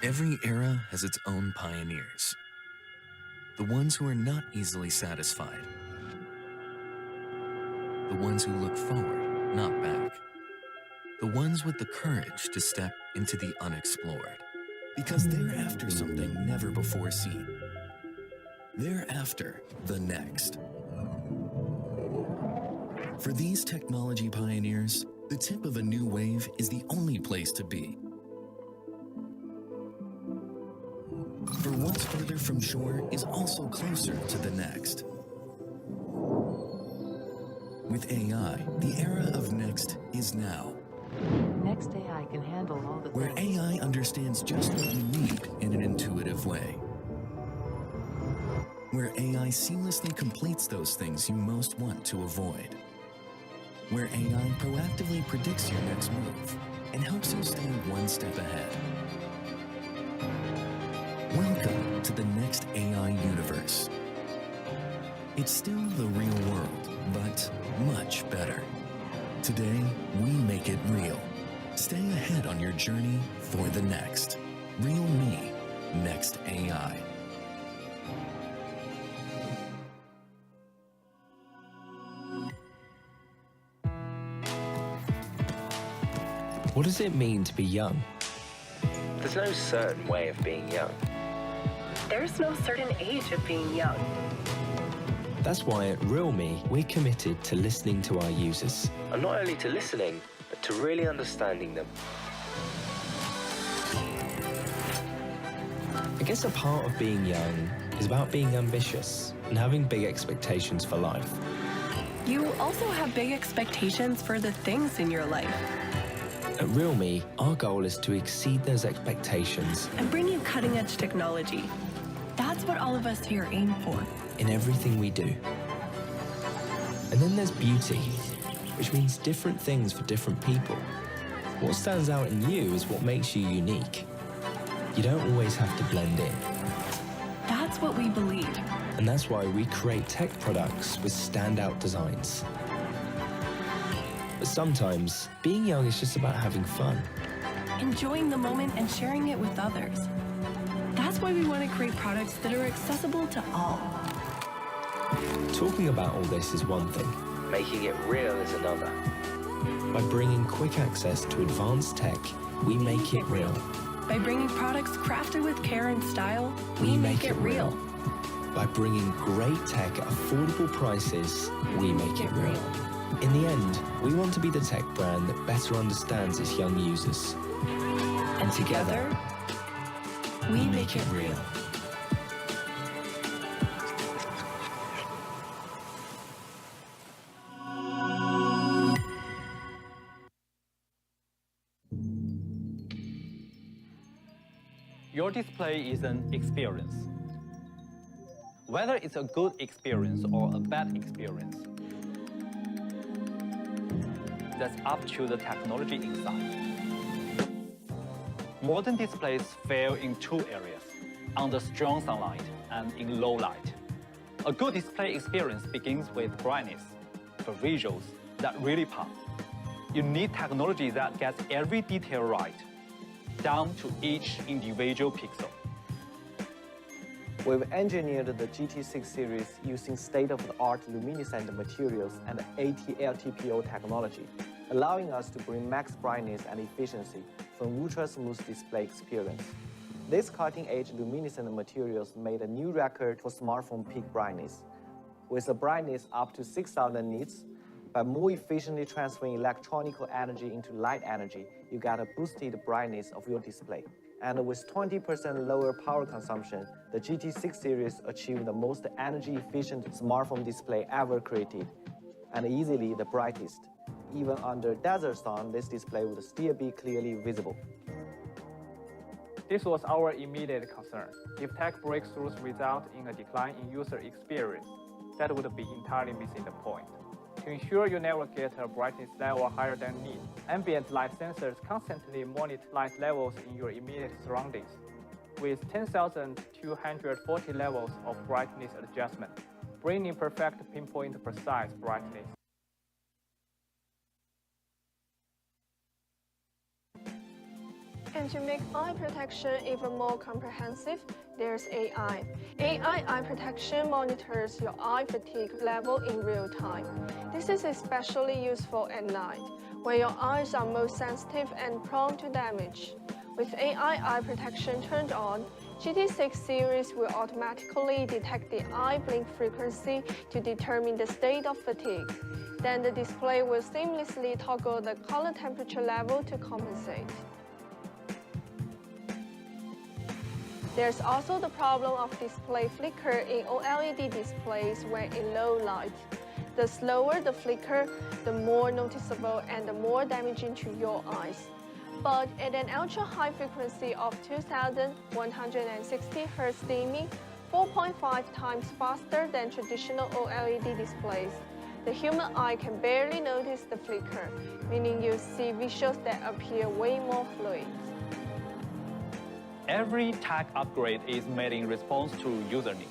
Every era has its own pioneers. The ones who are not easily satisfied. The ones who look forward, not back. The ones with the courage to step into the unexplored. Because they're after something never before seen. They're after the next. For these technology pioneers, the tip of a new wave is the only place to be. For what's further from shore is also closer to the next. With AI, the era of next is now. Next AI can handle all the Where things. AI understands just what you need in an intuitive way. Where AI seamlessly completes those things you most want to avoid. Where AI proactively predicts your next move and helps you stay one step ahead. Welcome to the next AI universe. It's still the real world, but much better. Today, we make it real. Stay ahead on your journey for the next. Realme Next AI. What does it mean to be young? There's no certain way of being young. There's no certain age of being young. That's why at Realme, we're committed to listening to our users. And not only to listening, but to really understanding them. I guess a part of being young is about being ambitious and having big expectations for life. You also have big expectations for the things in your life At Realme, our goal is to exceed those expectations and bring you cutting-edge technology. That's what all of us here aim for. in everything we do. And then there's beauty, which means different things for different people. What stands out in you is what makes you unique. You don't always have to blend in. That's what we believe. And that's why we create tech products with standout designs. But sometimes, being young is just about having fun. Enjoying the moment and sharing it with others. That's why we want to create products that are accessible to all. Talking about all this is one thing. Making it real is another. By bringing quick access to advanced tech, we make it real. By bringing products crafted with care and style, we make it real. By bringing great tech at affordable prices, we make it real. In the end, we want to be the tech brand that better understands its young users. And together, we make it real. Your display is an experience. Whether it's a good experience or a bad experience, that's up to the technology inside. Modern displays fail in two areas, under strong sunlight and in low light. A good display experience begins with brightness, for visuals that really pop. You need technology that gets every detail right, down to each individual pixel. We've engineered the GT6 series using state-of-the-art luminescent materials and AT-LTPO technology, allowing us to bring max brightness and efficiency for an ultra-smooth display experience. These cutting-edge luminescent materials made a new record for smartphone peak brightness. With a brightness up to 6,000 nits, by more efficiently transferring electrical energy into light energy, you get a boosted brightness of your display. And with 20% lower power consumption, the GT6 series achieved the most energy-efficient smartphone display ever created, and easily the brightest. Even under desert sun, this display would still be clearly visible. This was our immediate concern. If tech breakthroughs result in a decline in user experience, that would be entirely missing the point. To ensure you never get a brightness level higher than need, ambient light sensors constantly monitor light levels in your immediate surroundings, with 10,240 levels of brightness adjustment, bringing perfect pinpoint precise brightness. And to make eye protection even more comprehensive, there's AI. AI eye protection monitors your eye fatigue level in real time. This is especially useful at night, when your eyes are most sensitive and prone to damage. With AI eye protection turned on, GT6 series will automatically detect the eye blink frequency to determine the state of fatigue. Then the display will seamlessly toggle the color temperature level to compensate. There's also the problem of display flicker in OLED displays when in low light. The slower the flicker, the more noticeable and the more damaging to your eyes. But at an ultra-high frequency of 2160 Hz dimming, 4.5 times faster than traditional OLED displays, the human eye can barely notice the flicker, meaning you see visuals that appear way more fluid. Every tech upgrade is made in response to user needs.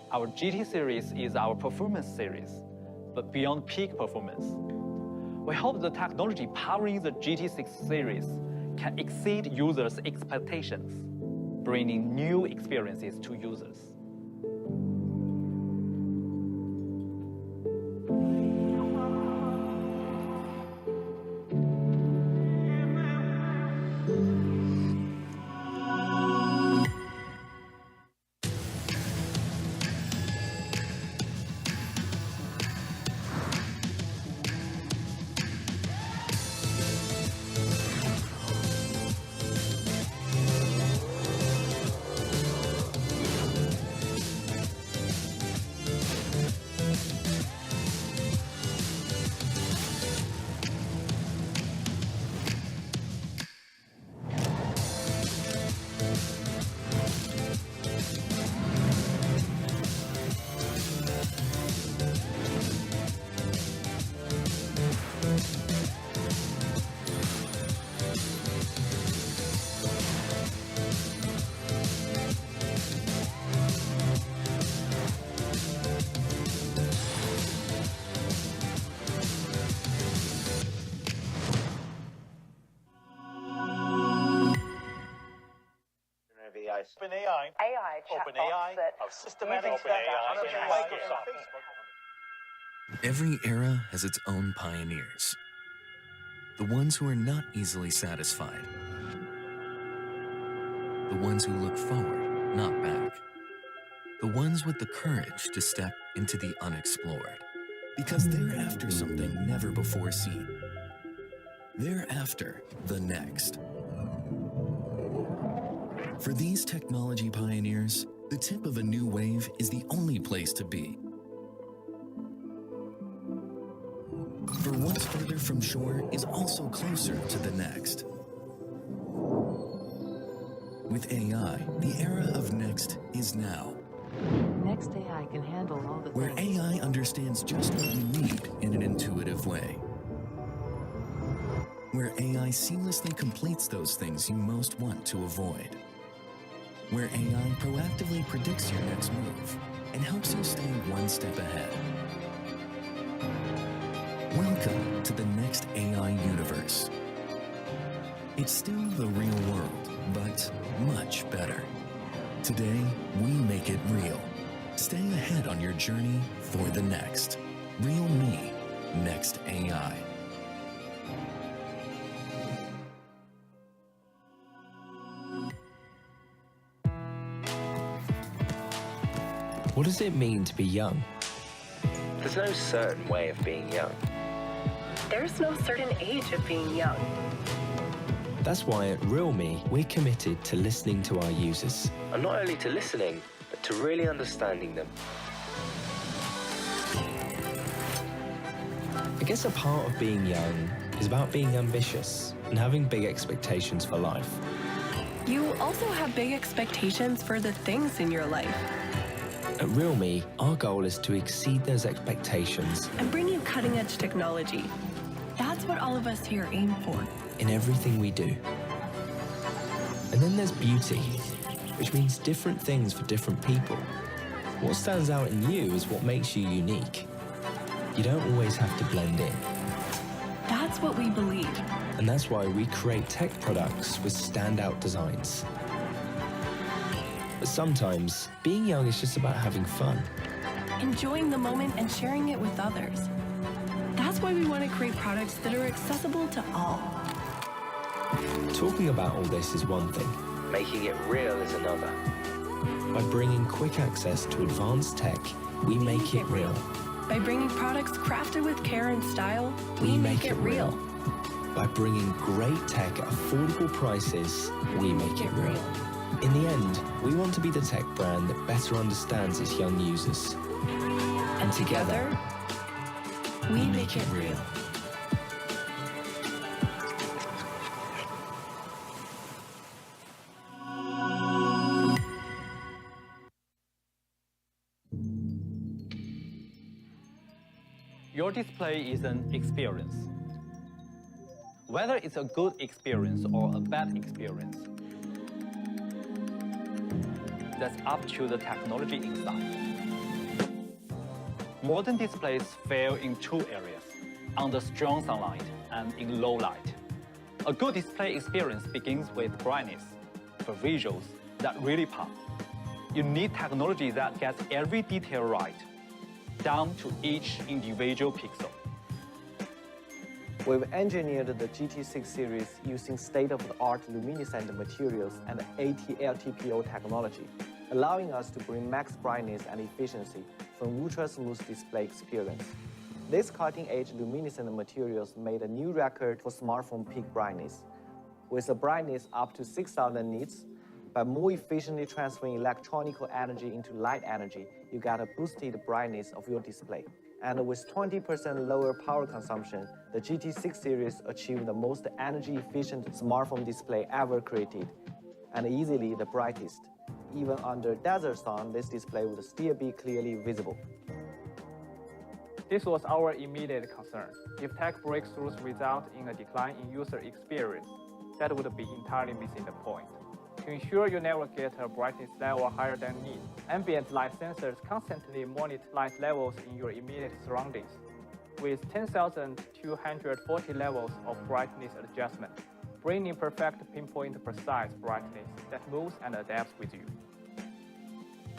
Our GT series is our performance series, but beyond peak performance. We hope the technology powering the GT6 series can exceed users' expectations, bringing new experiences to users. AI chatbots that systematic Every era has its own pioneers. The ones who are not easily satisfied. The ones who look forward, not back. The ones with the courage to step into the unexplored. Because they're after something never before seen. They're after the next. For these technology pioneers, the tip of a new wave is the only place to be. For what's further from shore is also closer to the next. With AI, the era of next is now. Next AI can handle all the Where things. AI understands just what you need in an intuitive way. Where AI seamlessly completes those things you most want to avoid. Where AI proactively predicts your next move and helps you stay one step ahead. Welcome to the next AI universe. It's still the real world, but much better. Today, we make it real. Stay ahead on your journey for the next. Realme Next AI. What does it mean to be young? There's no certain way of being young. There's no certain age of being young. That's why at Realme, we're committed to listening to our users. And not only to listening, but to really understanding them. I guess a part of being young is about being ambitious and having big expectations for life. You also have big expectations for the things in your life. At Realme, our goal is to exceed those expectations And bring you cutting-edge technology. That's what all of us here aim for. in everything we do. And then there's beauty, which means different things for different people. What stands out in you is what makes you unique. You don't always have to blend in. That's what we believe. And that's why we create tech products with standout designs. But sometimes, being young is just about having fun. Enjoying the moment and sharing it with others. That's why we want to create products that are accessible to all. Talking about all this is one thing. Making it real is another. By bringing quick access to advanced tech, we make it real. By bringing products crafted with care and style, we make it real. By bringing great tech at affordable prices, we make it real. In the end, we want to be the tech brand that better understands its young users. And together, we make it real. Your display is an experience. Whether it's a good experience or a bad experience, that's up to the technology inside. Modern displays fail in two areas, under strong sunlight and in low light. A good display experience begins with brightness, for visuals that really pop. You need technology that gets every detail right, down to each individual pixel. We've engineered the GT6 series using state-of-the-art luminescent materials and AT-LTPO technology, allowing us to bring max brightness and efficiency from ultra-smooth display experience. These cutting-edge luminescent materials made a new record for smartphone peak brightness. With a brightness up to 6,000 nits, by more efficiently transferring electronical energy into light energy, you get a boosted brightness of your display. And with 20% lower power consumption, the GT6 series achieved the most energy-efficient smartphone display ever created, and easily the brightest. Even under desert sun, this display would still be clearly visible. This was our immediate concern. If tech breakthroughs result in a decline in user experience, that would be entirely missing the point. To ensure you never get a brightness level higher than need, ambient light sensors constantly monitor light levels in your immediate surroundings, with 10,240 levels of brightness adjustment, bringing perfect pinpoint precise brightness that moves and adapts with you.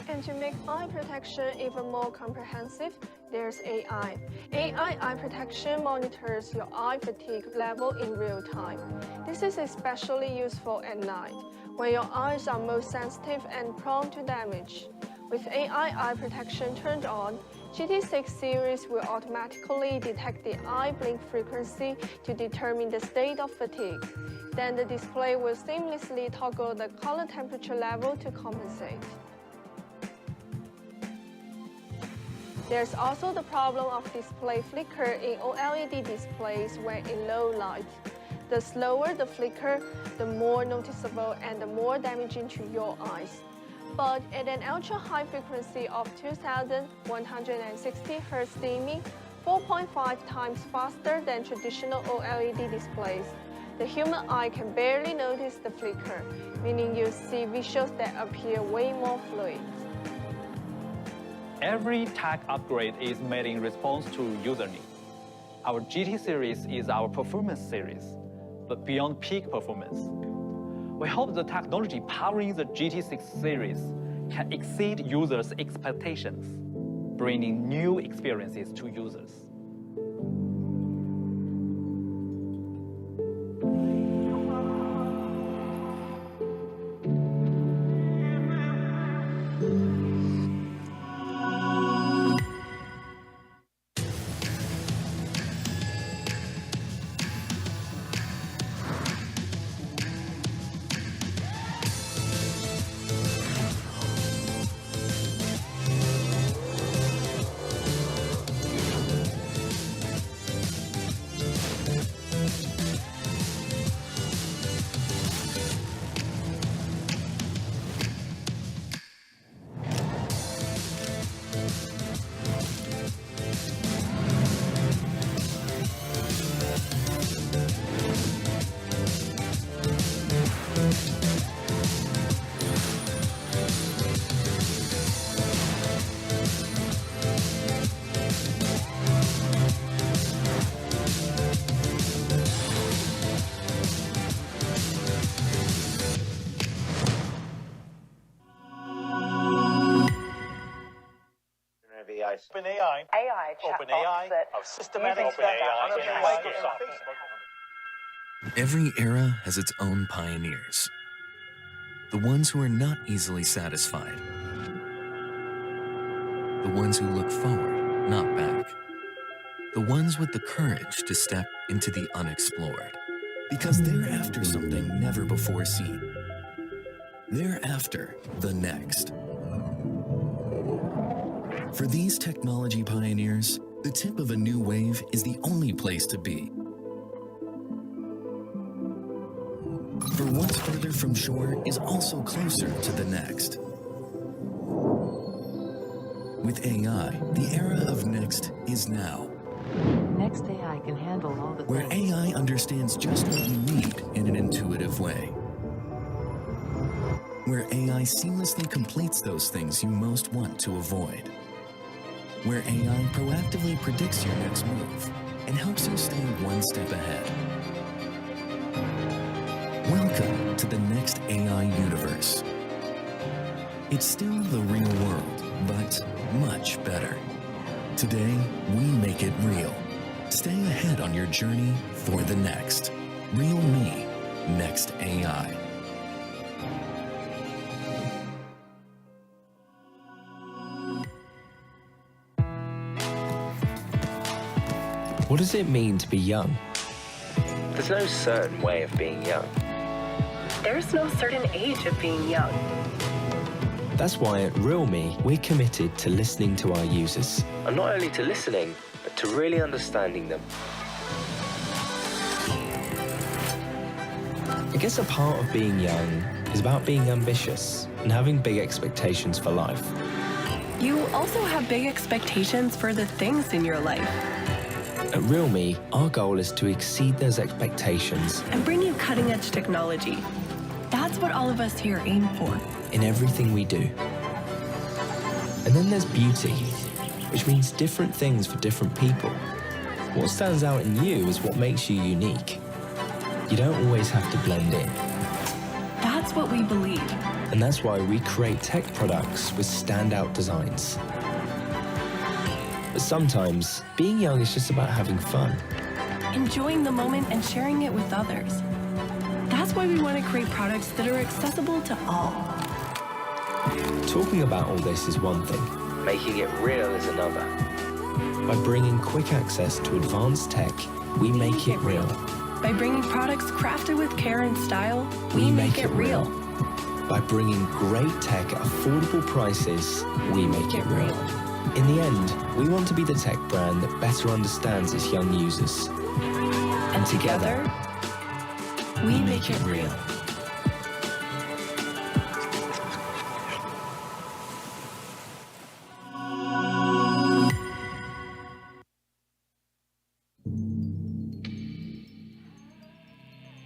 And to make eye protection even more comprehensive, there's AI. AI eye protection monitors your eye fatigue level in real time. This is especially useful at night, when your eyes are most sensitive and prone to damage. With AI eye protection turned on, GT6 series will automatically detect the eye blink frequency to determine the state of fatigue. Then the display will seamlessly toggle the color temperature level to compensate. There's also the problem of display flicker in OLED displays when in low light. The slower the flicker, the more noticeable and the more damaging to your eyes. But at an ultra-high frequency of 2160 Hz dimming, 4.5 times faster than traditional OLED displays, the human eye can barely notice the flicker, meaning you see visuals that appear way more fluid. Every tech upgrade is made in response to user need. Our GT series is our performance series, but beyond peak performance. We hope the technology powering the GT6 series can exceed users' expectations, bringing new experiences to users. OpenAI, AI OpenAI, chatbots systematic using OpenAI, Snapdragon. Microsoft. Every era has its own pioneers. The ones who are not easily satisfied. The ones who look forward, not back. The ones with the courage to step into the unexplored. Because they're after something never before seen. They're after the next. For these technology pioneers, the tip of a new wave is the only place to be. For what's further from shore is also closer to the next. With AI, the era of next is now. Next AI can handle all the Where things. AI understands just what you need in an intuitive way. Where AI seamlessly completes those things you most want to avoid. Where AI proactively predicts your next move and helps you stay one step ahead. Welcome to the next AI universe. It's still the real world, but much better. Today, we make it real. Stay ahead on your journey for the next. Realme Next AI. What does it mean to be young? There's no certain way of being young. There's no certain age of being young. That's why at Realme, we're committed to listening to our users. And not only to listening, but to really understanding them. I guess a part of being young is about being ambitious and having big expectations for life. You also have big expectations for the things in your life. At Realme, our goal is to exceed those expectations And bring you cutting-edge technology. That's what all of us here aim for. in everything we do. And then there's beauty, which means different things for different people. What stands out in you is what makes you unique. You don't always have to blend in. That's what we believe. And that's why we create tech products with standout designs. But sometimes, being young is just about having fun. Enjoying the moment and sharing it with others. That's why we want to create products that are accessible to all. Talking about all this is one thing. Making it real is another. By bringing quick access to advanced tech, we make it real. By bringing products crafted with care and style, we make it real. By bringing great tech at affordable prices, we make it real. In the end, we want to be the tech brand that better understands its young users. And together, we make it real.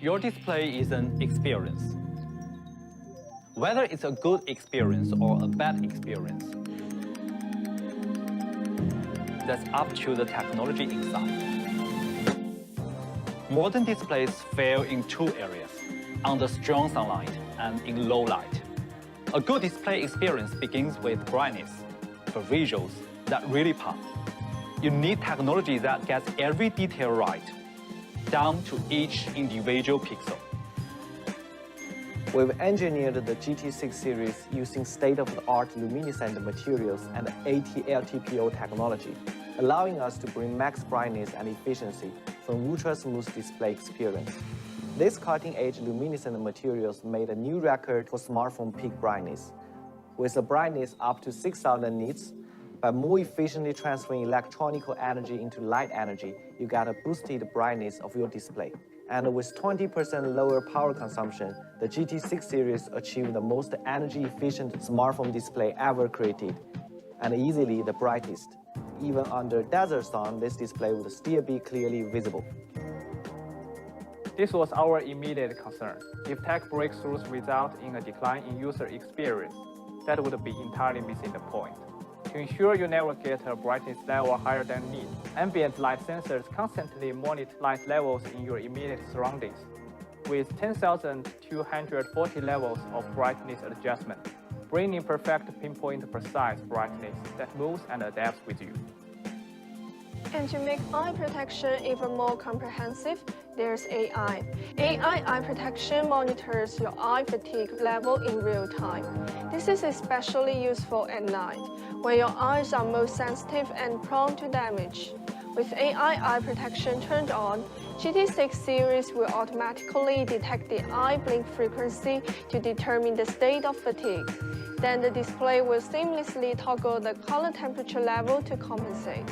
Your display is an experience. Whether it's a good experience or a bad experience, that's up to the technology inside. Modern displays fail in two areas, under strong sunlight and in low light. A good display experience begins with brightness, for visuals that really pop. You need technology that gets every detail right, down to each individual pixel. We've engineered the GT6 series using state-of-the-art luminescent materials and AT-LTPO technology, allowing us to bring max brightness and efficiency from ultra-smooth display experience. These cutting-edge luminescent materials made a new record for smartphone peak brightness. With a brightness up to 6,000 nits, by more efficiently transferring electronical energy into light energy, you get a boosted brightness of your display. And with 20% lower power consumption, the GT6 series achieved the most energy-efficient smartphone display ever created, and easily the brightest. Even under desert sun, this display would still be clearly visible. This was our immediate concern. If tech breakthroughs result in a decline in user experience, that would be entirely missing the point. To ensure you never get a brightness level higher than need, ambient light sensors constantly monitor light levels in your immediate surroundings. With 10,240 levels of brightness adjustment, bringing perfect pinpoint precise brightness that moves and adapts with you. And to make eye protection even more comprehensive, there's AI. AI eye protection monitors your eye fatigue level in real time. This is especially useful at night, when your eyes are most sensitive and prone to damage. With AI eye protection turned on, GT6 series will automatically detect the eye blink frequency to determine the state of fatigue. Then the display will seamlessly toggle the color temperature level to compensate.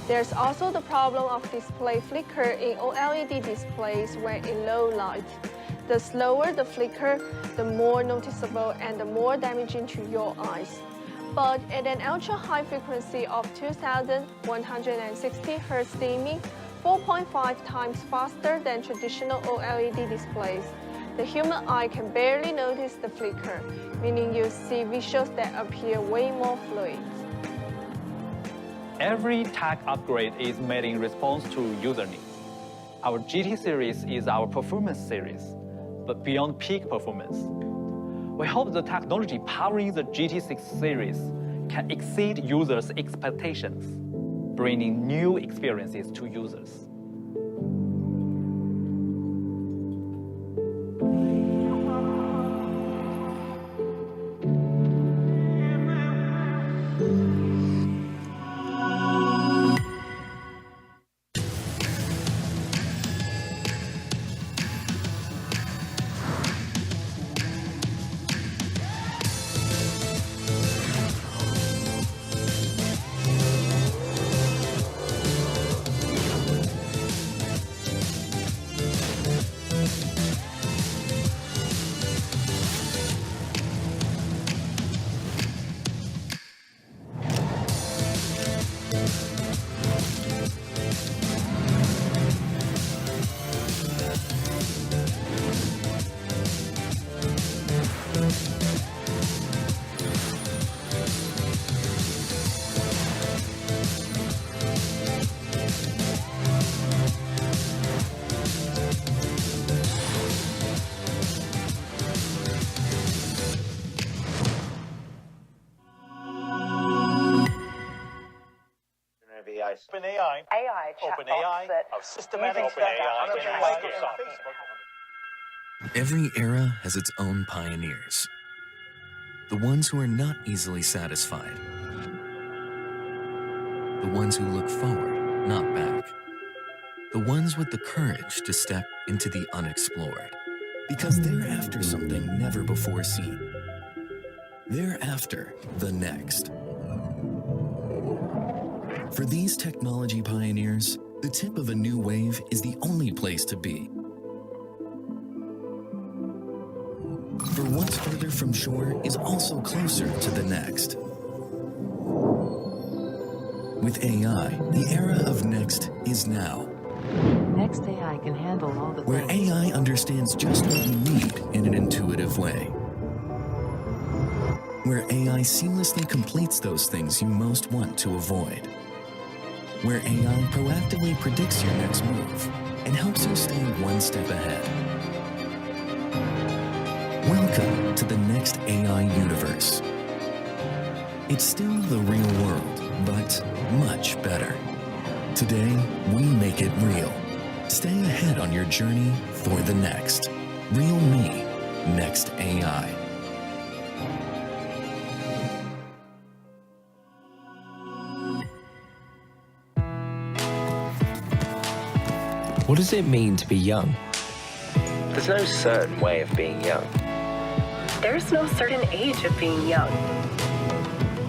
There's also the problem of display flicker in OLED displays when in low light. The slower the flicker, the more noticeable and the more damaging to your eyes. But at an ultra-high frequency of 2160 Hz dimming, 4.5 times faster than traditional OLED displays, the human eye can barely notice the flicker, meaning you see visuals that appear way more fluid. Every tech upgrade is made in response to user needs. Our GT series is our performance series, but beyond peak performance. We hope the technology powering the GT6 series can exceed users' expectations, bringing new experiences to users. OpenAI. OpenAI. Systematic Every era has its own pioneers. The ones who are not easily satisfied. The ones who look forward, not back. The ones with the courage to step into the unexplored. Because they're after something never before seen. They're after the next. For these technology pioneers, the tip of a new wave is the only place to be. For what's further from shore is also closer to the next. With AI, the era of next is now. Next AI can handle all the Where things. AI understands just what you need in an intuitive way. Where AI seamlessly completes those things you most want to avoid. Where AI proactively predicts your next move and helps you stay one step ahead. Welcome to the next AI universe. It's still the real world, but much better. Today, we make it real. Stay ahead on your journey for the next. Realme Next AI. What does it mean to be young? There's no certain way of being young. There's no certain age of being young.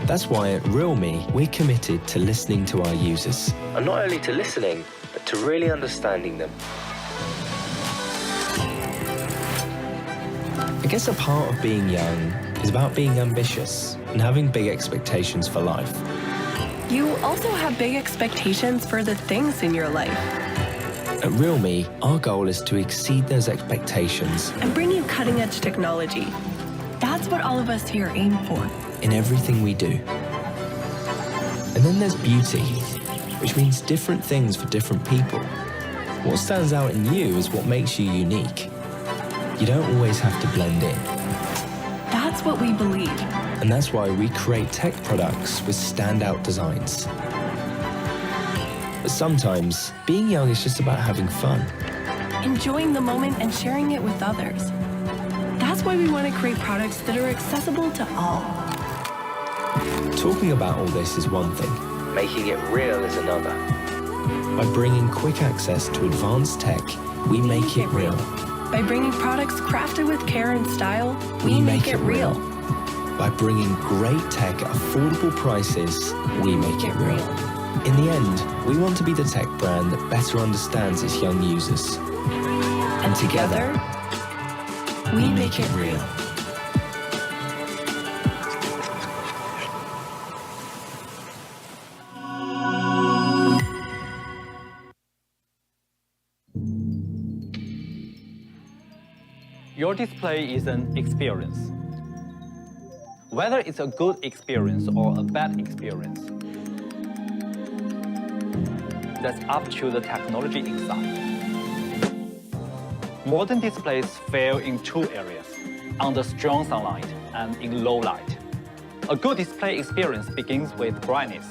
That's why at Realme, we're committed to listening to our users. And not only to listening, but to really understanding them. I guess a part of being young is about being ambitious and having big expectations for life. You also have big expectations for the things in your life. At Realme, our goal is to exceed those expectations And bring you cutting-edge technology. That's what all of us here aim for. in everything we do. And then there's beauty, which means different things for different people. What stands out in you is what makes you unique. You don't always have to blend in. That's what we believe. And that's why we create tech products with standout designs. But sometimes, being young is just about having fun. Enjoying the moment and sharing it with others. That's why we want to create products that are accessible to all. Talking about all this is one thing. Making it real is another. By bringing quick access to advanced tech, we make it real. By bringing products crafted with care and style, we make it real. By bringing great tech at affordable prices, we make it real. In the end, we want to be the tech brand that better understands its young users. And together, we make it real. Your display is an experience. Whether it's a good experience or a bad experience, that's up to the technology inside. Modern displays fail in two areas, under strong sunlight and in low light. A good display experience begins with brightness,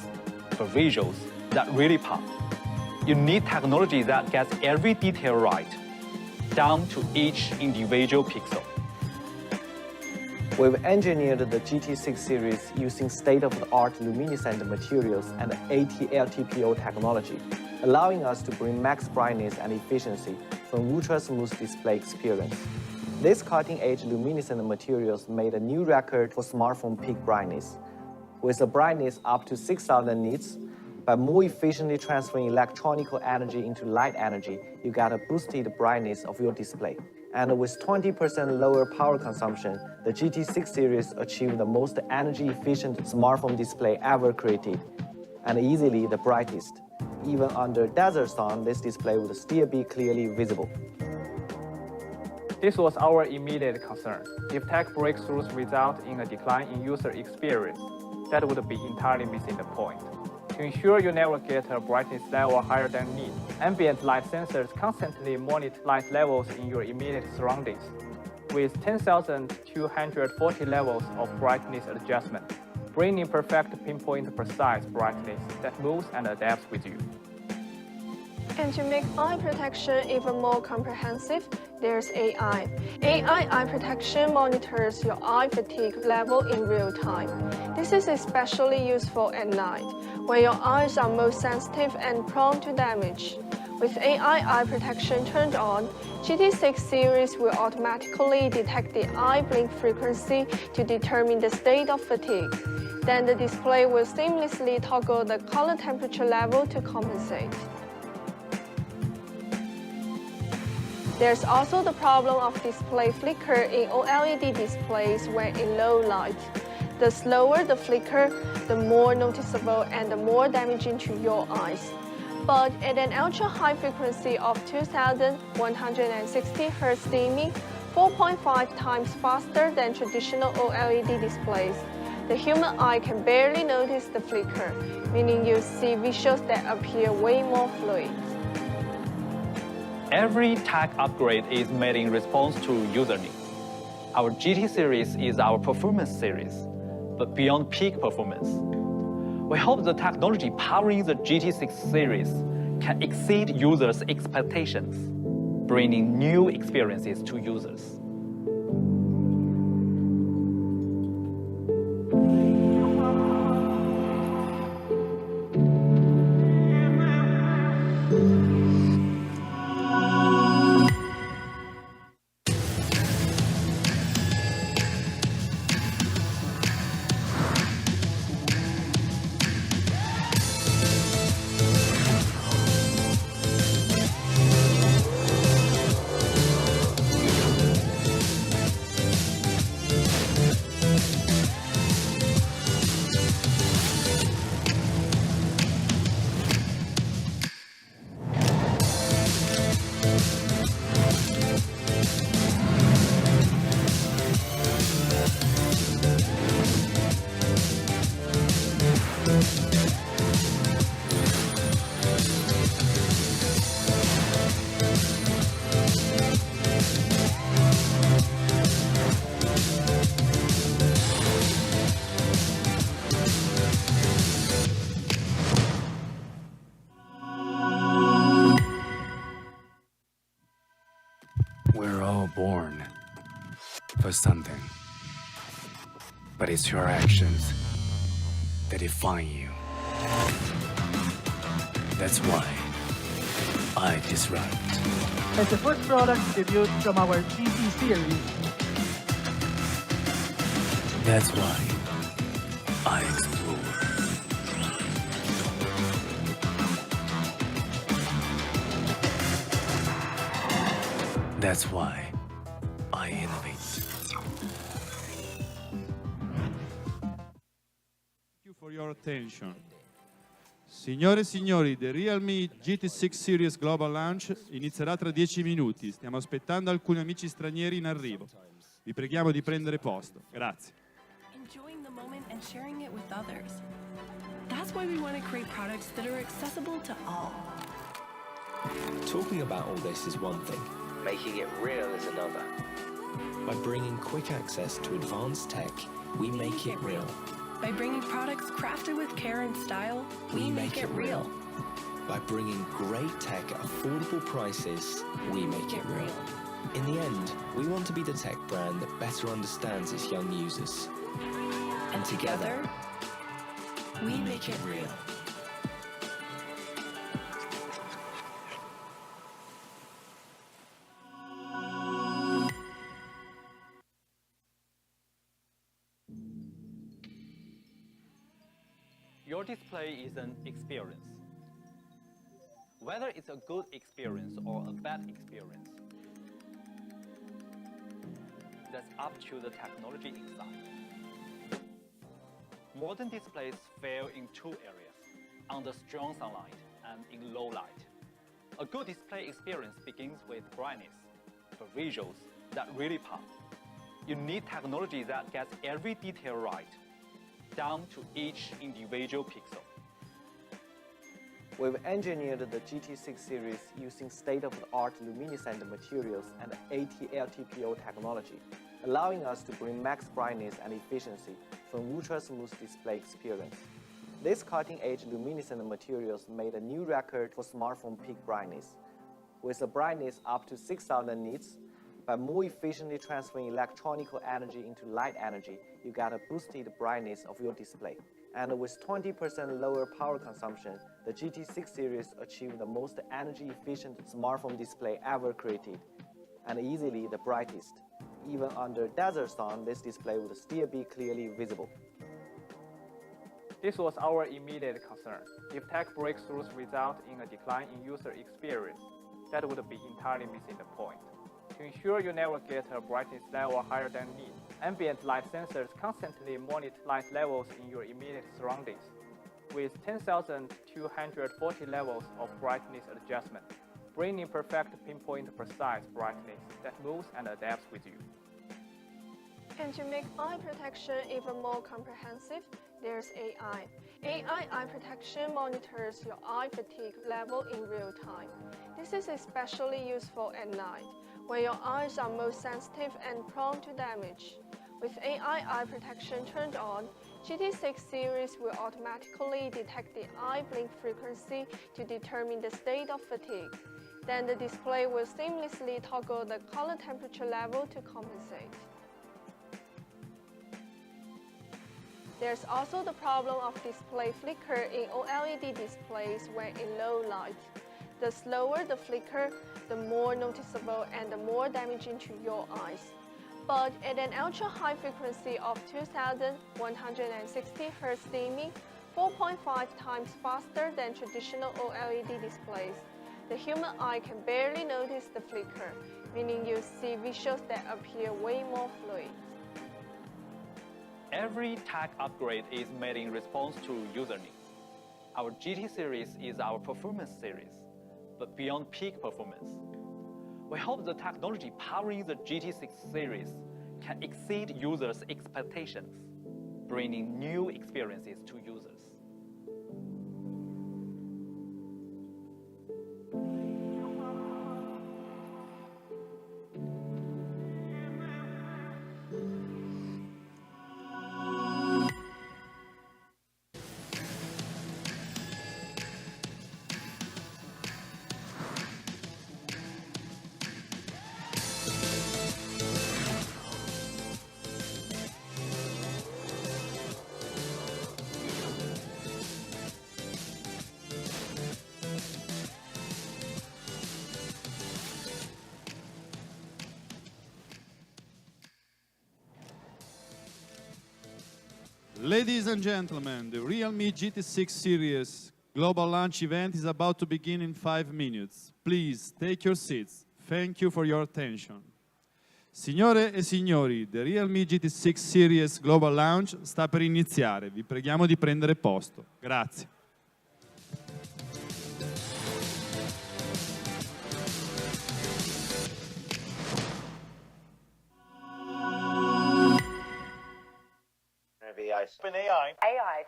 for visuals that really pop. You need technology that gets every detail right, down to each individual pixel. We've engineered the GT6 series using state-of-the-art luminescent materials and AT-LTPO technology, allowing us to bring max brightness and efficiency from ultra-smooth display experience. These cutting-edge luminescent materials made a new record for smartphone peak brightness. With a brightness up to 6,000 nits, by more efficiently transferring electronical energy into light energy, you get a boosted brightness of your display. And with 20% lower power consumption, the GT6 series achieved the most energy-efficient smartphone display ever created, and easily the brightest. Even under desert sun, this display would still be clearly visible. This was our immediate concern. If tech breakthroughs result in a decline in user experience, that would be entirely missing the point. To ensure you never get a brightness level higher than need, ambient light sensors constantly monitor light levels in your immediate surroundings, with 10,240 levels of brightness adjustment, bringing perfect pinpoint precise brightness that moves and adapts with you. And to make eye protection even more comprehensive, there's AI. AI eye protection monitors your eye fatigue level in real time. This is especially useful at night, when your eyes are most sensitive and prone to damage. With AI eye protection turned on, GT6 series will automatically detect the eye blink frequency to determine the state of fatigue. Then the display will seamlessly toggle the color temperature level to compensate. There's also the problem of display flicker in OLED displays when in low light. The slower the flicker, the more noticeable and the more damaging to your eyes. But at an ultra-high frequency of 2160 Hz dimming, 4.5 times faster than traditional OLED displays, the human eye can barely notice the flicker, meaning you see visuals that appear way more fluid. Every tech upgrade is made in response to user needs. Our GT series is our performance series, but beyond peak performance. We hope the technology powering the GT6 series can exceed users' expectations, bringing new experiences to users. We're all born for something. But it's your actions that define you. That's why I disrupt. As the first product debuted from our GT series, that's why I explore. That's why I innovate. Thank you for your attention. Signore e signori, the Realme GT6 Series Global Launch inizierà tra 10 minuti. Stiamo aspettando alcuni amici stranieri in arrivo. Vi preghiamo di prendere posto. Grazie. Enjoying the moment and sharing it with others. That's why we want to create products that are accessible to all. Talking about all this is one thing. Making it real is another. By bringing quick access to advanced tech, we make it real. By bringing products crafted with care and style, we make it real. By bringing great tech at affordable prices, we make it real. In the end, we want to be the tech brand that better understands its young users. And together, we make it real. Your display is an experience. Whether it's a good experience or a bad experience, that's up to the technology inside. Modern displays fail in two areas, under strong sunlight and in low light. A good display experience begins with brightness, for visuals that really pop. You need technology that gets every detail right, down to each individual pixel. We've engineered the GT6 series using state-of-the-art luminescent materials and AT-LTPO technology, allowing us to bring max brightness and efficiency for an ultra-smooth display experience. These cutting-edge luminescent materials made a new record for smartphone peak brightness. With a brightness up to 6,000 nits, by more efficiently transferring electronical energy into light energy, you get a boosted brightness of your display. And with 20% lower power consumption, the GT6 series achieved the most energy-efficient smartphone display ever created, and easily the brightest. Even under desert sun, this display would still be clearly visible. This was our immediate concern. If tech breakthroughs result in a decline in user experience, that would be entirely missing the point. To ensure you never get a brightness level higher than need, ambient light sensors constantly monitor light levels in your immediate surroundings, with 10,240 levels of brightness adjustment, bringing perfect pinpoint precise brightness that moves and adapts with you. And to make eye protection even more comprehensive, there's AI. AI eye protection monitors your eye fatigue level in real time. This is especially useful at night, where your eyes are most sensitive and prone to damage. With AI eye protection turned on, GT6 series will automatically detect the eye blink frequency to determine the state of fatigue. Then the display will seamlessly toggle the color temperature level to compensate. There's also the problem of display flicker in OLED displays when in low light. The slower the flicker, the more noticeable and the more damaging to your eyes. But at an ultra-high frequency of 2160 Hz dimming, 4.5 times faster than traditional OLED displays, the human eye can barely notice the flicker, meaning you see visuals that appear way more fluid. Every tech upgrade is made in response to user needs. Our GT series is our performance series, but beyond peak performance. We hope the technology powering the GT6 series can exceed users' expectations, bringing new experiences to users. Ladies and gentlemen, the Realme GT6 Series Global Launch event is about to begin in 5 minutes. Please take your seats. Thank you for your attention. Signore e signori, the Realme GT6 Series Global Launch sta per iniziare. Vi preghiamo di prendere posto. Grazie.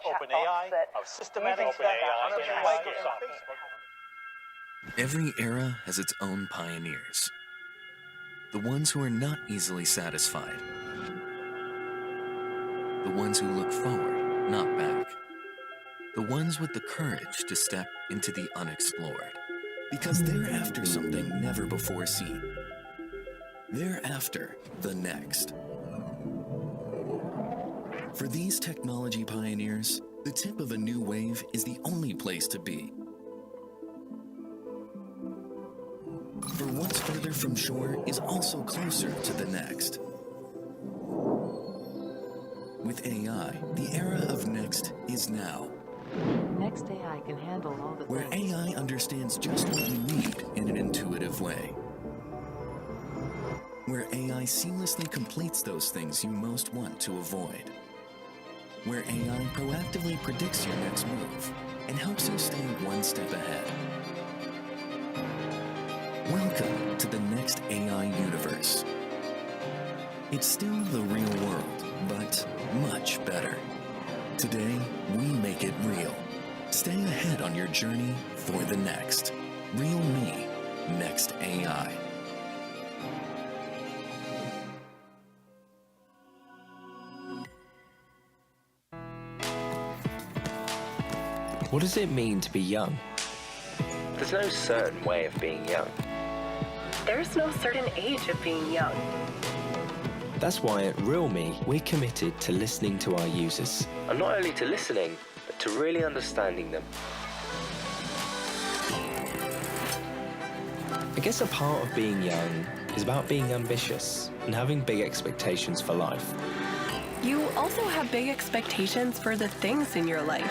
OpenAI of systematic Every era has its own pioneers. The ones who are not easily satisfied. The ones who look forward, not back. The ones with the courage to step into the unexplored. Because they're after something never before seen. They're after the next. For these technology pioneers, the tip of a new wave is the only place to be. For what's further from shore is also closer to the next. With AI, the era of next is now. Next AI can handle all the Where things. AI understands just what you need in an intuitive way. Where AI seamlessly completes those things you most want to avoid. Where AI proactively predicts your next move and helps you stay one step ahead. Welcome to the next AI universe. It's still the real world, but much better. Today, we make it real. Stay ahead on your journey for the next. Realme Next AI. What does it mean to be young? There's no certain way of being young. There's no certain age of being young. That's why at Realme, we're committed to listening to our users. And not only to listening, but to really understanding them. I guess a part of being young is about being ambitious and having big expectations for life. You also have big expectations for the things in your life.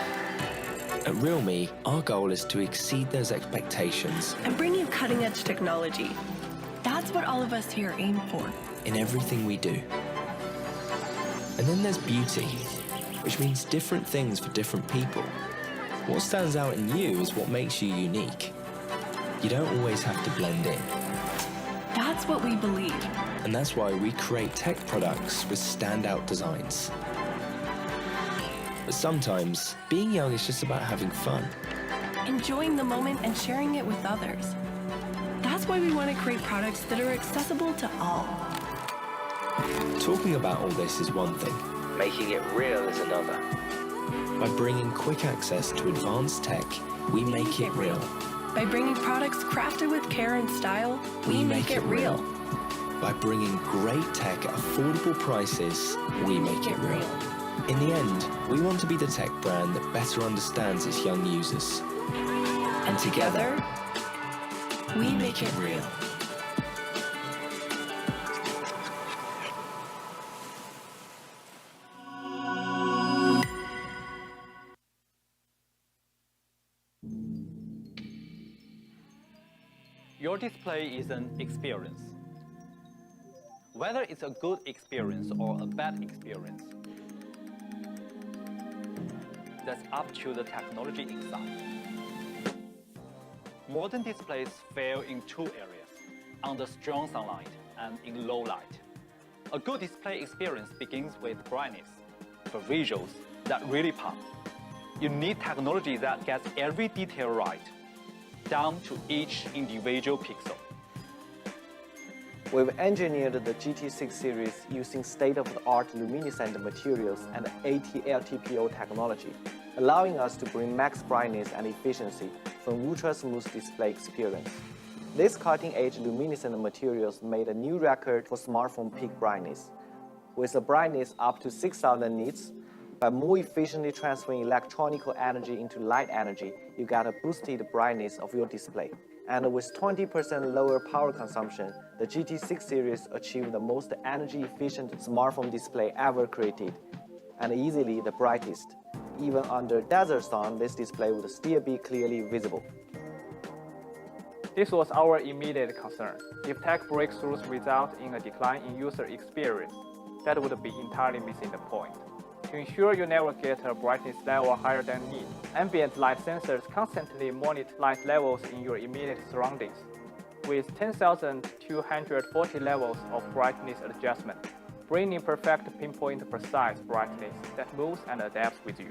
At Realme, our goal is to exceed those expectations and bring you cutting-edge technology. That's what all of us here aim for. in everything we do. And then there's beauty, which means different things for different people. What stands out in you is what makes you unique. You don't always have to blend in. That's what we believe. And that's why we create tech products with standout designs. But sometimes, being young is just about having fun. Enjoying the moment and sharing it with others. That's why we want to create products that are accessible to all. Talking about all this is one thing. Making it real is another. By bringing quick access to advanced tech, we make it real. By bringing products crafted with care and style, we make it real. By bringing great tech at affordable prices, we make it real. In the end, we want to be the tech brand that better understands its young users. And together, we make it real. Your display is an experience. Whether it's a good experience or a bad experience, that's up to the technology inside. Modern displays fail in two areas, under strong sunlight and in low light. A good display experience begins with brightness, for visuals that really pop. You need technology that gets every detail right, down to each individual pixel. We've engineered the GT6 series using state-of-the-art luminescent materials and AT-LTPO technology, allowing us to bring max brightness and efficiency for an ultra-smooth display experience. These cutting-edge luminescent materials made a new record for smartphone peak brightness. With a brightness up to 6,000 nits, by more efficiently transferring electronical energy into light energy, you get a boosted brightness of your display. And with 20% lower power consumption, the GT6 series achieved the most energy-efficient smartphone display ever created. and easily the brightest. Even under desert sun, this display would still be clearly visible. This was our immediate concern. If tech breakthroughs result in a decline in user experience, that would be entirely missing the point. To ensure you never get a brightness level higher than need, ambient light sensors constantly monitor light levels in your immediate surroundings, with 10,240 levels of brightness adjustment, bringing perfect pinpoint precise brightness that moves and adapts with you.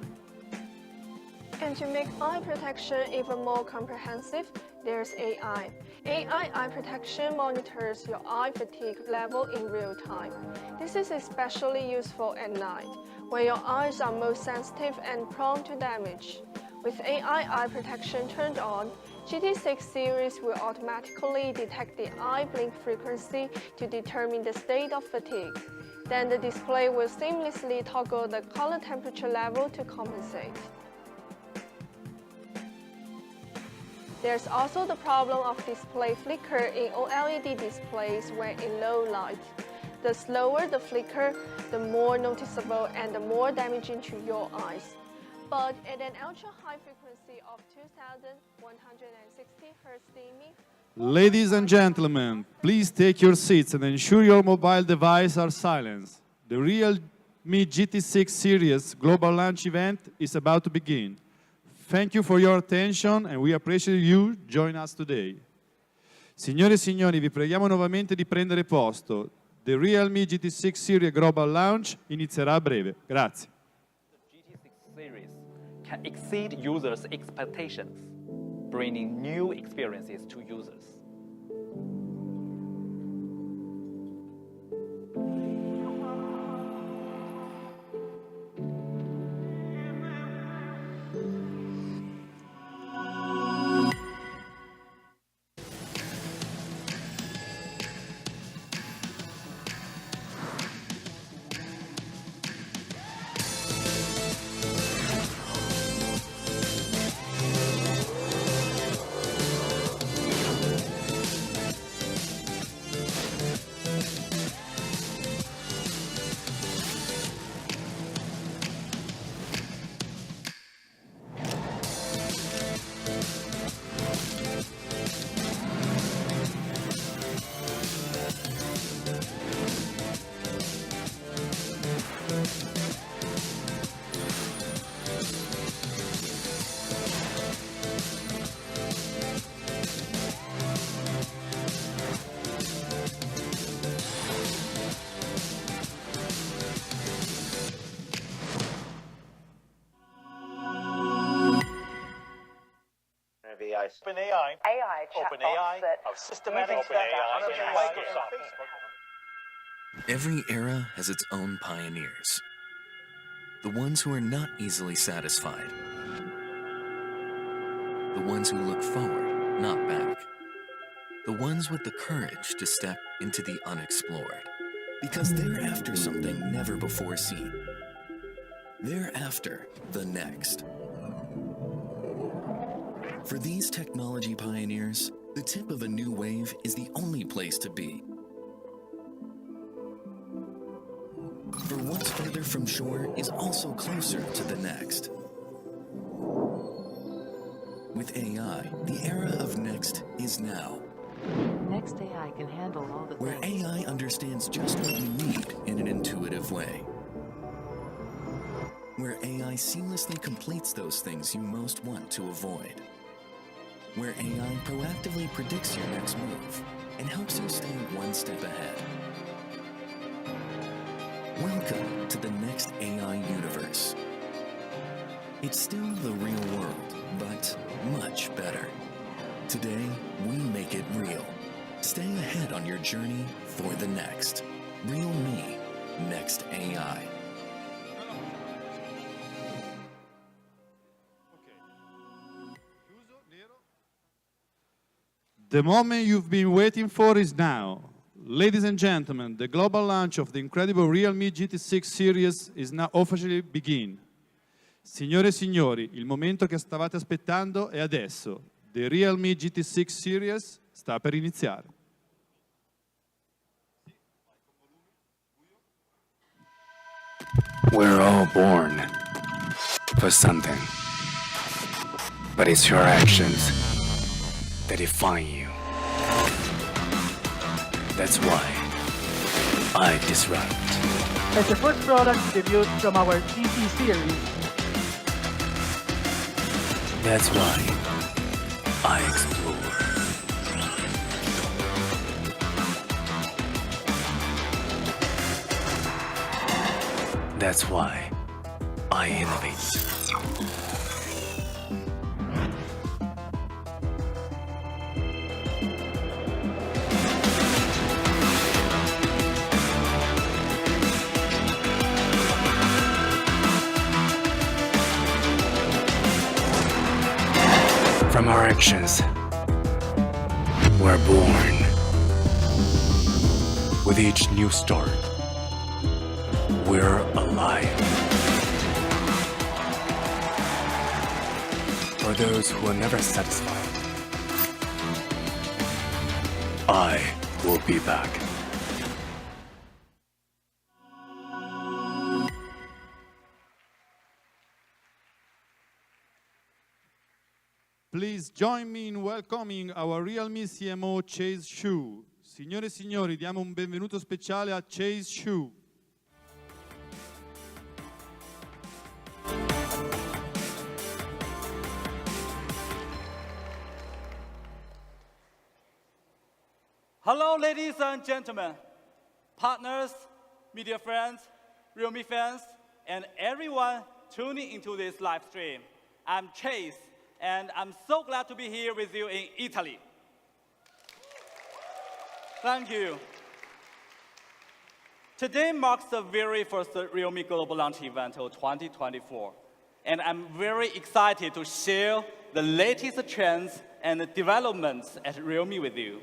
And to make eye protection even more comprehensive, there's AI. AI eye protection monitors your eye fatigue level in real time. This is especially useful at night, where your eyes are most sensitive and prone to damage. With AI eye protection turned on, GT6 series will automatically detect the eye blink frequency to determine the state of fatigue. Then the display will seamlessly toggle the color temperature level to compensate. There's also the problem of display flicker in OLED displays when in low light. The slower the flicker, the more noticeable and the more damaging to your eyes. But at an ultra-high frequency of 2160 Hz dimming, Ladies and gentlemen, please take your seats and ensure your mobile devices are silenced. The Realme GT6 Series Global Launch event is about to begin. Thank you for your attention and we appreciate you joining us today. Signore e signori, vi preghiamo nuovamente di prendere posto. The Realme GT6 Series Global Launch inizierà a breve. Grazie. The GT6 series can exceed users' expectations, bringing new experiences to users. OpenAI of systematic Every era has its own pioneers. The ones who are not easily satisfied. The ones who look forward, not back. The ones with the courage to step into the unexplored. Because they're after something never before seen. They're after the next. For these technology pioneers, the tip of a new wave is the only place to be. For what's further from shore is also closer to the next. With AI, the era of next is now. Next AI can handle all the Where things. AI understands just what you need in an intuitive way. Where AI seamlessly completes those things you most want to avoid. Where AI proactively predicts your next move and helps you stay one step ahead. Welcome to the next AI universe. It's still the real world, but much better. Today, we make it real. Stay ahead on your journey for the next. Realme Next AI. The moment you've been waiting for is now. Ladies and gentlemen, the global launch of the incredible Realme GT6 series is now officially begin. Signore e signori, il momento che stavate aspettando è adesso. The Realme GT6 series sta per iniziare. We're all born for something, but it's your actions that define you. That's why I disrupt. As the first product debuted from our GT series, That's why I explore. That's why I innovate. From our actions, we're born. With each new start, we're alive. For those who are never satisfied, I will be back. Please join me in welcoming our Realme CMO Chase Xu. Signore e signori, diamo un benvenuto speciale a Chase Xu. Hello, ladies and gentlemen, partners, media friends, Realme fans, and everyone tuning into this live stream. I'm Chase, and I'm so glad to be here with you in Italy. Thank you. Today marks the very first Realme Global Launch event of 2024, and I'm very excited to share the latest trends and developments at Realme with you.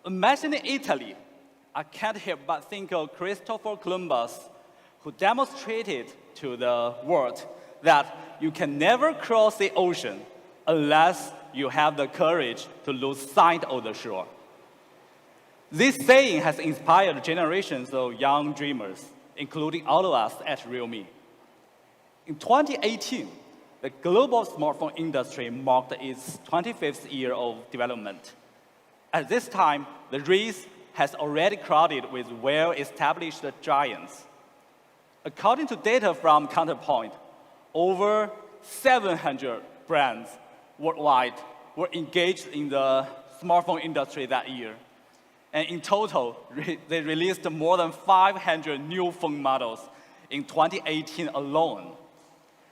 Mentioning Italy, I can't help but think of Christopher Columbus, who demonstrated to the world that you can never cross the ocean unless you have the courage to lose sight of the shore. This saying has inspired generations of young dreamers, including all of us at Realme. In 2018, the global smartphone industry marked its 25th year of development. At this time, the race has already crowded with well-established giants. According to data from Counterpoint, over 700 brands worldwide were engaged in the smartphone industry that year. And in total, they released more than 500 new phone models in 2018 alone.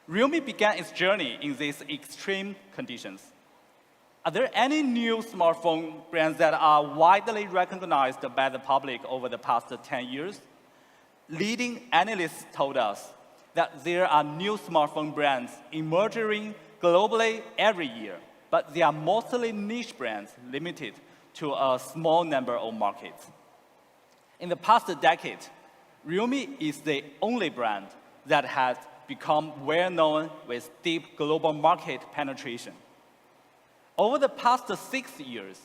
Realme began its journey in these extreme conditions. Are there any new smartphone brands that are widely recognized by the public over the past 10 years? Leading analysts told us that there are new smartphone brands emerging globally every year, but they are mostly niche brands limited to a small number of markets. In the past decade, Realme is the only brand that has become well-known with deep global market penetration. Over the past 6 years,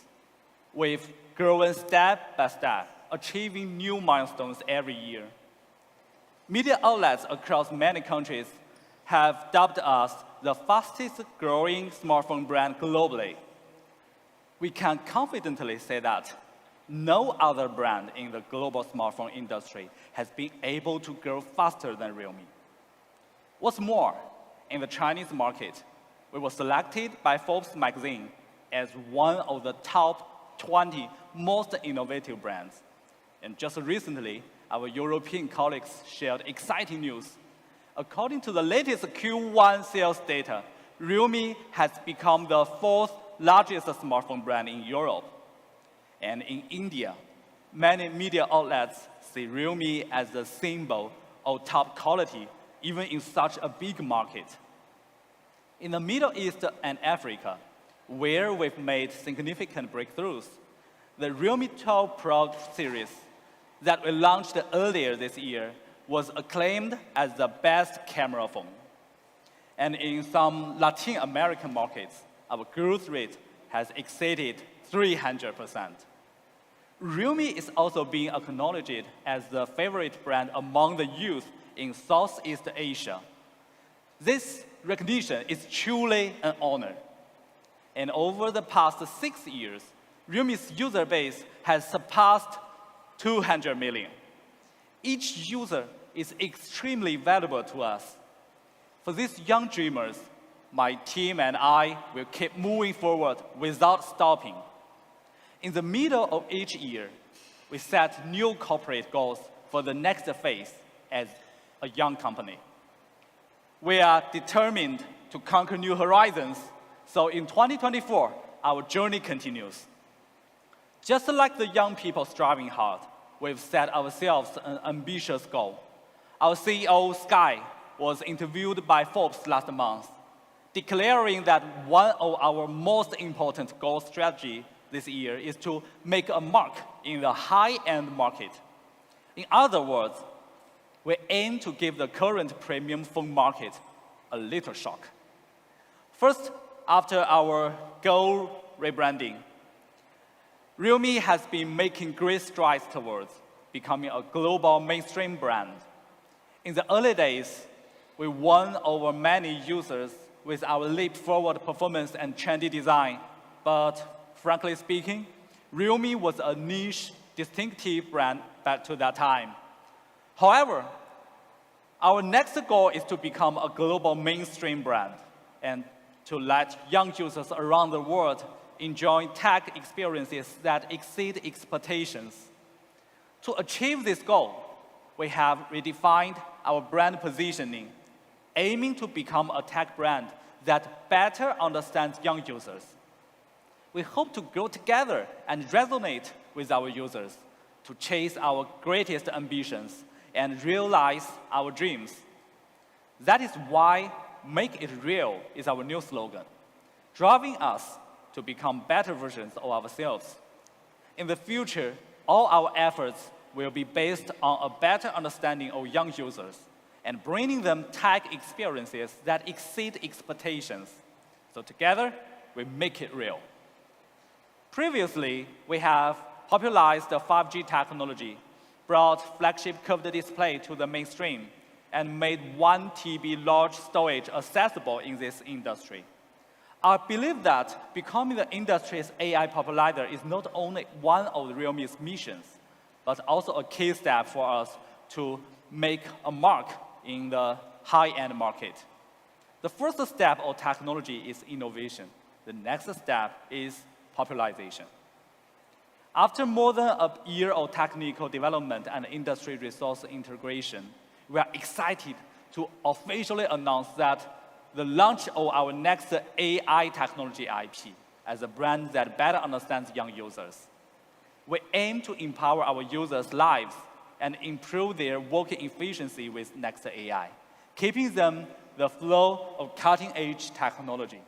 we've grown step by step, achieving new milestones every year. Media outlets across many countries have dubbed us the fastest growing smartphone brand globally. We can confidently say that no other brand in the global smartphone industry has been able to grow faster than Realme. What's more, in the Chinese market, we were selected by Forbes magazine as one of the top 20 most innovative brands. And just recently, our European colleagues shared exciting news. According to the latest Q1 sales data, Realme has become the fourth largest smartphone brand in Europe. And in India, many media outlets see Realme as the symbol of top quality, even in such a big market. In the Middle East and Africa, where we've made significant breakthroughs, the Realme 12 Pro series that we launched earlier this year was acclaimed as the best camera phone. And in some Latin American markets, our growth rate has exceeded 300%. Realme is also being acknowledged as the favorite brand among the youth in Southeast Asia. This recognition is truly an honor. And over the past 6 years, Realme's user base has surpassed 200 million. Each user is extremely valuable to us. For these young dreamers, my team and I will keep moving forward without stopping. In the middle of each year, we set new corporate goals for the next phase as a young company. We are determined to conquer new horizons, so in 2024, our journey continues. Just like the young people striving hard, we've set ourselves an ambitious goal. Our CEO, Sky, was interviewed by Forbes last month, declaring that one of our most important goal strategy this year is to make a mark in the high-end market. In other words, we aim to give the current premium phone market a little shock. First, after our goal rebranding, Realme has been making great strides towards becoming a global mainstream brand. In the early days, we won over many users with our leap-forward performance and trendy design, but frankly speaking, Realme was a niche, distinctive brand back to that time. However, our next goal is to become a global mainstream brand and to let young users around the world enjoy tech experiences that exceed expectations. To achieve this goal, we have redefined our brand positioning, aiming to become a tech brand that better understands young users. We hope to grow together and resonate with our users to chase our greatest ambitions and realize our dreams. That is why Make It Real is our new slogan, driving us to become better versions of ourselves. In the future, all our efforts will be based on a better understanding of young users and bringing them tech experiences that exceed expectations. So together, we make it real. Previously, we have popularized the 5G technology, brought flagship curved display to the mainstream, and made 1 TB large storage accessible in this industry. I believe that becoming the industry's AI popularizer is not only one of Realme's missions, but also a key step for us to make a mark in the high-end market. The first step of technology is innovation. The next step is popularization. After more than a year of technical development and industry resource integration, we are excited to officially announce that the launch of our next AI technology IP as a brand that better understands young users. We aim to empower our users' lives and improve their working efficiency with Next AI, keeping them the flow of cutting-edge technology.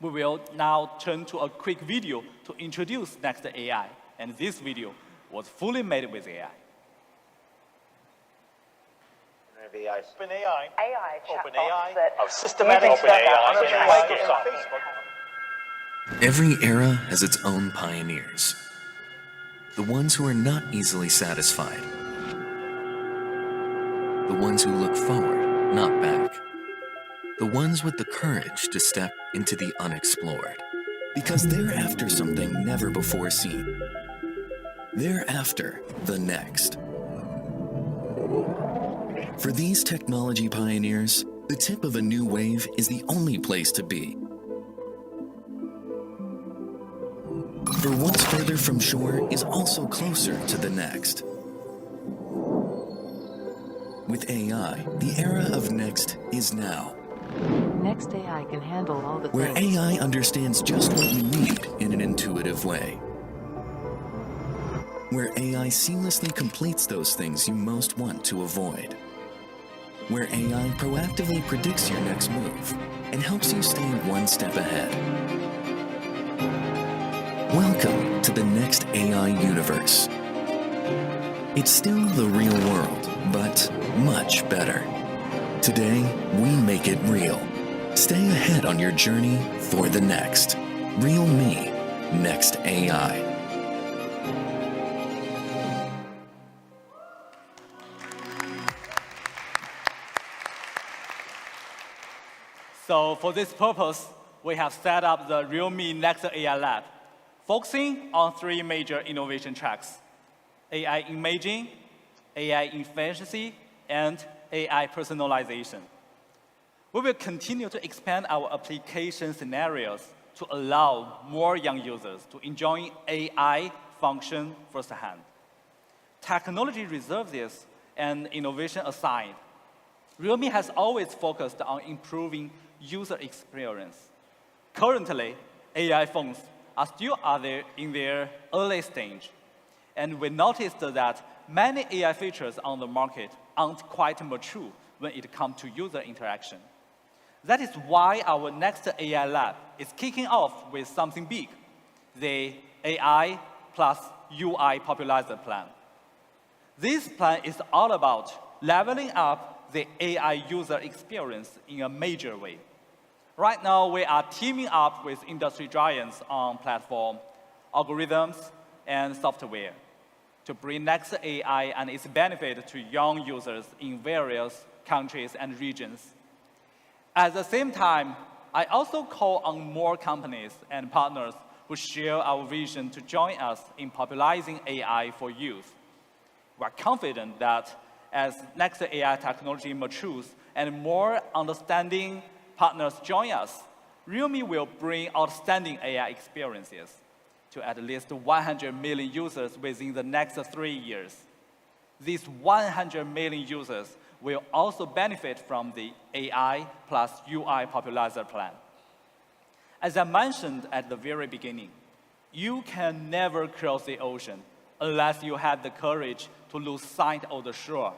We will now turn to a quick video to introduce Next AI, and this video was fully made with AI. OpenAI of systematic Microsoft. Every era has its own pioneers. The ones who are not easily satisfied. The ones who look forward, not back. The ones with the courage to step into the unexplored. Because they're after something never before seen. They're after the next. For these technology pioneers, the tip of a new wave is the only place to be. For what's further from shore is also closer to the next. With AI, the era of next is now. Next AI can handle all the Where things. AI understands just what you need in an intuitive way. Where AI seamlessly completes those things you most want to avoid. Where AI proactively predicts your next move and helps you stay one step ahead. Welcome to the next AI universe. It's still the real world, but much better. Today, we make it real. Stay ahead on your journey for the next. Realme Next AI. So for this purpose, we have set up the Realme Next AI Lab, focusing on 3 major innovation tracks: AI imaging, AI efficiency, and AI personalization. We will continue to expand our application scenarios to allow more young users to enjoy AI function firsthand. Technology reserves and innovation aside, Realme has always focused on improving user experience. Currently, AI phones are still in their early stage, and we noticed that many AI features on the market aren't quite mature when it comes to user interaction. That is why our next AI lab is kicking off with something big, the AI plus UI popularizer plan. This plan is all about leveling up the AI user experience in a major way. Right now, we are teaming up with industry giants on platform, algorithms, and software to bring next AI and its benefit to young users in various countries and regions. At the same time, I also call on more companies and partners who share our vision to join us in popularizing AI for youth. We are confident that as next AI technology matures and more understanding partners join us, Realme will bring outstanding AI experiences to at least 100 million users within the next 3 years. These 100 million users will also benefit from the AI plus UI popularizer plan. As I mentioned at the very beginning, you can never cross the ocean unless you have the courage to lose sight of the shore.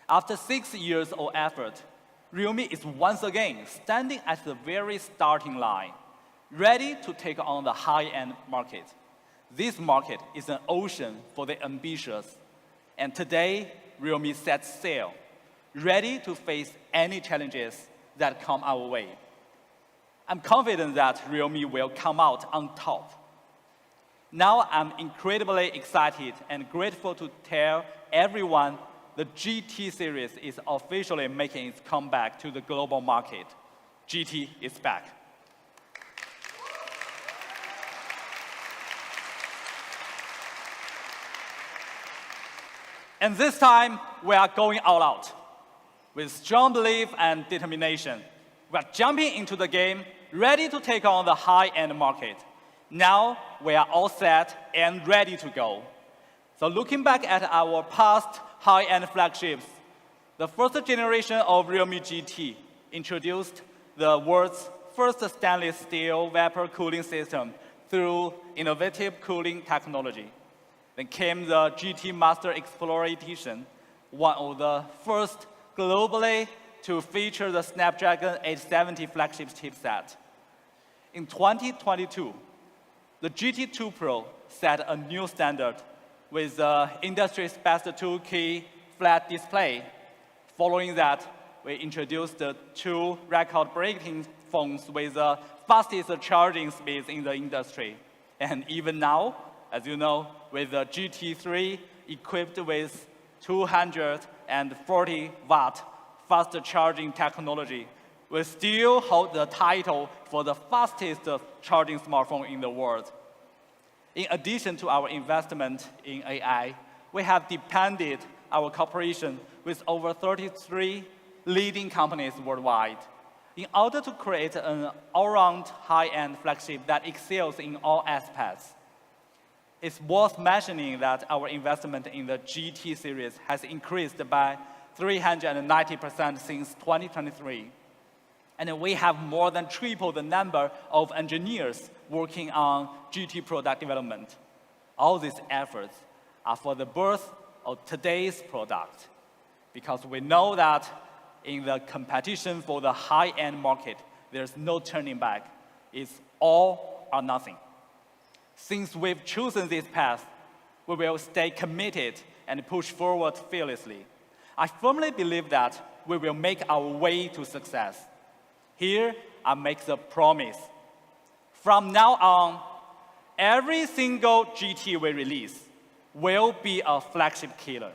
After 6 years of effort, Realme is once again standing at the very starting line, ready to take on the high-end market. This market is an ocean for the ambitious, and today, Realme sets sail, ready to face any challenges that come our way. I'm confident that Realme will come out on top. Now I'm incredibly excited and grateful to tell everyone the GT series is officially making its comeback to the global market. GT is back. And this time, we are going all out. With strong belief and determination, we are jumping into the game, ready to take on the high-end market. Now, we are all set and ready to go. So looking back at our past high-end flagships, the first generation of Realme GT introduced the world's first stainless steel vapor cooling system through innovative cooling technology. Then came the GT Master Explorer Edition, one of the first globally to feature the Snapdragon 870 flagship chipset. In 2022, the GT2 Pro set a new standard with the industry's best 2K flat display. Following that, we introduced the 2 record-breaking phones with the fastest charging speeds in the industry. And even now, as you know, with the GT3 equipped with 240-watt fast charging technology, we still hold the title for the fastest charging smartphone in the world. In addition to our investment in AI, we have deepened our cooperation with over 33 leading companies worldwide in order to create an all-round high-end flagship that excels in all aspects. It's worth mentioning that our investment in the GT series has increased by 390% since 2023. And we have more than tripled the number of engineers working on GT product development. All these efforts are for the birth of today's product, because we know that in the competition for the high-end market, there's no turning back. It's all or nothing. Since we've chosen this path, we will stay committed and push forward fearlessly. I firmly believe that we will make our way to success. Here, I make the promise. From now on, every single GT we release will be a flagship killer.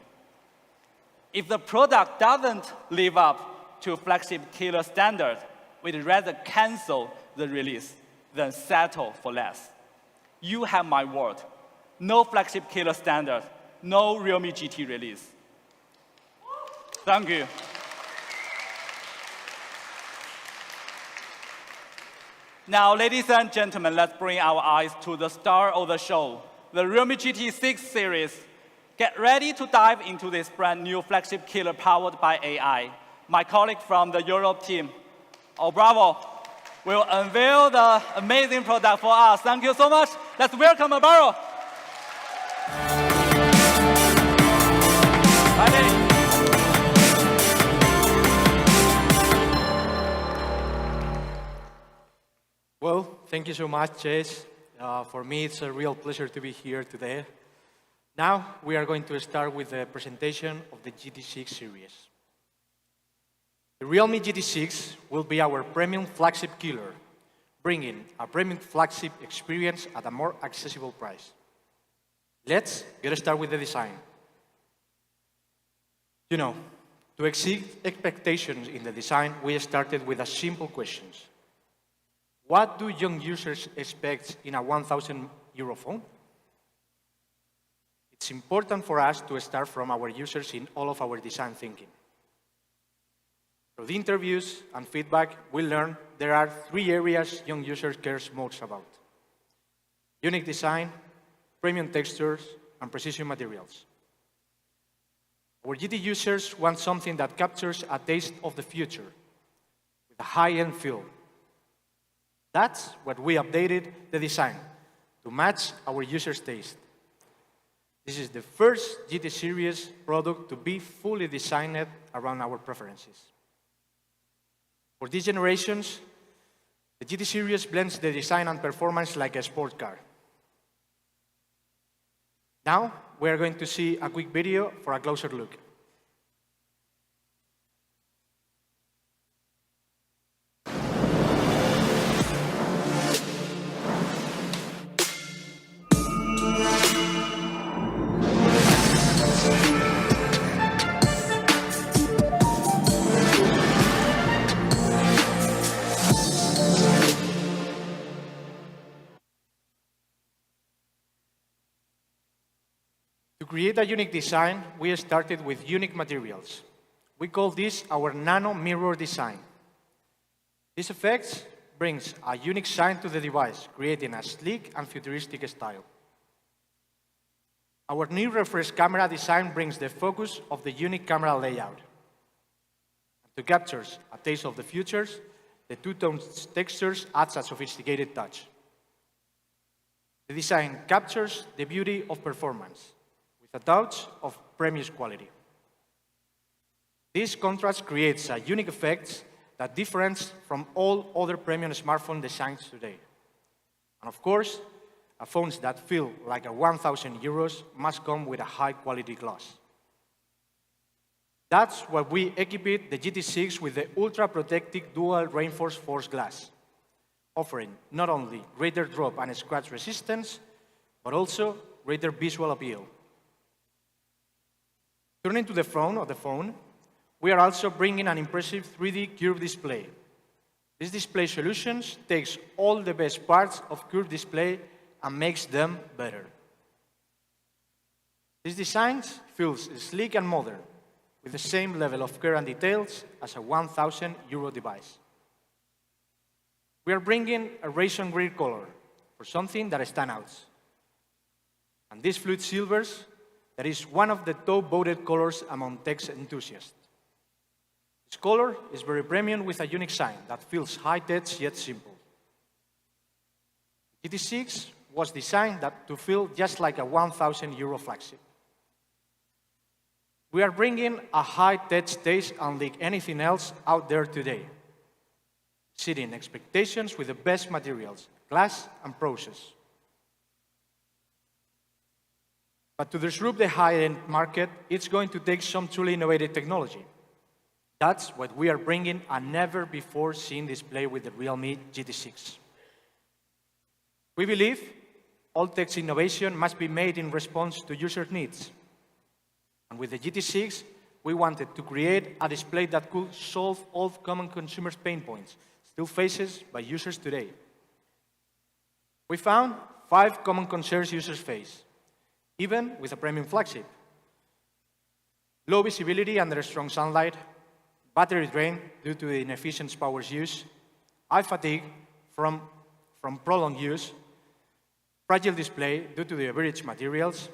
If the product doesn't live up to flagship killer standard, we'd rather cancel the release than settle for less. You have my word. No flagship killer standard, no Realme GT release. Thank you. Now, ladies and gentlemen, let's bring our eyes to the star of the show, the Realme GT6 series. Get ready to dive into this brand new flagship killer powered by AI. My colleague from the Europe team, Bravo, will unveil the amazing product for us. Thank you so much. Let's welcome Alvaro. Well, thank you so much, Chase. For me, it's a real pleasure to be here today. Now, we are going to start with the presentation of the GT6 series. The Realme GT6 will be our premium flagship killer, bringing a premium flagship experience at a more accessible price. Let's get started with the design. You know, to exceed expectations in the design, we started with a simple question. What do young users expect in a €1,000 phone? It's important for us to start from our users in all of our design thinking. Through the interviews and feedback, we learned there are 3 areas young users care most about: unique design, premium textures, and precision materials. Our GT users want something that captures a taste of the future with a high-end feel. That's what we updated the design to match our users' taste. This is the first GT series product to be fully designed around our preferences. For these generations, the GT series blends the design and performance like a sports car. Now, we are going to see a quick video for a closer look. To create a unique design, we started with unique materials. We call this our nano mirror design. This effect brings a unique shine to the device, creating a sleek and futuristic style. Our new refresh camera design brings the focus of the unique camera layout. To capture a taste of the futures, the two-tone textures adds a sophisticated touch. The design captures the beauty of performance with a touch of premium quality. This contrast creates a unique effect that differs from all other premium smartphone designs today. And of course, phones that feel like €1,000 must come with a high-quality glass. That's why we equipped the GT6 with the ultra-protective dual reinforced force glass, offering not only greater drop and scratch resistance, but also greater visual appeal. Turning to the front of the phone, we are also bringing an impressive 3D curved display. This display solution takes all the best parts of curved display and makes them better. This design feels sleek and modern, with the same level of care and details as a €1,000 device. We are bringing a raisin green color for something that stands out. And this fluid silvers, that is one of the top voted colors among tech enthusiasts. This color is very premium with a unique shine that feels high-tech yet simple. GT6 was designed to feel just like a €1,000 flagship. We are bringing a high-tech taste unlike anything else out there today, exceeding expectations with the best materials, glass, and process. But to disrupt the high-end market, it's going to take some truly innovative technology. That's what we are bringing a never-before-seen display with the Realme GT6. We believe all tech innovation must be made in response to user needs. And with the GT6, we wanted to create a display that could solve all common consumer pain points, still faced by users today. We found 5 common concerns users face, even with a premium flagship. Low visibility under strong sunlight, battery drain due to inefficient power use, eye fatigue from prolonged use, fragile display due to the average materials,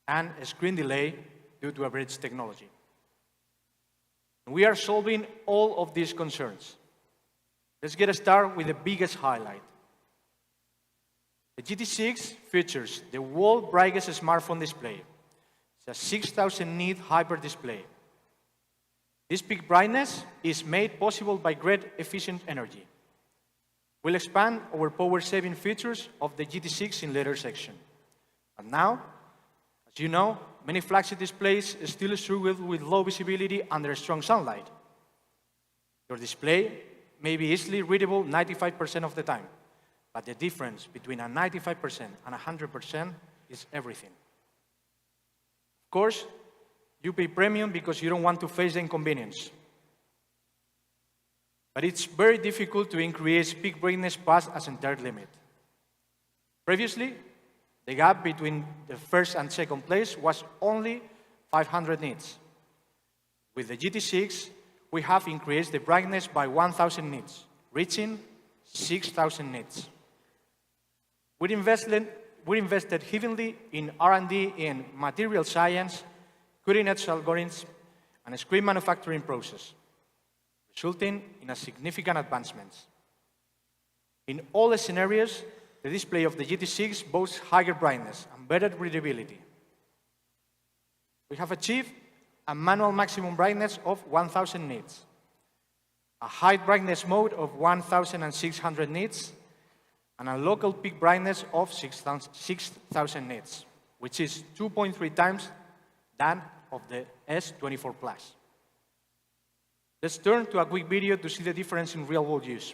and a screen delay due to average technology. We are solving all of these concerns. Let's get started with the biggest highlight. The GT6 features the world's brightest smartphone display. It's a 6,000 nit hyper display. This peak brightness is made possible by great efficient energy. We'll expand our power-saving features of the GT6 in later section. And now, as you know, many flagship displays still struggle with low visibility under strong sunlight. Your display may be easily readable 95% of the time, but the difference between a 95% and 100% is everything. Of course, you pay premium because you don't want to face the inconvenience. But it's very difficult to increase peak brightness past a centered limit. Previously, the gap between the first and second place was only 500 nits. With the GT6, we have increased the brightness by 1,000 nits, reaching 6,000 nits. We invested heavily in R&D in material science, cutting-edge algorithms, and a screen manufacturing process, resulting in a significant advancements. In all the scenarios, the display of the GT6 boasts higher brightness and better readability. We have achieved a manual maximum brightness of 1,000 nits, a high brightness mode of 1,600 nits, and a local peak brightness of 6,000 nits, which is 2.3 times that of the S24 Plus. Let's turn to a quick video to see the difference in real-world use.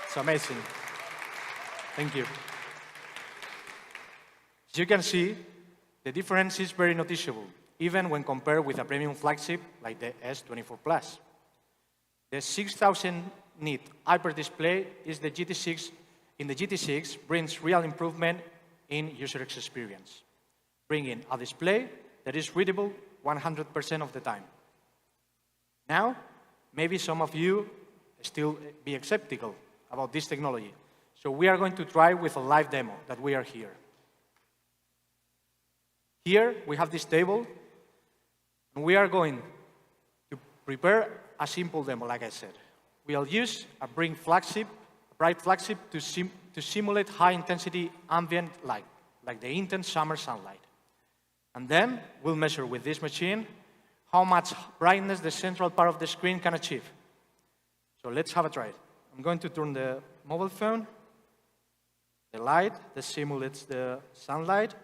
It's amazing. Thank you. As you can see, the difference is very noticeable, even when compared with a premium flagship like the S24 Plus. The 6,000 nit hyper display in the GT6 brings real improvement in user experience, bringing a display that is readable 100% of the time. Now, maybe some of you still be skeptical about this technology. So we are going to try with a live demo that we are here. Here we have this table, and we are going to prepare a simple demo, like I said. We'll use a bright flagship to simulate high-intensity ambient light, like the intense summer sunlight. And then we'll measure with this machine how much brightness the central part of the screen can achieve. So let's have a try. I'm going to turn the mobile phone, the light that simulates the sunlight.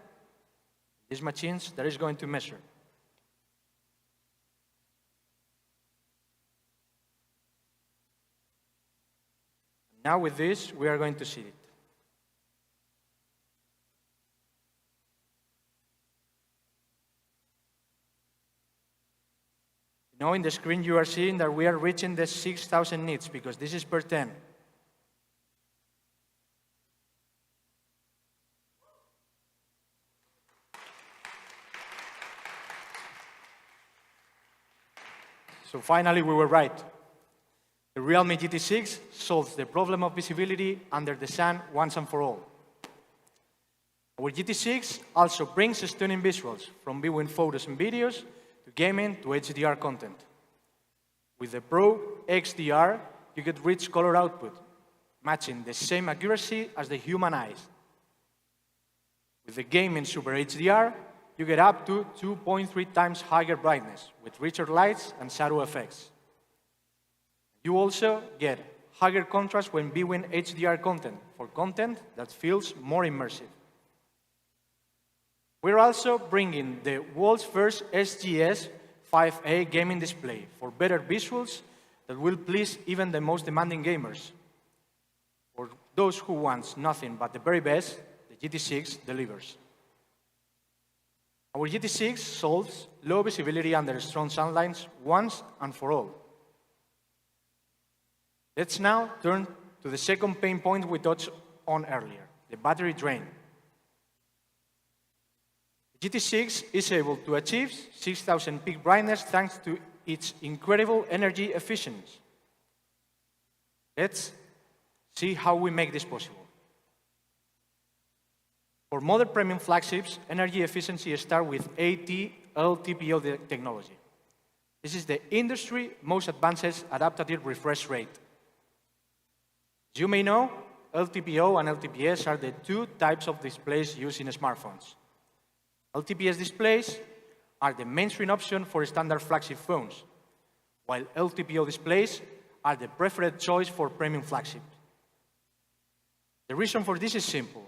These machines that is going to measure. Now with this, we are going to see it. Now in the screen you are seeing that we are reaching the 6,000 nits because this is per 10. So finally we were right. The Realme GT6 solves the problem of visibility under the sun once and for all. Our GT6 also brings stunning visuals from viewing photos and videos to gaming to HDR content. With the Pro XDR, you get rich color output, matching the same accuracy as the human eyes. With the gaming Super HDR, you get up to 2.3 times higher brightness with richer lights and shadow effects. You also get higher contrast when viewing HDR content, for content that feels more immersive. We're also bringing the world's first SGS 5A gaming display for better visuals that will please even the most demanding gamers. For those who want nothing but the very best, the GT6 delivers. Our GT6 solves low visibility under strong sunlight once and for all. Let's now turn to the second pain point we touched on earlier, the battery drain. The GT6 is able to achieve 6,000 peak brightness thanks to its incredible energy efficiency. Let's see how we make this possible. For modern premium flagships, energy efficiency starts with AT LTPO technology. This is the industry's most advanced adaptive refresh rate. As you may know, LTPO and LTPS are the two types of displays used in smartphones. LTPS displays are the mainstream option for standard flagship phones, while LTPO displays are the preferred choice for premium flagships. The reason for this is simple.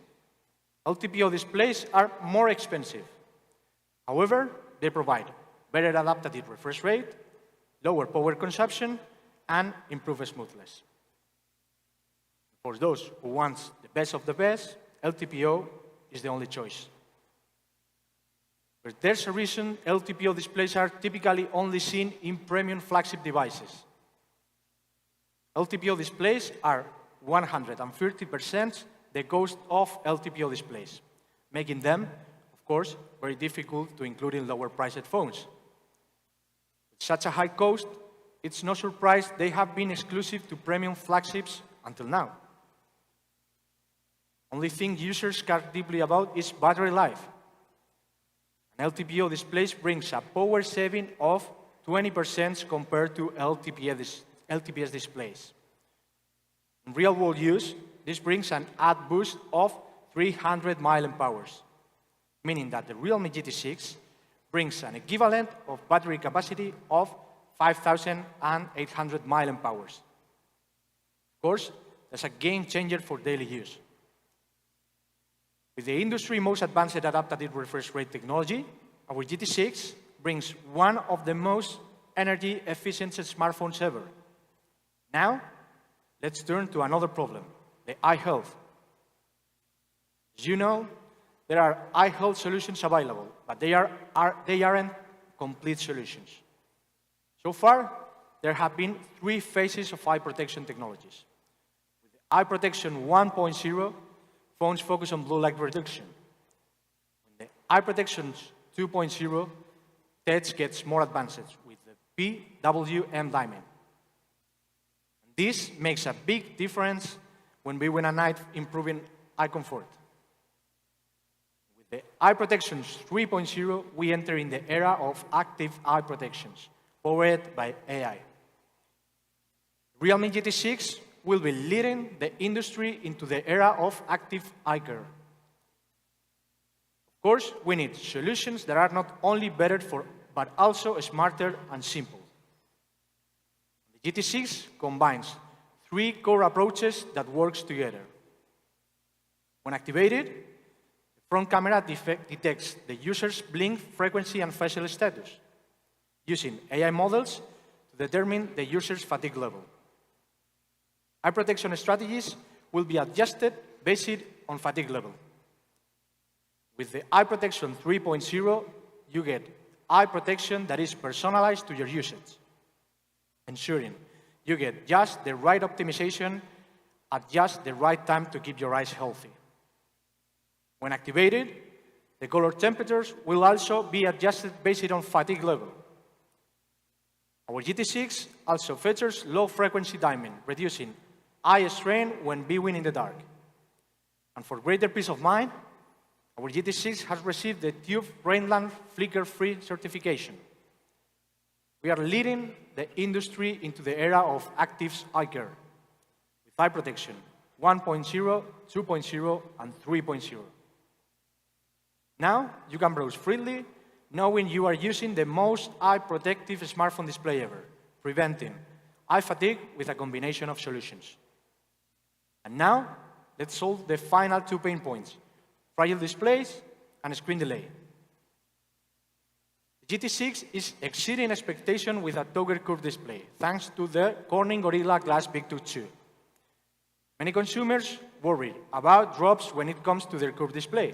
LTPO displays are more expensive. However, they provide better adaptive refresh rate, lower power consumption, and improved smoothness. For those who want the best of the best, LTPO is the only choice. But there's a reason LTPO displays are typically only seen in premium flagship devices. LTPO displays are 130% the cost of LTPO displays, making them, of course, very difficult to include in lower-priced phones. With such a high cost, it's no surprise they have been exclusive to premium flagships until now. Only thing users care deeply about is battery life. An LTPO displays brings a power saving of 20% compared to LTPS displays. In real-world use, this brings an added boost of 300 mAh, meaning that the Realme GT6 brings an equivalent of battery capacity of 5,800 mAh. Of course, that's a game changer for daily use. With the industry's most advanced adaptive refresh rate technology, our GT6 brings one of the most energy-efficient smartphones ever. Now, let's turn to another problem, the eye health. As you know, there are eye health solutions available, but they aren't complete solutions. So far, there have been 3 phases of eye protection technologies. With the eye protection 1.0, phones focus on blue light reduction. When the eye protection 2.0, tech gets more advanced with the PWM diamond. This makes a big difference when viewing at night, improving eye comfort. With the eye protection 3.0, we enter in the era of active eye protections, powered by AI. Realme GT6 will be leading the industry into the era of active eye care. Of course, we need solutions that are not only better but also smarter and simple. The GT6 combines 3 core approaches that work together. When activated, the front camera detects the user's blink frequency and facial status, using AI models to determine the user's fatigue level. Eye protection strategies will be adjusted based on fatigue level. With the eye protection 3.0, you get eye protection that is personalized to your usage, ensuring you get just the right optimization at just the right time to keep your eyes healthy. When activated, the color temperatures will also be adjusted based on fatigue level. Our GT6 also features low-frequency dimming, reducing eye strain when viewing in the dark. And for greater peace of mind, our GT6 has received the TÜV Rheinland flicker-free certification. We are leading the industry into the era of active eye care, with eye protection 1.0, 2.0, and 3.0. Now, you can browse freely, knowing you are using the most eye-protective smartphone display ever, preventing eye fatigue with a combination of solutions. And now, let's solve the final 2 pain points: fragile displays and screen delay. The GT6 is exceeding expectation with a toggle curved display, thanks to the Corning Gorilla Glass Big Tooth 2. Many consumers worry about drops when it comes to their curved display.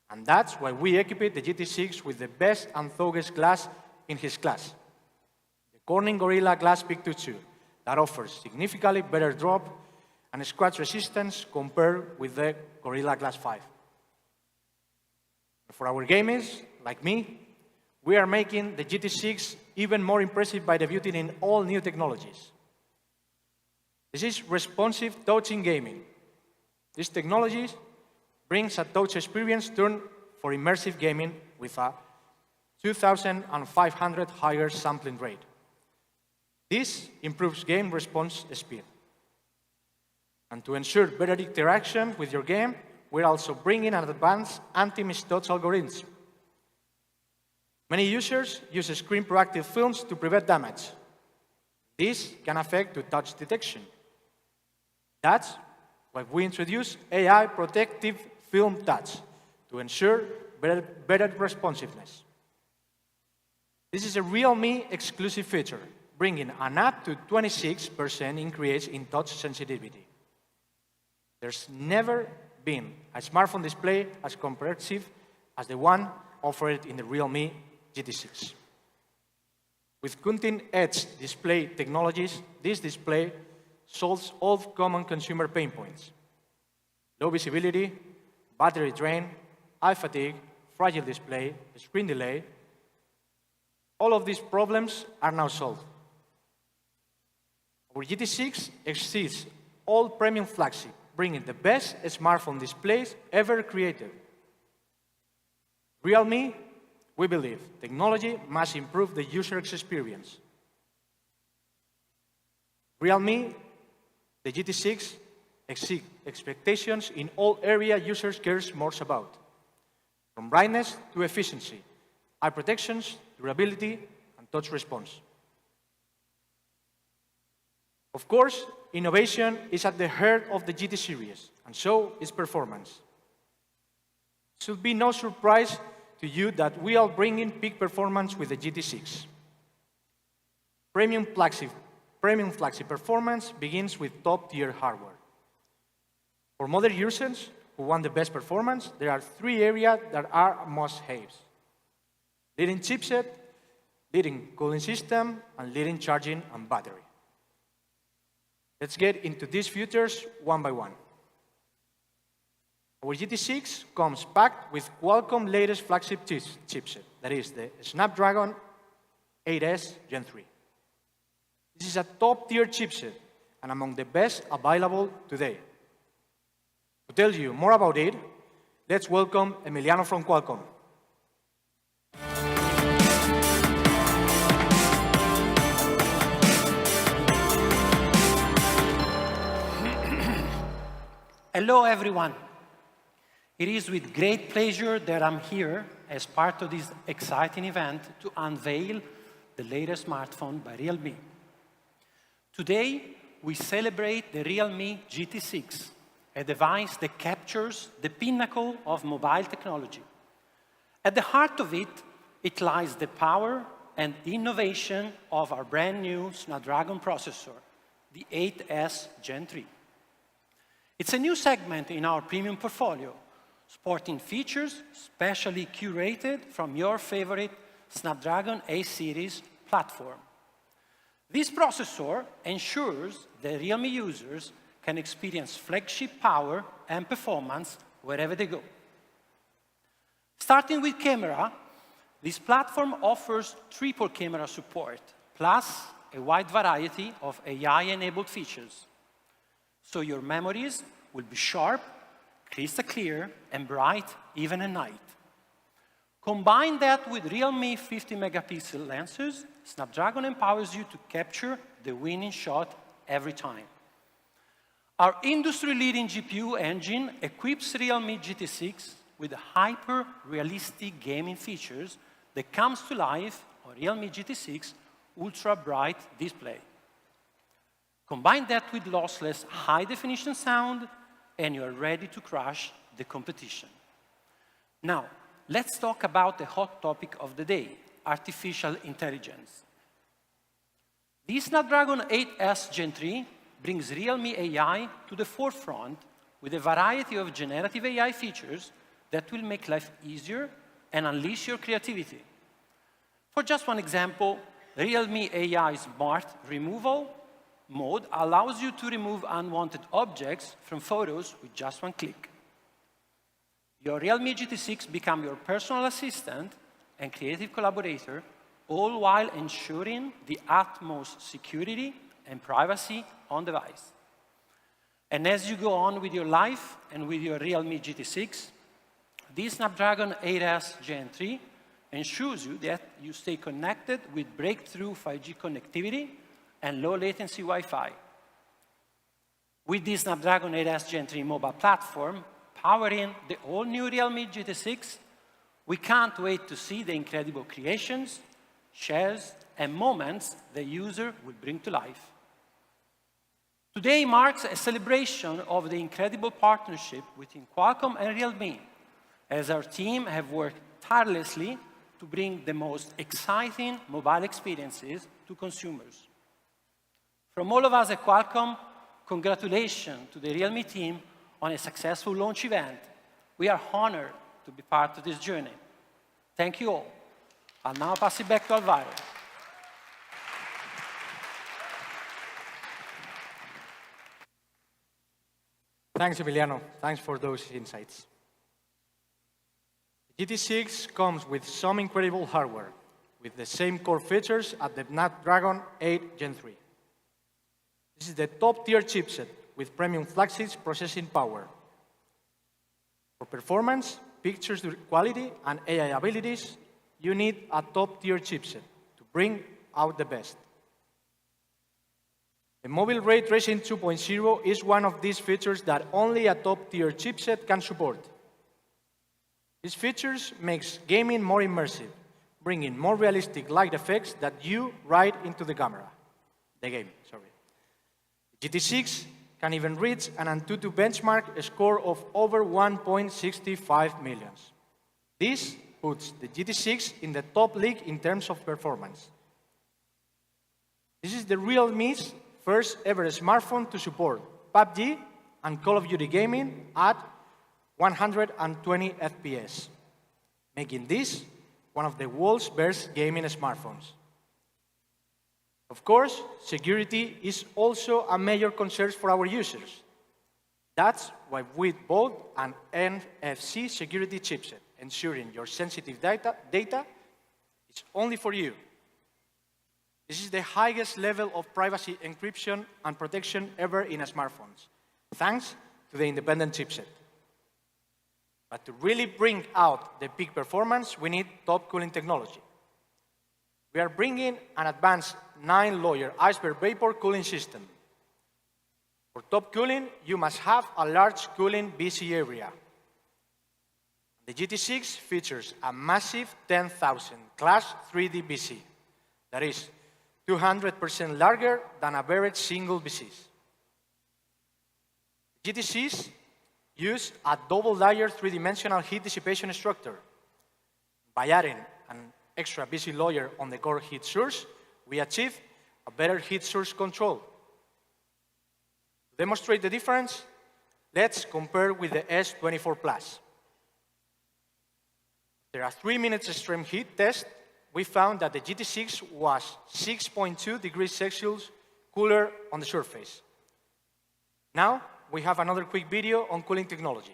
And that's why we equipped the GT6 with the best and thickest glass in his class, the Corning Gorilla Glass Big Tooth 2, that offers significantly better drop and scratch resistance compared with the Gorilla Glass 5. For our gamers, like me, we are making the GT6 even more impressive by debuting in all new technologies. This is responsive touch in gaming. These technologies brings a touch experience turned for immersive gaming with a 2,500 higher sampling rate. This improves game response speed. And to ensure better interaction with your game, we're also bringing an advanced anti-mistouch algorithm. Many users use screen proactive films to prevent damage. This can affect the touch detection. That's why we introduce AI protective film touch to ensure better responsiveness. This is a Realme exclusive feature, bringing an up to 26% increase in touch sensitivity. There's never been a smartphone display as comprehensive as the one offered in the Realme GT6. With cutting-edge display technologies, this display solves all common consumer pain points: low visibility, battery drain, eye fatigue, fragile display, screen delay. All of these problems are now solved. Our GT6 exceeds all premium flagship, bringing the best smartphone displays ever created. Realme, we believe technology must improve the user experience. Realme, the GT6 exceeds expectations in all areas users care most about, from brightness to efficiency, eye protections, durability, and touch response. Of course, innovation is at the heart of the GT series, and so is performance. It should be no surprise to you that we are bringing peak performance with the GT6. Premium flagship performance begins with top-tier hardware. For modern users who want the best performance, there are 3 areas that are must-haves: leading chipset, leading cooling system, and leading charging and battery. Let's get into these features one by one. Our GT6 comes packed with Qualcomm latest flagship chipset, that is the Snapdragon 8S Gen 3. This is a top-tier chipset and among the best available today. To tell you more about it, let's welcome Emiliano from Qualcomm. Hello, everyone. It is with great pleasure that I'm here as part of this exciting event to unveil the latest smartphone by Realme. Today, we celebrate the Realme GT6, a device that captures the pinnacle of mobile technology. At the heart of it, it lies the power and innovation of our brand new Snapdragon processor, the 8S Gen 3. It's a new segment in our premium portfolio, sporting features specially curated from your favorite Snapdragon 8 series platform. This processor ensures that Realme users can experience flagship power and performance wherever they go. Starting with camera, this platform offers triple camera support, plus a wide variety of AI-enabled features. So your memories will be sharp, crystal clear, and bright even at night. Combine that with Realme 50-megapixel lenses, Snapdragon empowers you to capture the winning shot every time. Our industry-leading GPU engine equips Realme GT6 with hyper-realistic gaming features that comes to life on Realme GT6 ultra-bright display. Combine that with lossless high-definition sound, and you're ready to crush the competition. Now, let's talk about the hot topic of the day, artificial intelligence. The Snapdragon 8S Gen 3 brings Realme AI to the forefront with a variety of generative AI features that will make life easier and unleash your creativity. For just one example, Realme AI Smart Removal mode allows you to remove unwanted objects from photos with just one click. Your Realme GT6 becomes your personal assistant and creative collaborator, all while ensuring the utmost security and privacy on device. And as you go on with your life and with your Realme GT6, this Snapdragon 8S Gen 3 ensures you that you stay connected with breakthrough 5G connectivity and low latency Wi-Fi. With this Snapdragon 8S Gen 3 mobile platform powering the all-new Realme GT6, we can't wait to see the incredible creations, shares, and moments the user will bring to life. Today marks a celebration of the incredible partnership between Qualcomm and Realme, as our team have worked tirelessly to bring the most exciting mobile experiences to consumers. From all of us at Qualcomm, congratulations to the Realme team on a successful launch event. We are honored to be part of this journey. Thank you all. I'll now pass it back to Alvaro. Thanks, Emiliano. Thanks for those insights. GT6 comes with some incredible hardware, with the same core features as the Snapdragon 8 Gen 3. This is the top-tier chipset with premium flagship processing power. For performance, pictures quality, and AI abilities, you need a top-tier chipset to bring out the best. The Mobile Ray Tracing 2.0 is one of these features that only a top-tier chipset can support. These features make gaming more immersive, bringing more realistic light effects that you write into the game. GT6 can even reach an Antutu benchmark score of over 1.65 million. This puts the GT6 in the top league in terms of performance. This is the Realme's first ever smartphone to support PUBG and Call of Duty gaming at 120 FPS, making this one of the world's best gaming smartphones. Of course, security is also a major concern for our users. That's why we bought an NFC security chipset, ensuring your sensitive data is only for you. This is the highest level of privacy encryption and protection ever in smartphones, thanks to the independent chipset. But to really bring out the peak performance, we need top cooling technology. We are bringing an advanced 9-layer iceberg vapor cooling system. For top cooling, you must have a large cooling BC area. The GT6 features a massive 10,000 class 3D BC that is 200% larger than average single BCs. GT6 use a double-layer three-dimensional heat dissipation structure. By adding an extra BC layer on the core heat source, we achieve a better heat source control. To demonstrate the difference, let's compare with the S24 Plus. After a 3-minute extreme heat test, we found that the GT6 was 6.2 degrees Celsius cooler on the surface. Now, we have another quick video on cooling technology.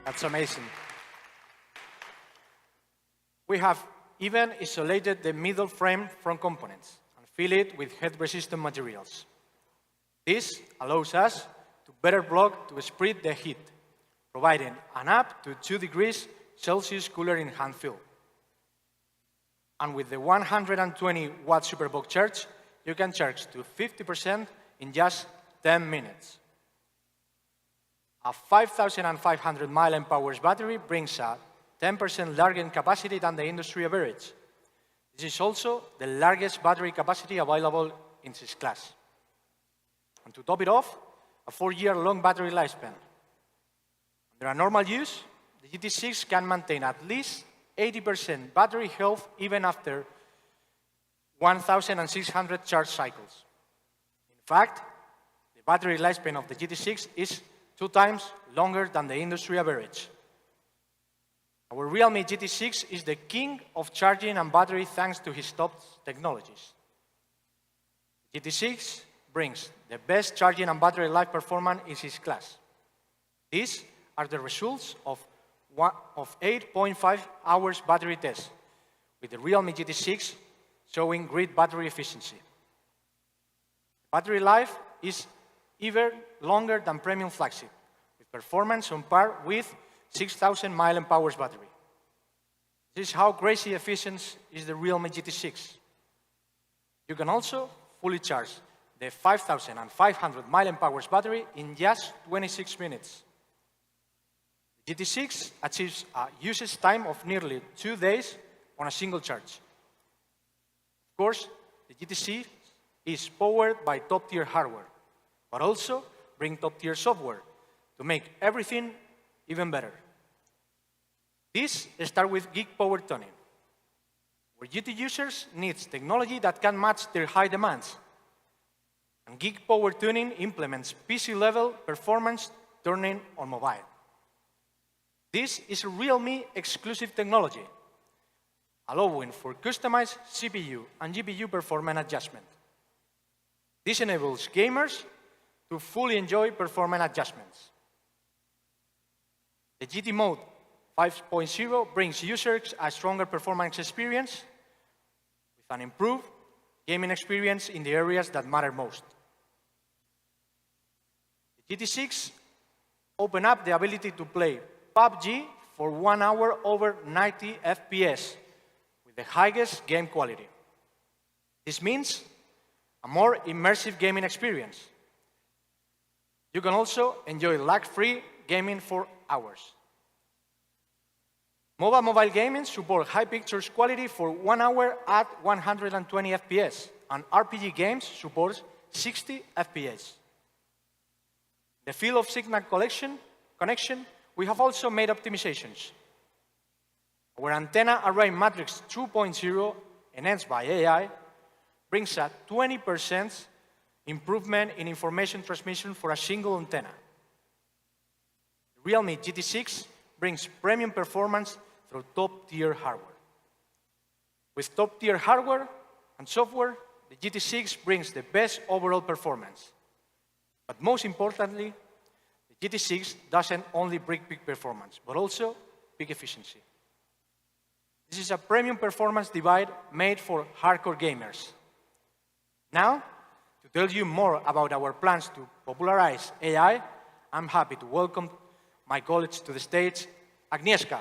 That's amazing. We have even isolated the middle frame from components and fill it with heat-resistant materials. This allows us to better block to spread the heat, providing an up to 2 degrees Celsius cooler in hand fill. And with the 120 watt Superbox charge, you can charge to 50% in just 10 minutes. A 5,500 mAh battery brings a 10% larger capacity than the industry average. This is also the largest battery capacity available in this class. And to top it off, a 4-year-long battery lifespan. Under a normal use, the GT6 can maintain at least 80% battery health even after 1,600 charge cycles. In fact, the battery lifespan of the GT6 is 2 times longer than the industry average. Our Realme GT6 is the king of charging and battery thanks to his top technologies. GT6 brings the best charging and battery life performance in his class. These are the results of 8.5 hours battery test, with the Realme GT6 showing great battery efficiency. Battery life is even longer than premium flagship, with performance on par with 6,000 mAh battery. This is how crazy efficient is the Realme GT6. You can also fully charge the 5,500 mAh battery in just 26 minutes. The GT6 achieves a usage time of nearly 2 days on a single charge. Of course, the GT6 is powered by top-tier hardware, but also brings top-tier software to make everything even better. This starts with Geek Power Tuning, where GT users need technology that can match their high demands. And Geek Power Tuning implements PC-level performance tuning on mobile. This is a Realme exclusive technology, allowing for customized CPU and GPU performance adjustment. This enables gamers to fully enjoy performance adjustments. The GT Mode 5.0 brings users a stronger performance experience with an improved gaming experience in the areas that matter most. The GT6 opens up the ability to play PUBG for 1 hour over 90 FPS with the highest game quality. This means a more immersive gaming experience. You can also enjoy lag-free gaming for hours. Mobile gaming supports high pictures quality for 1 hour at 120 FPS, and RPG games support 60 FPS. The field of signal connection, we have also made optimizations. Our antenna array matrix 2.0, enhanced by AI, brings a 20% improvement in information transmission for a single antenna. The Realme GT6 brings premium performance through top-tier hardware. With top-tier hardware and software, the GT6 brings the best overall performance. But most importantly, the GT6 doesn't only bring peak performance, but also peak efficiency. This is a premium performance device made for hardcore gamers. Now, to tell you more about our plans to popularize AI, I'm happy to welcome my colleagues to the stage, Agnieszka.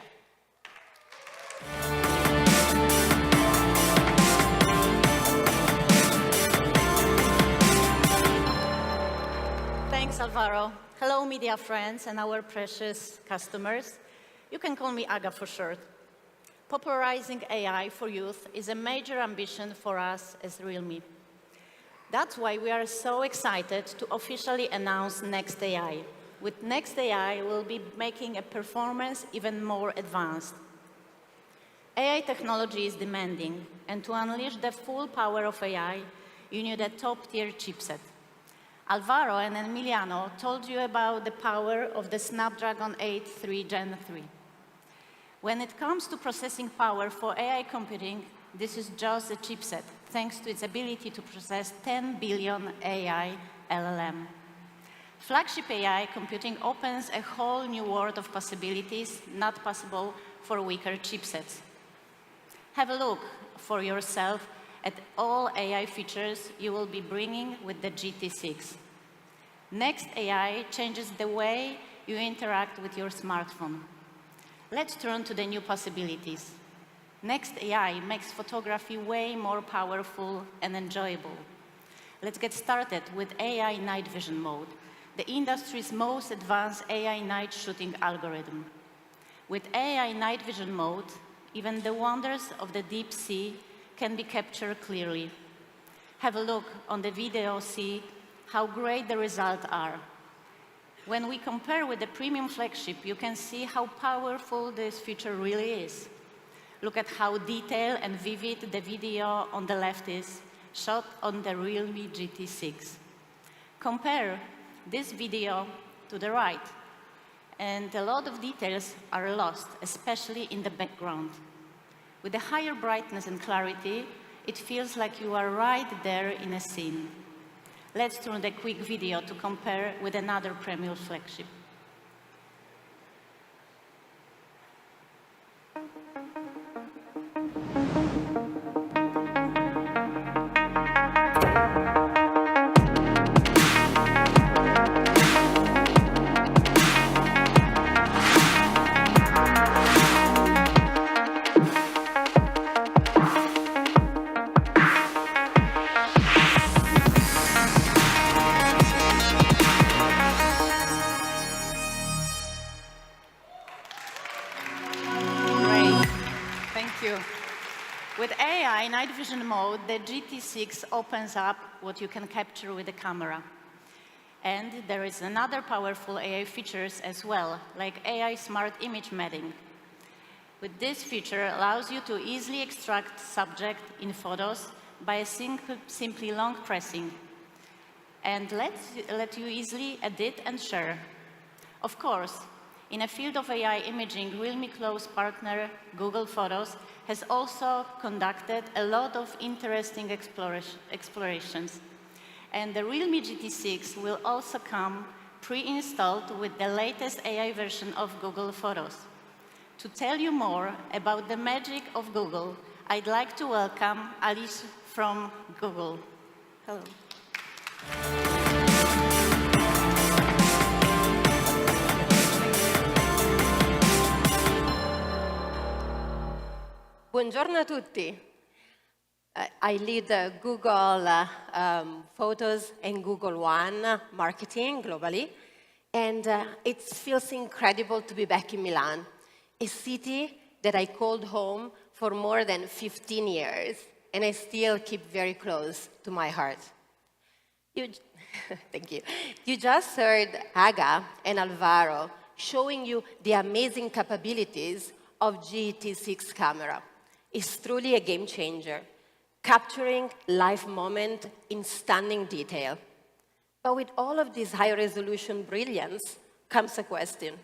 Thanks, Alvaro. Hello, media friends and our precious customers. You can call me Aga for short. Popularizing AI for youth is a major ambition for us as Realme. That's why we are so excited to officially announce Next AI. With Next AI, we'll be making a performance even more advanced. AI technology is demanding, and to unleash the full power of AI, you need a top-tier chipset. Alvaro and Emiliano told you about the power of the Snapdragon 8 Gen 3. When it comes to processing power for AI computing, this is just a chipset, thanks to its ability to process 10 billion AI LLM. Flagship AI computing opens a whole new world of possibilities not possible for weaker chipsets. Have a look for yourself at all AI features you will be bringing with the GT6. Next AI changes the way you interact with your smartphone. Let's turn to the new possibilities. Next AI makes photography way more powerful and enjoyable. Let's get started with AI night vision mode, the industry's most advanced AI night shooting algorithm. With AI night vision mode, even the wonders of the deep sea can be captured clearly. Have a look on the video, see how great the results are. When we compare with the premium flagship, you can see how powerful this feature really is. Look at how detailed and vivid the video on the left is, shot on the Realme GT6. Compare this video to the right, and a lot of details are lost, especially in the background. With a higher brightness and clarity, it feels like you are right there in a scene. Let's turn the quick video to compare with another premium flagship. With AI night vision mode, the GT6 opens up what you can capture with the camera. And there is another powerful AI features as well, like AI smart image mapping. With this feature allows you to easily extract subject in photos by simply long pressing, and let you easily edit and share. Of course, in a field of AI imaging, Realme close partner Google Photos has also conducted a lot of interesting explorations. And the Realme GT6 will also come pre-installed with the latest AI version of Google Photos. To tell you more about the magic of Google, I'd like to welcome Alice from Google. Hello. Buongiorno a tutti. I lead Google Photos and Google One marketing globally, and it feels incredible to be back in Milan, a city that I called home for more than 15 years, and I still keep very close to my heart. Thank you. You just heard Aga and Alvaro showing you the amazing capabilities of GT6 camera. It's truly a game changer, capturing live moment in stunning detail. But with all of this high-resolution brilliance comes a question.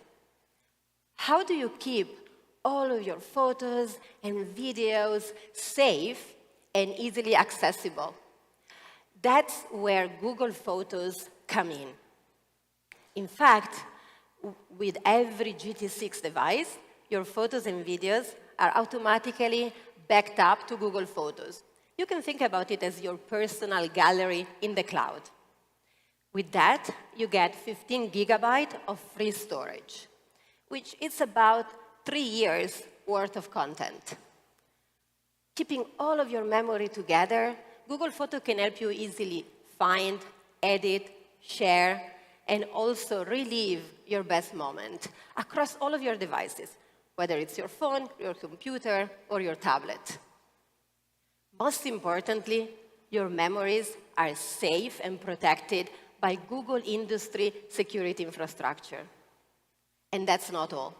How do you keep all of your photos and videos safe and easily accessible? That's where Google Photos come in. In fact, with every GT6 device, your photos and videos are automatically backed up to Google Photos. You can think about it as your personal gallery in the cloud. With that, you get 15 gigabytes of free storage, which is about 3 years' worth of content. Keeping all of your memory together, Google Photos can help you easily find, edit, share, and also relive your best moment across all of your devices, whether it's your phone, your computer, or your tablet. Most importantly, your memories are safe and protected by Google industry security infrastructure. And that's not all.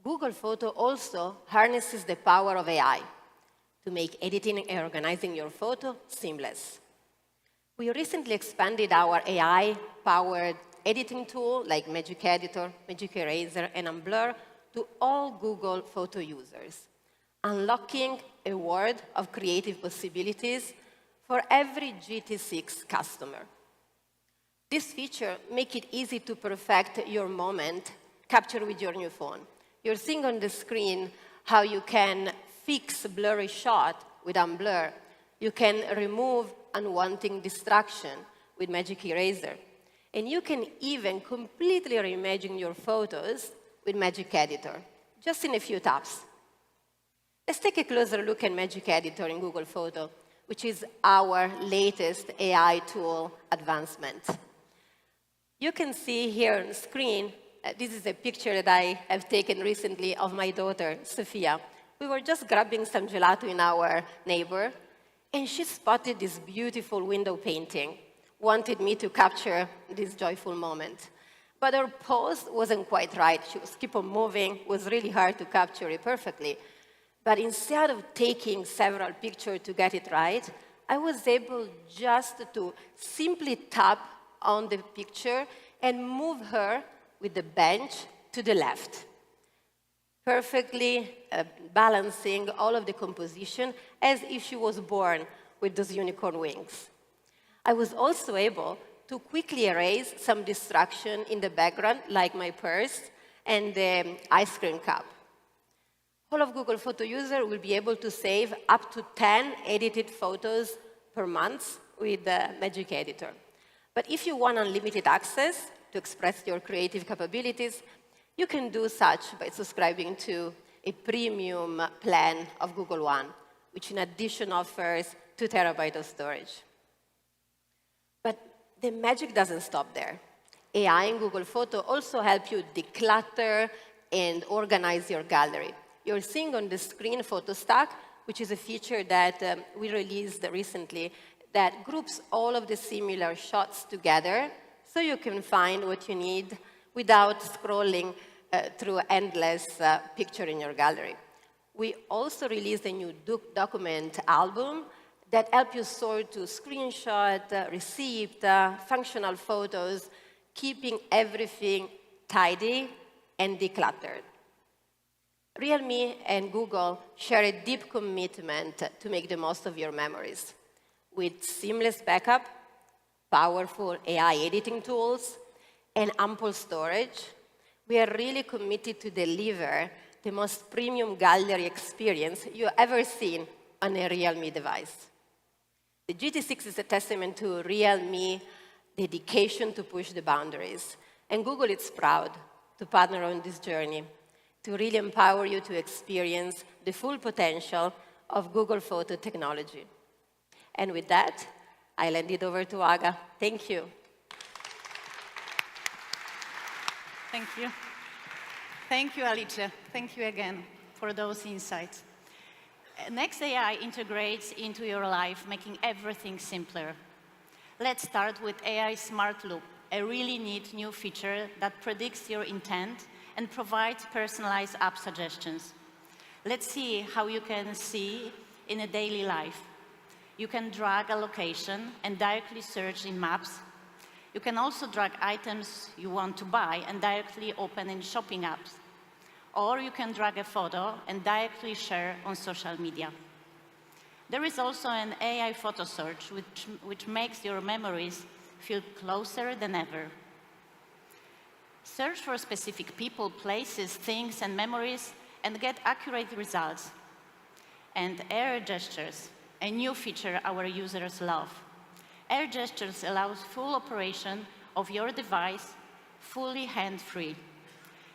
Google Photos also harnesses the power of AI to make editing and organizing your photo seamless. We recently expanded our AI-powered editing tool like Magic Editor, Magic Eraser, and Unblur to all Google Photo users, unlocking a world of creative possibilities for every GT6 customer. This feature makes it easy to perfect your moment captured with your new phone. You're seeing on the screen how you can fix blurry shot with unblur. You can remove unwanted distraction with Magic Eraser. And you can even completely reimagine your photos with Magic Editor, just in a few taps. Let's take a closer look at Magic Editor in Google Photo, which is our latest AI tool advancement. You can see here on the screen, this is a picture that I have taken recently of my daughter, Sophia. We were just grabbing some gelato in our neighbor, and she spotted this beautiful window painting, wanted me to capture this joyful moment. But her pose wasn't quite right. She was keep on moving. It was really hard to capture it perfectly. But instead of taking several pictures to get it right, I was able just to simply tap on the picture and move her with the bench to the left, perfectly balancing all of the composition as if she was born with those unicorn wings. I was also able to quickly erase some distraction in the background, like my purse and the ice cream cup. All of Google Photo users will be able to save up to 10 edited photos per month with the Magic Editor. But if you want unlimited access to express your creative capabilities, you can do such by subscribing to a premium plan of Google One, which in addition offers 2 terabytes of storage. But the magic doesn't stop there. AI in Google Photo also help you declutter and organize your gallery. You're seeing on the screen Photo Stack, which is a feature that we released recently that groups all of the similar shots together so you can find what you need without scrolling through endless picture in your gallery. We also released a new document album that helps you sort to screenshot, receipt, functional photos, keeping everything tidy and decluttered. Realme and Google share a deep commitment to make the most of your memories. With seamless backup, powerful AI editing tools, and ample storage, we are really committed to deliver the most premium gallery experience you've ever seen on a Realme device. The GT6 is a testament to Realme's dedication to push the boundaries, and Google is proud to partner on this journey to really empower you to experience the full potential of Google Photo technology. And with that, I'll hand it over to Aga. Thank you. Thank you. Thank you, Alice. Thank you again for those insights. Next AI integrates into your life, making everything simpler. Let's start with AI Smart Loop, a really neat new feature that predicts your intent and provides personalized app suggestions. Let's see how you can see in a daily life. You can drag a location and directly search in Maps. You can also drag items you want to buy and directly open in shopping apps. Or you can drag a photo and directly share on social media. There is also an AI photo search, which makes your memories feel closer than ever. Search for specific people, places, things, and memories, and get accurate results. And air gestures, a new feature our users love. Air gestures allows full operation of your device, fully hand-free.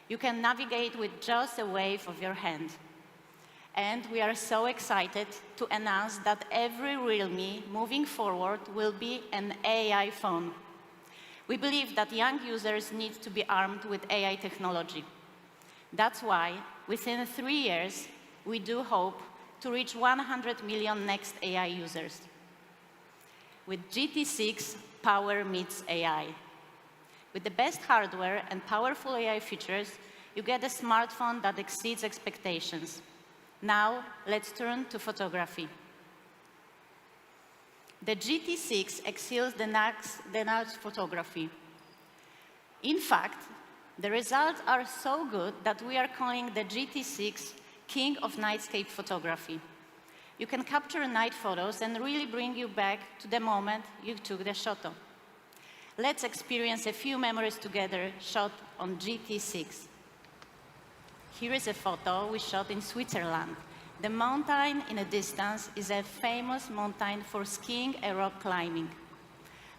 You can navigate with just a wave of your hand. And we are so excited to announce that every Realme moving forward will be an AI phone. We believe that young users need to be armed with AI technology. That's why, within 3 years, we do hope to reach 100 million next AI users. With GT6, power meets AI. With the best hardware and powerful AI features, you get a smartphone that exceeds expectations. Now, let's turn to photography. The GT6 excels the next photography. In fact, the results are so good that we are calling the GT6 King of Nightscape Photography. You can capture night photos and really bring you back to the moment you took the shot. Let's experience a few memories together shot on GT6. Here is a photo we shot in Switzerland. The mountain in the distance is a famous mountain for skiing and rock climbing.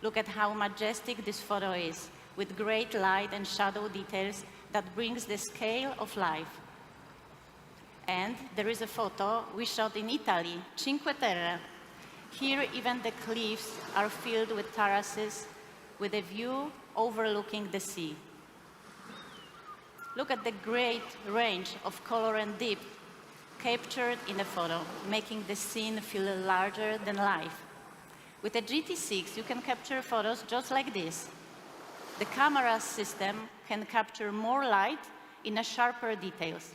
Look at how majestic this photo is, with great light and shadow details that brings the scale of life. And there is a photo we shot in Italy, Cinque Terre. Here, even the cliffs are filled with terraces, with a view overlooking the sea. Look at the great range of color and depth captured in the photo, making the scene feel larger than life. With a GT6, you can capture photos just like this. The camera system can capture more light in a sharper details.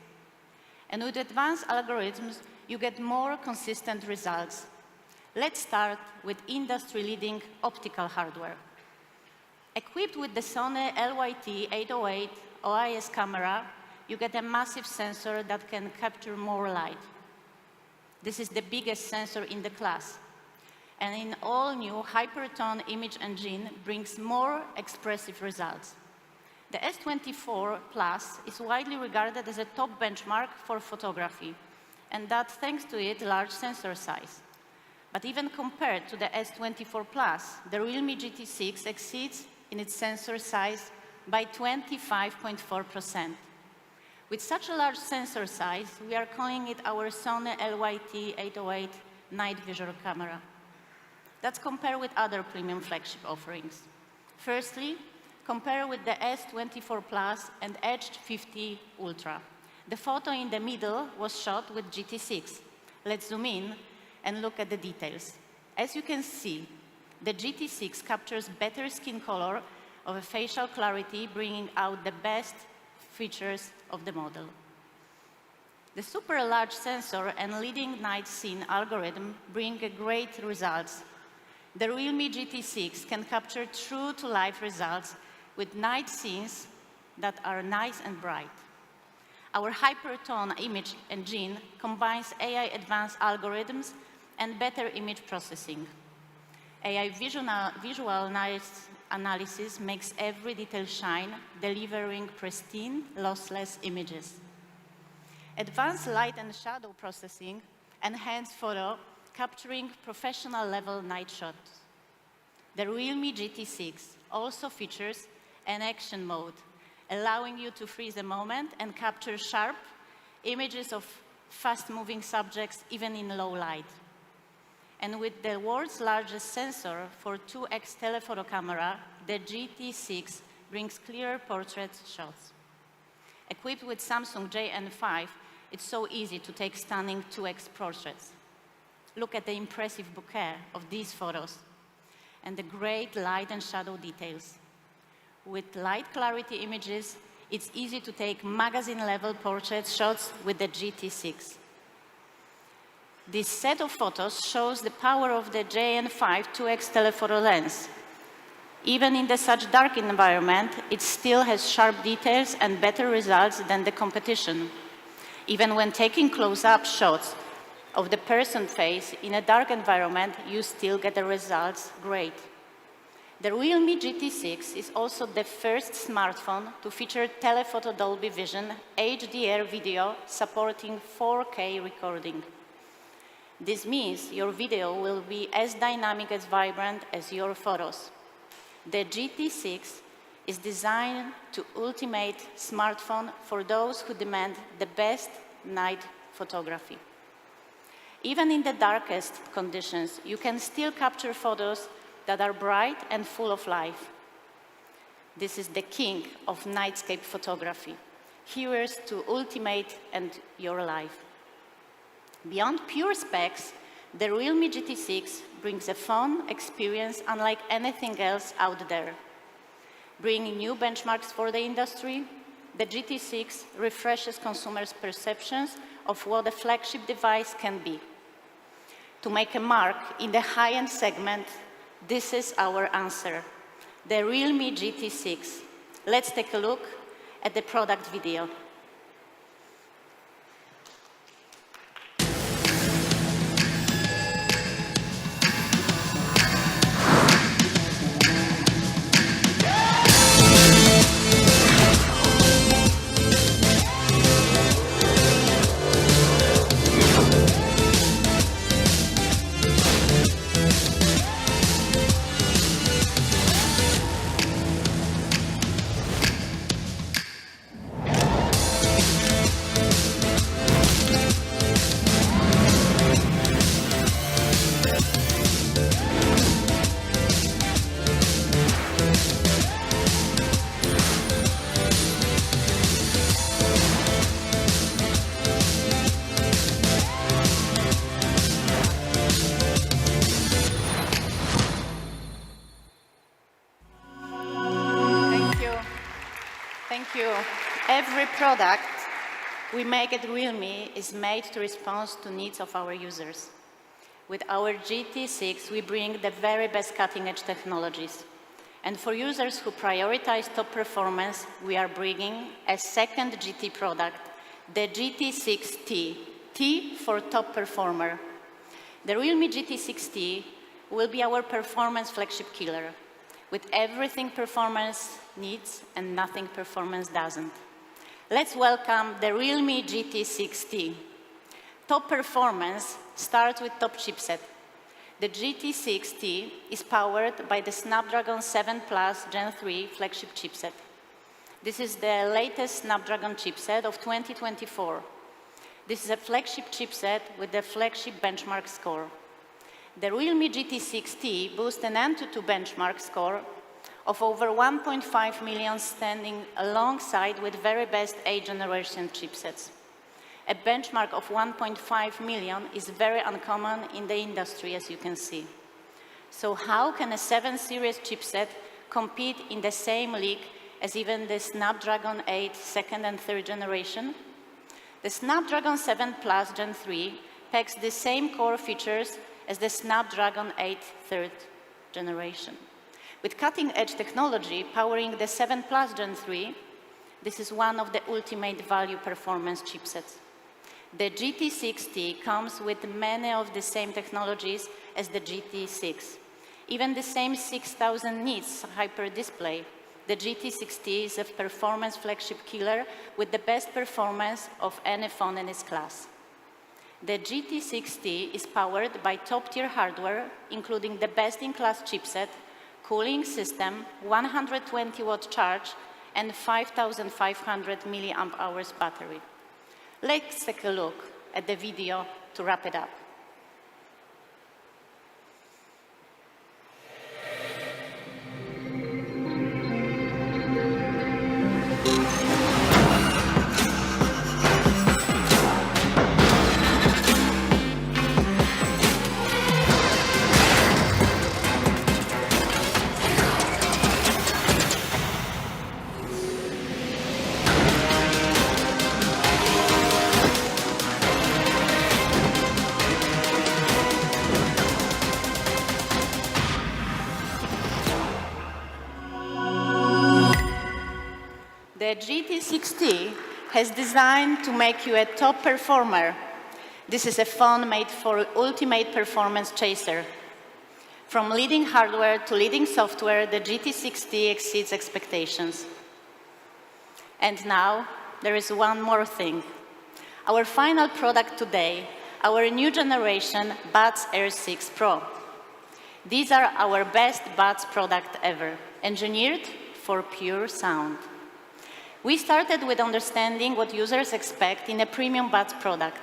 And with advanced algorithms, you get more consistent results. Let's start with industry-leading optical hardware. Equipped with the Sony LYT808 OIS camera, you get a massive sensor that can capture more light. This is the biggest sensor in the class. And in all-new Hypertone image engine brings more expressive results. The S24 Plus is widely regarded as a top benchmark for photography, and that thanks to its large sensor size. But even compared to the S24 Plus, the Realme GT6 exceeds in its sensor size by 25.4%. With such a large sensor size, we are calling it our Sony LYT808 night vision camera. Let's compare with other premium flagship offerings. Firstly, compare with the S24 Plus and Edge 50 Ultra. The photo in the middle was shot with GT6. Let's zoom in and look at the details. As you can see, the GT6 captures better skin color of a facial clarity, bringing out the best features of the model. The super large sensor and leading night scene algorithm bring great results. The Realme GT6 can capture true-to-life results with night scenes that are nice and bright. Our Hypertone image engine combines AI advanced algorithms and better image processing. AI visual analysis makes every detail shine, delivering pristine, lossless images. Advanced light and shadow processing enhance photo, capturing professional-level night shots. The Realme GT6 also features an action mode, allowing you to freeze a moment and capture sharp images of fast-moving subjects, even in low light. And with the world's largest sensor for 2x telephoto camera, the GT6 brings clearer portrait shots. Equipped with Samsung JN5, it's so easy to take stunning 2x portraits. Look at the impressive bokeh of these photos and the great light and shadow details. With light clarity images, it's easy to take magazine-level portrait shots with the GT6. This set of photos shows the power of the JN5 2x telephoto lens. Even in such dark environment, it still has sharp details and better results than the competition. Even when taking close-up shots of the person face in a dark environment, you still get the results great. The Realme GT6 is also the first smartphone to feature telephoto Dolby Vision HDR video supporting 4K recording. This means your video will be as dynamic as vibrant as your photos. The GT6 is designed to ultimate smartphone for those who demand the best night photography. Even in the darkest conditions, you can still capture photos that are bright and full of life. This is the king of nightscape photography. Here's to ultimate and your life. Beyond pure specs, the Realme GT6 brings a fun experience unlike anything else out there. Bringing new benchmarks for the industry, the GT6 refreshes consumers' perceptions of what a flagship device can be. To make a mark in the high-end segment, this is our answer, the Realme GT6. Let's take a look at the product video. every product we make at Realme is made to respond to needs of our users. With our GT6, we bring the very best cutting-edge technologies. And for users who prioritize top performance, we are bringing a second GT product, the GT6T, T for top performer. The Realme GT6T will be our performance flagship killer, with everything performance needs and nothing performance doesn't. Let's welcome the Realme GT6T. Top performance starts with top chipset. The GT6T is powered by the Snapdragon 7 Plus Gen 3 flagship chipset. This is the latest Snapdragon chipset of 2024. This is a flagship chipset with the flagship benchmark score. The Realme GT6T boasts an Antutu benchmark score of over 1.5 million, standing alongside with very best 8th generation chipsets. A benchmark of 1.5 million is very uncommon in the industry, as you can see. So how can a 7 series chipset compete in the same league as even the Snapdragon 8 2nd and 3rd generation? The Snapdragon 7 Plus Gen 3 packs the same core features as the Snapdragon 8 3rd generation. With cutting-edge technology powering the 7 Plus Gen 3, this is one of the ultimate value performance chipsets. The GT6T comes with many of the same technologies as the GT6. Even the same 6000 nits hyper display, the GT6T is a performance flagship killer with the best performance of any phone in its class. The GT6T is powered by top-tier hardware, including the best-in-class chipset, cooling system, 120-watt charge, and 5,500 milliamp hours battery. Let's take a look at the video to wrap it up. The GT6T has designed to make you a top performer. This is a phone made for ultimate performance chaser. From leading hardware to leading software, the GT6T exceeds expectations. And now, there is one more thing. Our final product today, our new generation Buds Air 6 Pro. These are our best Buds product ever, engineered for pure sound. We started with understanding what users expect in a premium Buds product.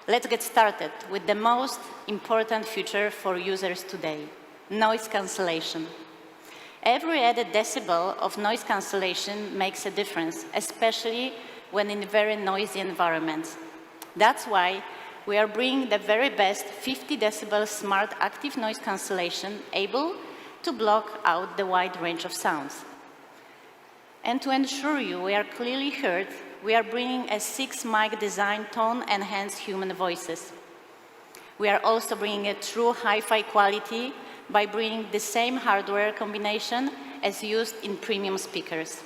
Let's get started with the most important feature for users today, noise cancellation. Every added decibel of noise cancellation makes a difference, especially when in very noisy environments. That's why we are bringing the very best 50 decibel smart active noise cancellation able to block out the wide range of sounds. And to ensure we are clearly heard, we are bringing a 6-mic design tone-enhanced human voices. We are also bringing a true hi-fi quality by bringing the same hardware combination as used in premium speakers.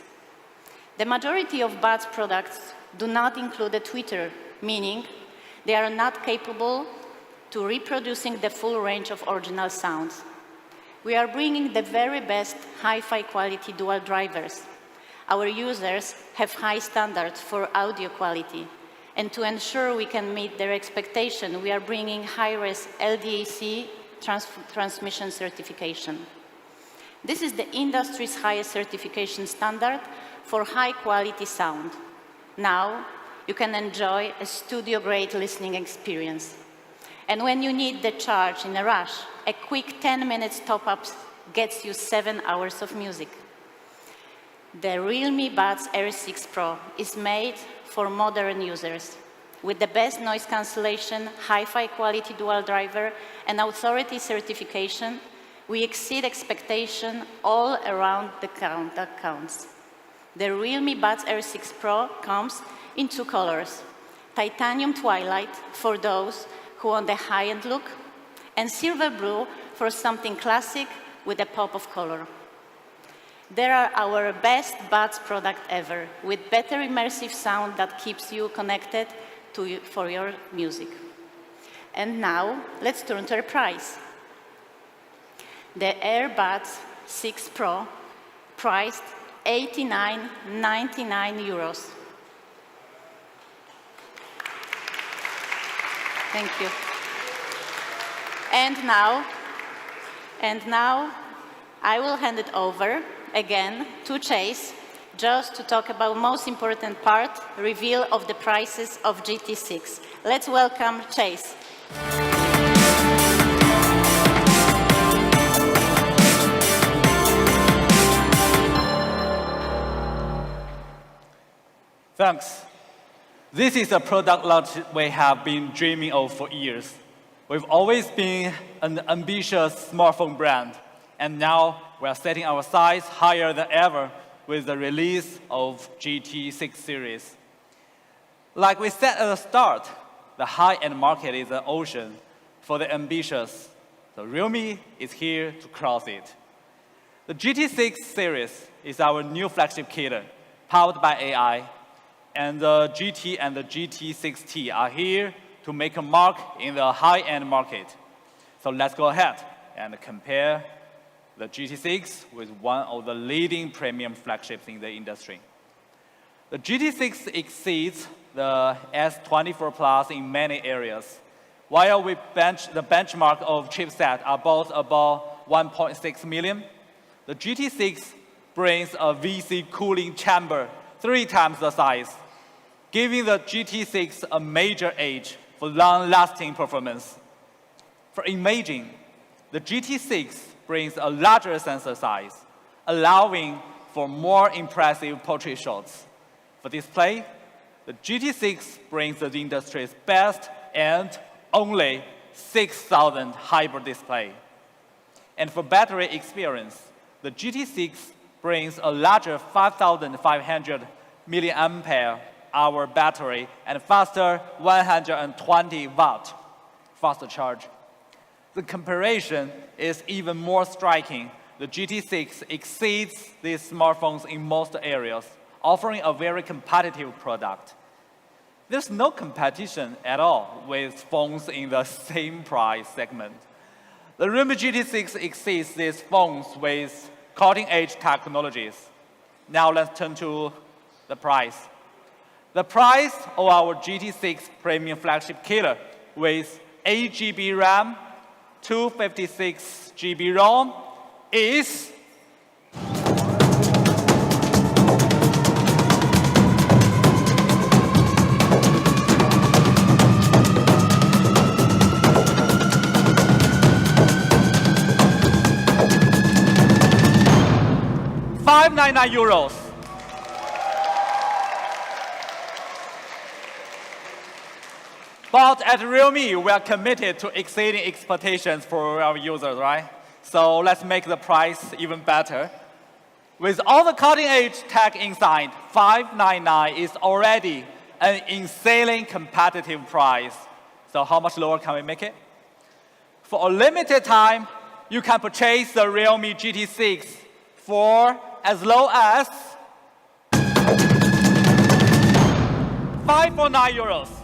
The majority of Buds products do not include a tweeter, meaning they are not capable to reproducing the full range of original sounds. We are bringing the very best hi-fi quality dual drivers. Our users have high standards for audio quality, and to ensure we can meet their expectation, we are bringing high-res LDAC transmission certification. This is the industry's highest certification standard for high-quality sound. Now, you can enjoy a studio-grade listening experience. And when you need the charge in a rush, a quick 10 minutes top-up gets you 7 hours of music. The Realme Buds Air 6 Pro is made for modern users. With the best noise cancellation, hi-fi quality dual driver, and authority certification, we exceed expectation all around the count that counts. The Realme Buds Air 6 Pro comes in two colors: titanium twilight for those who want the high-end look, and silver blue for something classic with a pop of color. They are our best Buds product ever, with better immersive sound that keeps you connected for your music. And now, let's turn to our price. The AirBuds 6 Pro, priced €89.99. Thank you. And now, I will hand it over again to Chase, just to talk about most important part, reveal of the prices of GT6. Let's welcome Chase. Thanks. This is a product launch we have been dreaming of for years. We've always been an ambitious smartphone brand, and now we are setting our sights higher than ever with the release of GT6 series. Like we said at the start, the high-end market is an ocean for the ambitious. So Realme is here to cross it. The GT6 series is our new flagship killer, powered by AI, and the GT and the GT6T are here to make a mark in the high-end market. So let's go ahead and compare the GT6 with one of the leading premium flagships in the industry. The GT6 exceeds the S24 Plus in many areas. While the benchmark of chipset are both about 1.6 million, the GT6 brings a VC cooling chamber 3 times the size, giving the GT6 a major edge for long-lasting performance. For imaging, the GT6 brings a larger sensor size, allowing for more impressive portrait shots. For display, the GT6 brings the industry's best and only 6,000 hybrid display. And for battery experience, the GT6 brings a larger 5,500 milliampere hour battery and faster 120 watt faster charge. The comparison is even more striking. The GT6 exceeds these smartphones in most areas, offering a very competitive product. There's no competition at all with phones in the same price segment. The Realme GT6 exceeds these phones with cutting-edge technologies. Now let's turn to the price. The price of our GT6 premium flagship killer with 8 GB RAM, 256 GB ROM is €599. But at Realme, we are committed to exceeding expectations for our users, right? So let's make the price even better. With all the cutting-edge tech inside, $599 is already an insanely competitive price. So how much lower can we make it? For a limited time, you can purchase the Realme GT6 for as low as €549.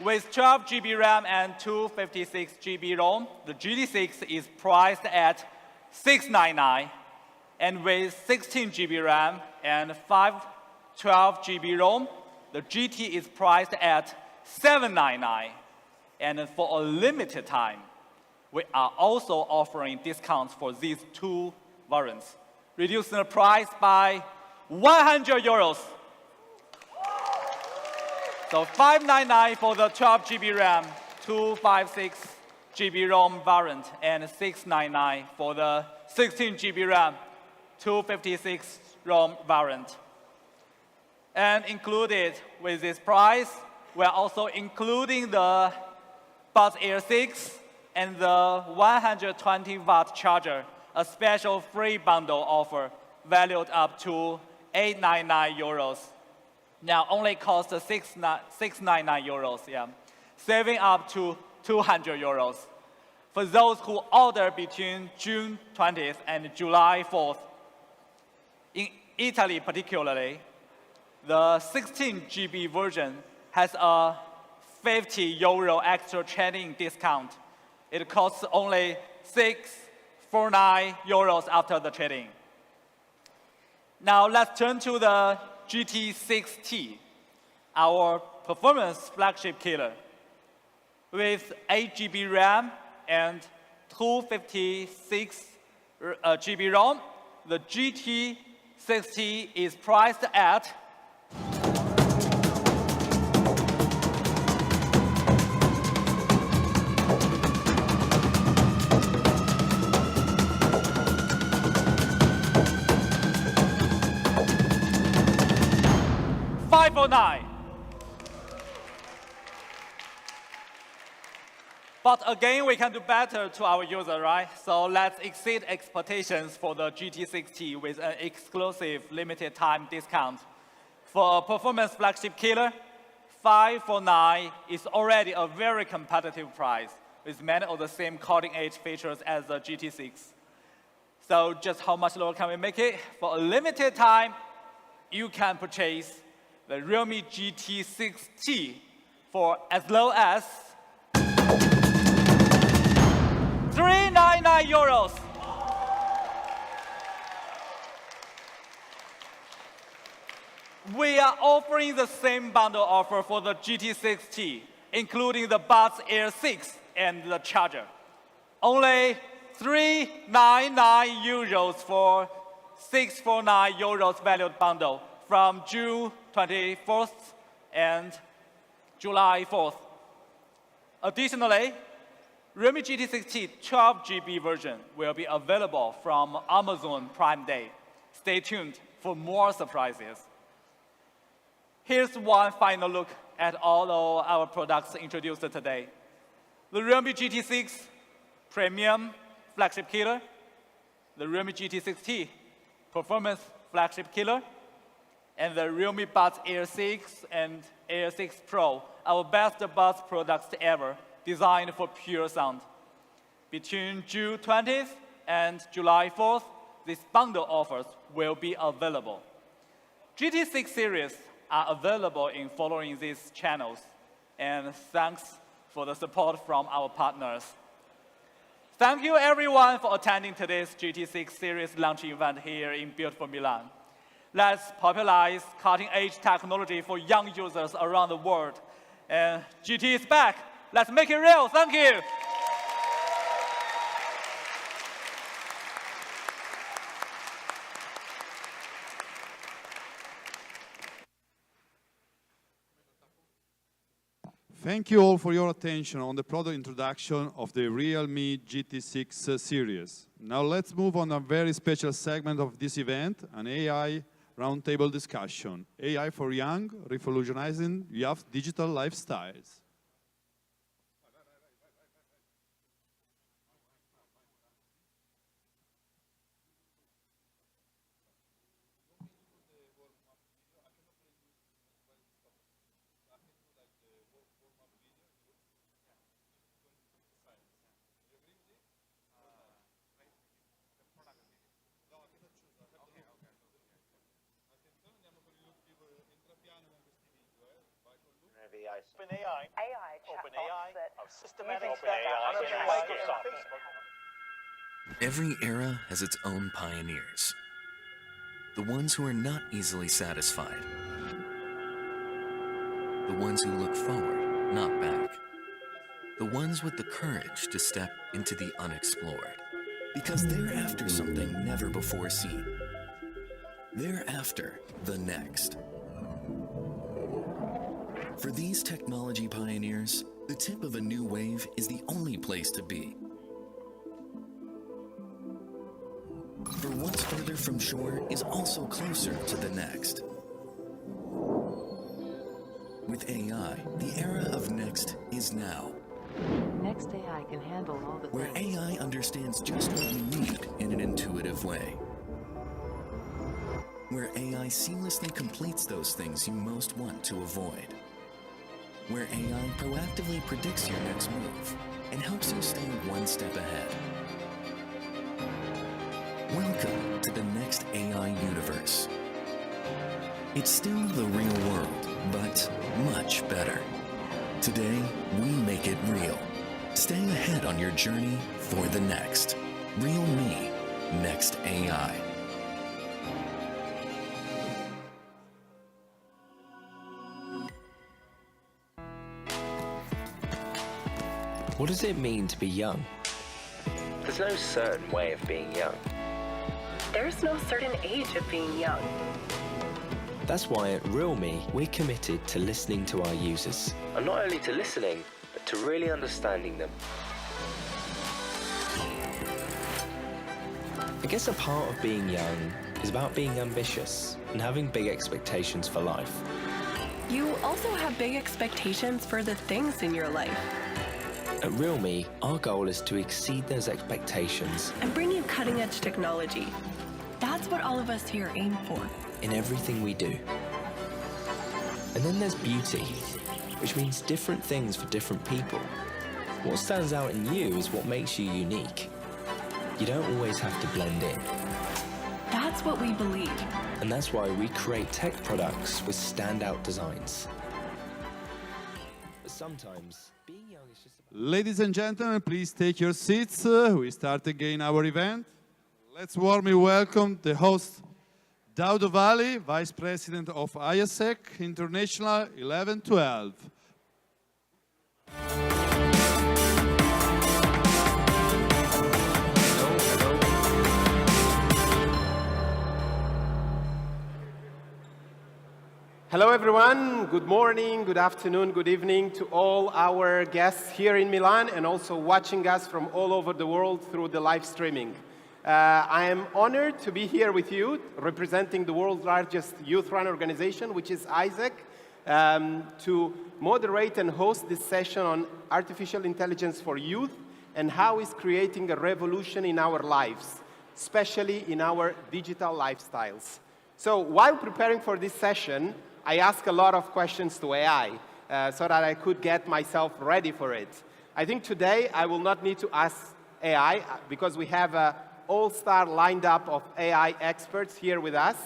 With 12 GB RAM and 256 GB ROM, the GT6 is priced at $699, and with 16 GB RAM and 512 GB ROM, the GT is priced at $799. And for a limited time, we are also offering discounts for these two variants, reducing the price by €100. So $599 for the 12 GB RAM, 256 GB ROM variant, and $699 for the 16 GB RAM, 256 ROM variant. And included with this price, we're also including the Buds Air 6 and the 120-watt charger, a special free bundle offer valued up to 899 euros. Now only costs 699 euros, yeah, saving up to 200 euros. For those who order between June 20th and July 4th, in Italy particularly, the 16 GB version has a 50 euro extra trade-in discount. It costs only 649 euros after the trade-in. Now let's turn to the GT6T, our performance flagship killer. With 8 GB RAM and 256 GB ROM, the GT6T is priced at $549. But again, we can do better to our user, right? So let's exceed expectations for the GT6T with an exclusive limited time discount. For a performance flagship killer, $549 is already a very competitive price with many of the same cutting-edge features as the GT6. So just how much lower can we make it? For a limited time, you can purchase the Realme GT6T for as low as 399 euros. We are offering the same bundle offer for the GT6T, including the Buds Air 6 and the charger. Only 399 euros for 649 euros valued bundle from June 24th and July 4th. Additionally, Realme GT6T 12 GB version will be available from Amazon Prime Day. Stay tuned for more surprises. Here's one final look at all of our products introduced today. The Realme GT6 Premium Flagship Killer, the Realme GT6T Performance Flagship Killer, and the Realme Buds Air 6 and Air 6 Pro, our best buds products ever, designed for pure sound. Between June 20th and July 4th, these bundle offers will be available. GT6 series are available in following these channels, and thanks for the support from our partners. Thank you everyone for attending today's GT6 series launch event here in beautiful Milan. Let's popularize cutting-edge technology for young users around the world. And GT is back. Let's make it real. Thank you. Thank you all for your attention on the product introduction of the Realme GT6 series. Now let's move on a very special segment of this event, an AI roundtable discussion. AI for young, revolutionizing your digital lifestyles. Every era has its own pioneers. The ones who are not easily satisfied. The ones who look forward, not back. The ones with the courage to step into the unexplored. Because they're after something never before seen. They're after the next. For these technology pioneers, the tip of a new wave is the only place to be. For what's further from shore is also closer to the next. With AI, the era of next is now. Next AI can handle all the Where things. AI understands just what you need in an intuitive way. Where AI seamlessly completes those things you most want to avoid. Where AI proactively predicts your next move and helps you stay one step ahead. Welcome to the next AI universe. It's still the real world, but much better. Today, we make it real. Stay ahead on your journey for the next. Realme Next AI. What does it mean to be young? There's no certain way of being young. There's no certain age of being young. That's why at Realme, we're committed to listening to our users. And not only to listening, but to really understanding them. I guess a part of being young is about being ambitious and having big expectations for life. You also have big expectations for the things in your life. At Realme, our goal is to exceed those expectations and bring you cutting-edge technology. That's what all of us here aim for. In everything we do. And then there's beauty, which means different things for different people. What stands out in you is what makes you unique. You don't always have to blend in. That's what we believe. And that's why we create tech products with standout designs. But sometimes, being young is just about... Ladies and gentlemen, please take your seats. We start again our event. Let's warmly welcome the host, Daudo Vali, Vice President of IASEC International 1112. Hello everyone, good morning, good afternoon, good evening to all our guests here in Milan and also watching us from all over the world through the live streaming. I am honored to be here with you, representing the world's largest youth run organization, which is IASEC, to moderate and host this session on artificial intelligence for youth and how it's creating a revolution in our lives, especially in our digital lifestyles. So while preparing for this session, I asked a lot of questions to AI so that I could get myself ready for it. I think today I will not need to ask AI because we have a all-star lined up of AI experts here with us,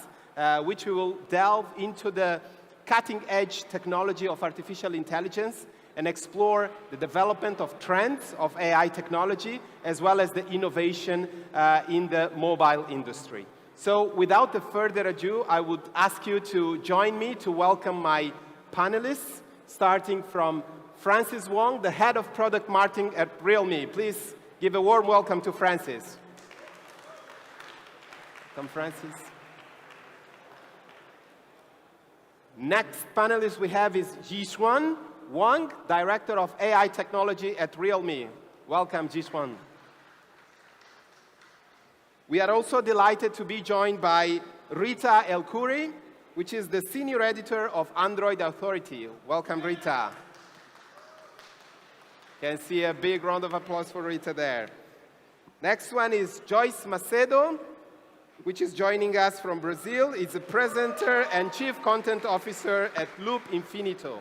which we will delve into the cutting-edge technology of artificial intelligence and explore the development of trends of AI technology, as well as the innovation in the mobile industry. So without further ado, I would ask you to join me to welcome my panelists, starting from Francis Wong, the Head of Product Marketing at Realme. Please give a warm welcome to Francis. Come, Francis. Next panelist we have is Jishuan Wang, Director of AI Technology at Realme. Welcome, Jishuan. We are also delighted to be joined by Rita El-Khoury, which is the Senior Editor of Android Authority. Welcome, Rita. Can see a big round of applause for Rita there. Next one is Joyce Macedo, which is joining us from Brazil. It's a presenter and Chief Content Officer at Loop Infinito.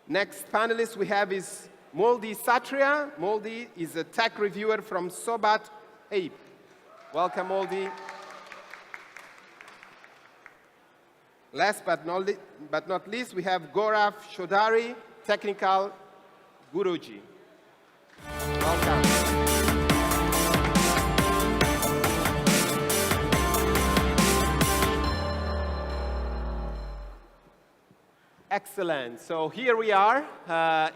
Next panelist we have is Moldy Satria. Moldy is a tech reviewer from Sobat Ape. Welcome, Moldy. Last but not least, we have Gaurav Chaudhary, Technical Guruji. Welcome. Excellent. So here we are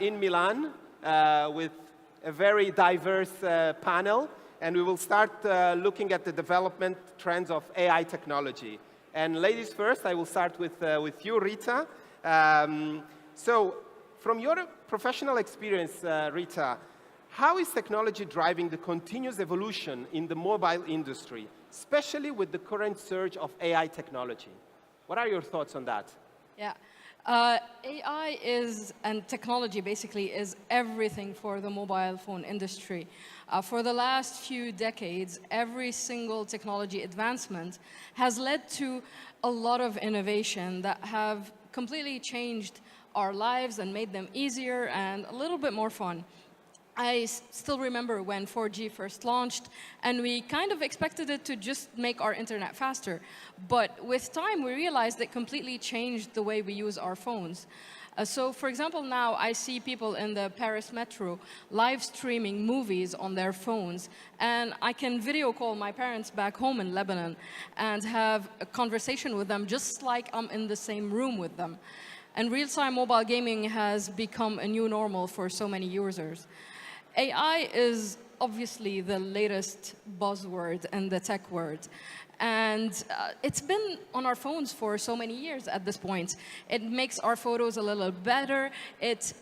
in Milan with a very diverse panel. And we will start looking at the development trends of AI technology. And ladies first, I will start with you, Rita. So from your professional experience, Rita, how is technology driving the continuous evolution in the mobile industry, especially with the current surge of AI technology? What are your thoughts on that? Yeah. AI and technology basically is everything for the mobile phone industry. For the last few decades, every single technology advancement has led to a lot of innovation that have completely changed our lives and made them easier and a little bit more fun. I still remember when 4G first launched, and we kind of expected it to just make our internet faster. But with time, we realized it completely changed the way we use our phones. So, for example, now I see people in the Paris metro live streaming movies on their phones, and I can video call my parents back home in Lebanon and have a conversation with them just like I'm in the same room with them. And real-time mobile gaming has become a new normal for so many users. AI is obviously the latest buzzword in the tech world. And it's been on our phones for so many years at this point. It makes our photos a little better. It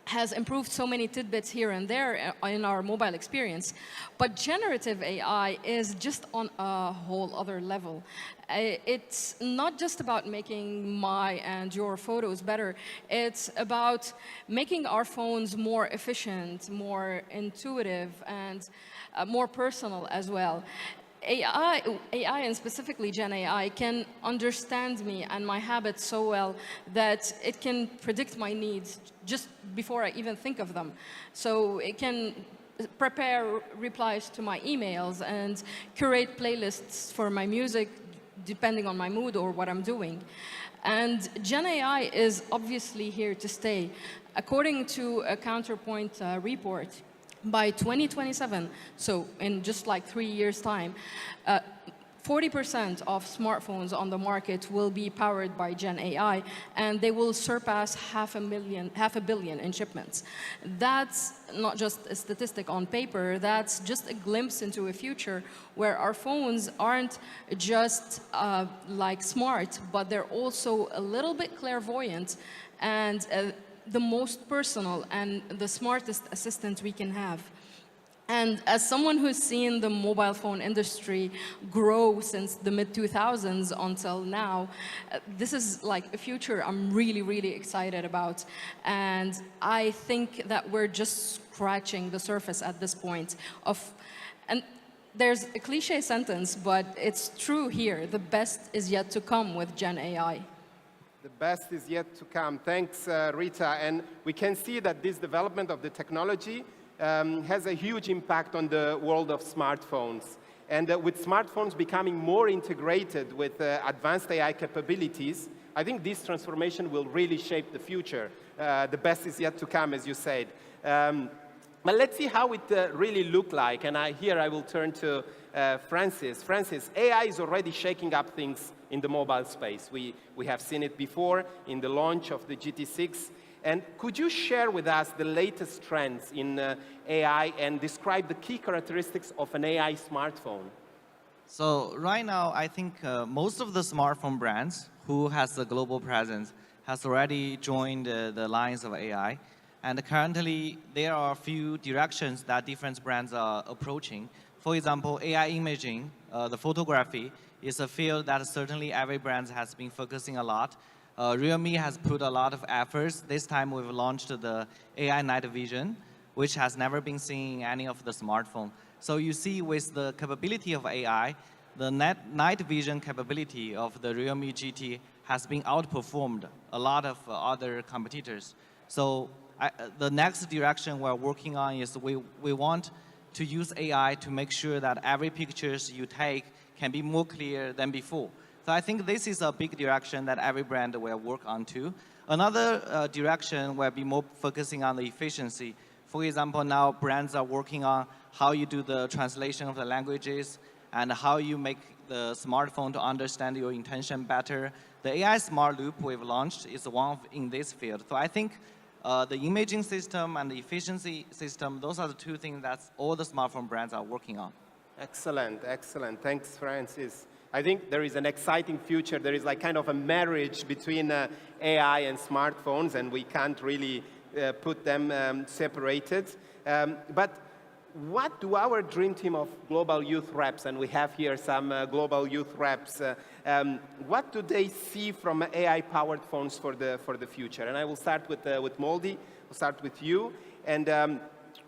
has improved so many tidbits here and there in our mobile experience. But generative AI is just on a whole other level. It's not just about making my and your photos better. It's about making our phones more efficient, more intuitive, and more personal as well. AI and specifically Gen AI can understand me and my habits so well that it can predict my needs just before I even think of them. So it can prepare replies to my emails and curate playlists for my music depending on my mood or what I'm doing. And Gen AI is obviously here to stay. According to a Counterpoint report, by 2027, so in just like 3 years' time, 40% of smartphones on the market will be powered by Gen AI, and they will surpass half a billion in shipments. That's not just a statistic on paper, that's just a glimpse into a future where our phones aren't just like smart, but they're also a little bit clairvoyant and the most personal and the smartest assistant we can have. And as someone who's seen the mobile phone industry grow since the mid-2000s until now, this is like a future I'm really, really excited about. And I think that we're just scratching the surface at this point and there's a cliche sentence, but it's true here. The best is yet to come with Gen AI. The best is yet to come. Thanks, Rita. And we can see that this development of the technology has a huge impact on the world of smartphones. And with smartphones becoming more integrated with advanced AI capabilities, I think this transformation will really shape the future. The best is yet to come, as you said. But let's see how it really looked like. And here I will turn to Francis. Francis, AI is already shaking up things in the mobile space. We have seen it before in the launch of the GT6. And could you share with us the latest trends in AI and describe the key characteristics of an AI smartphone? So right now, I think most of the smartphone brands who has a global presence has already joined the lines of AI. And currently, there are a few directions that different brands are approaching. For example, AI imaging, the photography, is a field that certainly every brand has been focusing a lot. Realme has put a lot of efforts. This time we've launched the AI night vision, which has never been seen in any of the smartphone. So you see with the capability of AI, the night vision capability of the Realme GT has been outperformed a lot of other competitors. So the next direction we're working on is we want to use AI to make sure that every pictures you take can be more clear than before. So I think this is a big direction that every brand will work on too. Another direction will be more focusing on the efficiency. For example, now brands are working on how you do the translation of the languages and how you make the smartphone to understand your intention better. The AI Smart Loop we've launched is one in this field. So I think the imaging system and the efficiency system, those are the two things that all the smartphone brands are working on. Excellent, excellent. Thanks, Francis. I think there is an exciting future. There is like kind of a marriage between AI and smartphones, and we can't really put them separated. But what do our dream team of global youth reps, and we have here some global youth reps, what do they see from AI-powered phones for the future? And I will start with Moldy. I'll start with you, and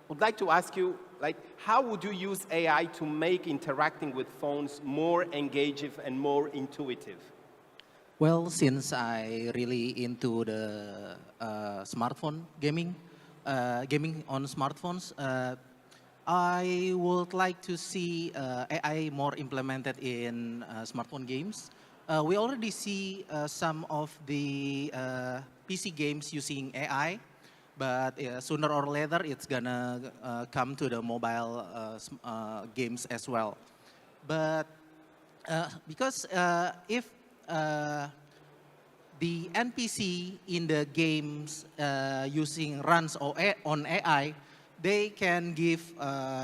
would like to ask you, like, how would you use AI to make interacting with phones more engaging and more intuitive? Well, since I really into the smartphone gaming, gaming on smartphones, I would like to see AI more implemented in smartphone games. We already see some of the PC games using AI, but sooner or later it's gonna come to the mobile games as well. But because if the NPC in the games runs on AI, they can give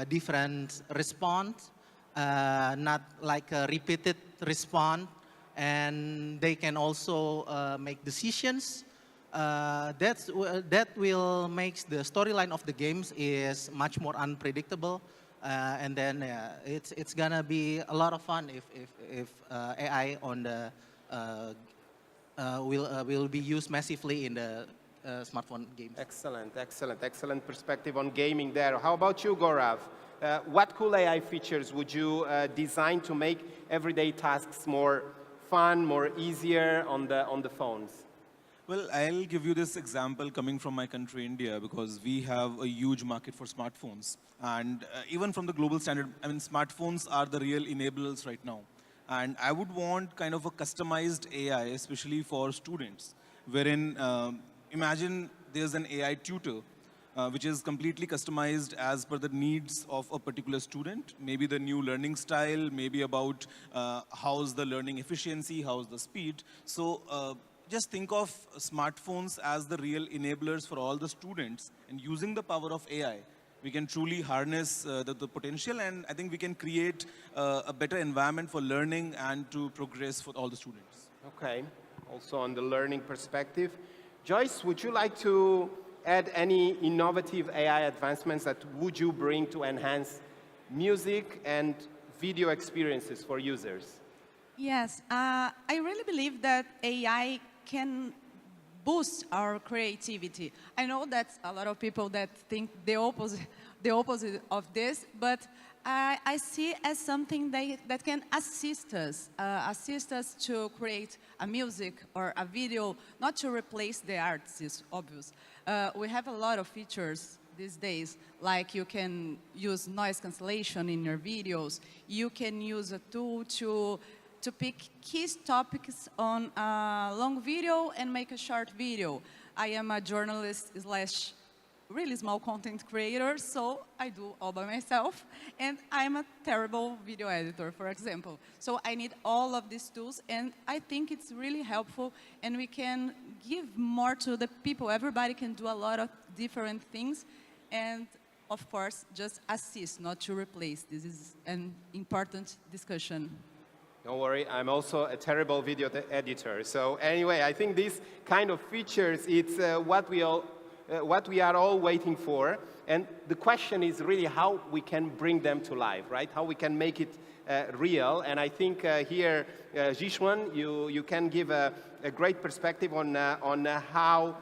different response, not like a repeated response, and they can also make decisions. That will make the storyline of the games is much more unpredictable, and then it's gonna be a lot of fun if AI on the will be used massively in the smartphone games. Excellent, excellent, excellent perspective on gaming there. How about you, Gaurav? What cool AI features would you design to make everyday tasks more fun, more easier on the phones? Well, I'll give you this example coming from my country, India, because we have a huge market for smartphones. And even from the global standard, I mean, smartphones are the real enablers right now. And I would want kind of a customized AI, especially for students, wherein imagine there's an AI tutor, which is completely customized as per the needs of a particular student, maybe the new learning style, maybe about how's the learning efficiency, how's the speed. So just think of smartphones as the real enablers for all the students, and using the power of AI, we can truly harness the potential, and I think we can create a better environment for learning and to progress for all the students. Okay, also on the learning perspective. Joyce, would you like to add any innovative AI advancements that would you bring to enhance music and video experiences for users? Yes, I really believe that AI can boost our creativity. I know that's a lot of people that think the opposite of this, but I see it as something that can assist us to create a music or a video, not to replace the artists, obvious. We have a lot of features these days, like you can use noise cancellation in your videos. You can use a tool to pick key topics on a long video and make a short video. I am a journalist / really small content creator, so I do all by myself, and I'm a terrible video editor, for example. So I need all of these tools, and I think it's really helpful, and we can give more to the people. Everybody can do a lot of different things, and of course, just assist, not to replace. This is an important discussion. Don't worry, I'm also a terrible video editor. So anyway, I think these kind of features, it's what we are all waiting for. And the question is really how we can bring them to life, right? How we can make it real. And I think here, Zhixuan, you can give a great perspective on how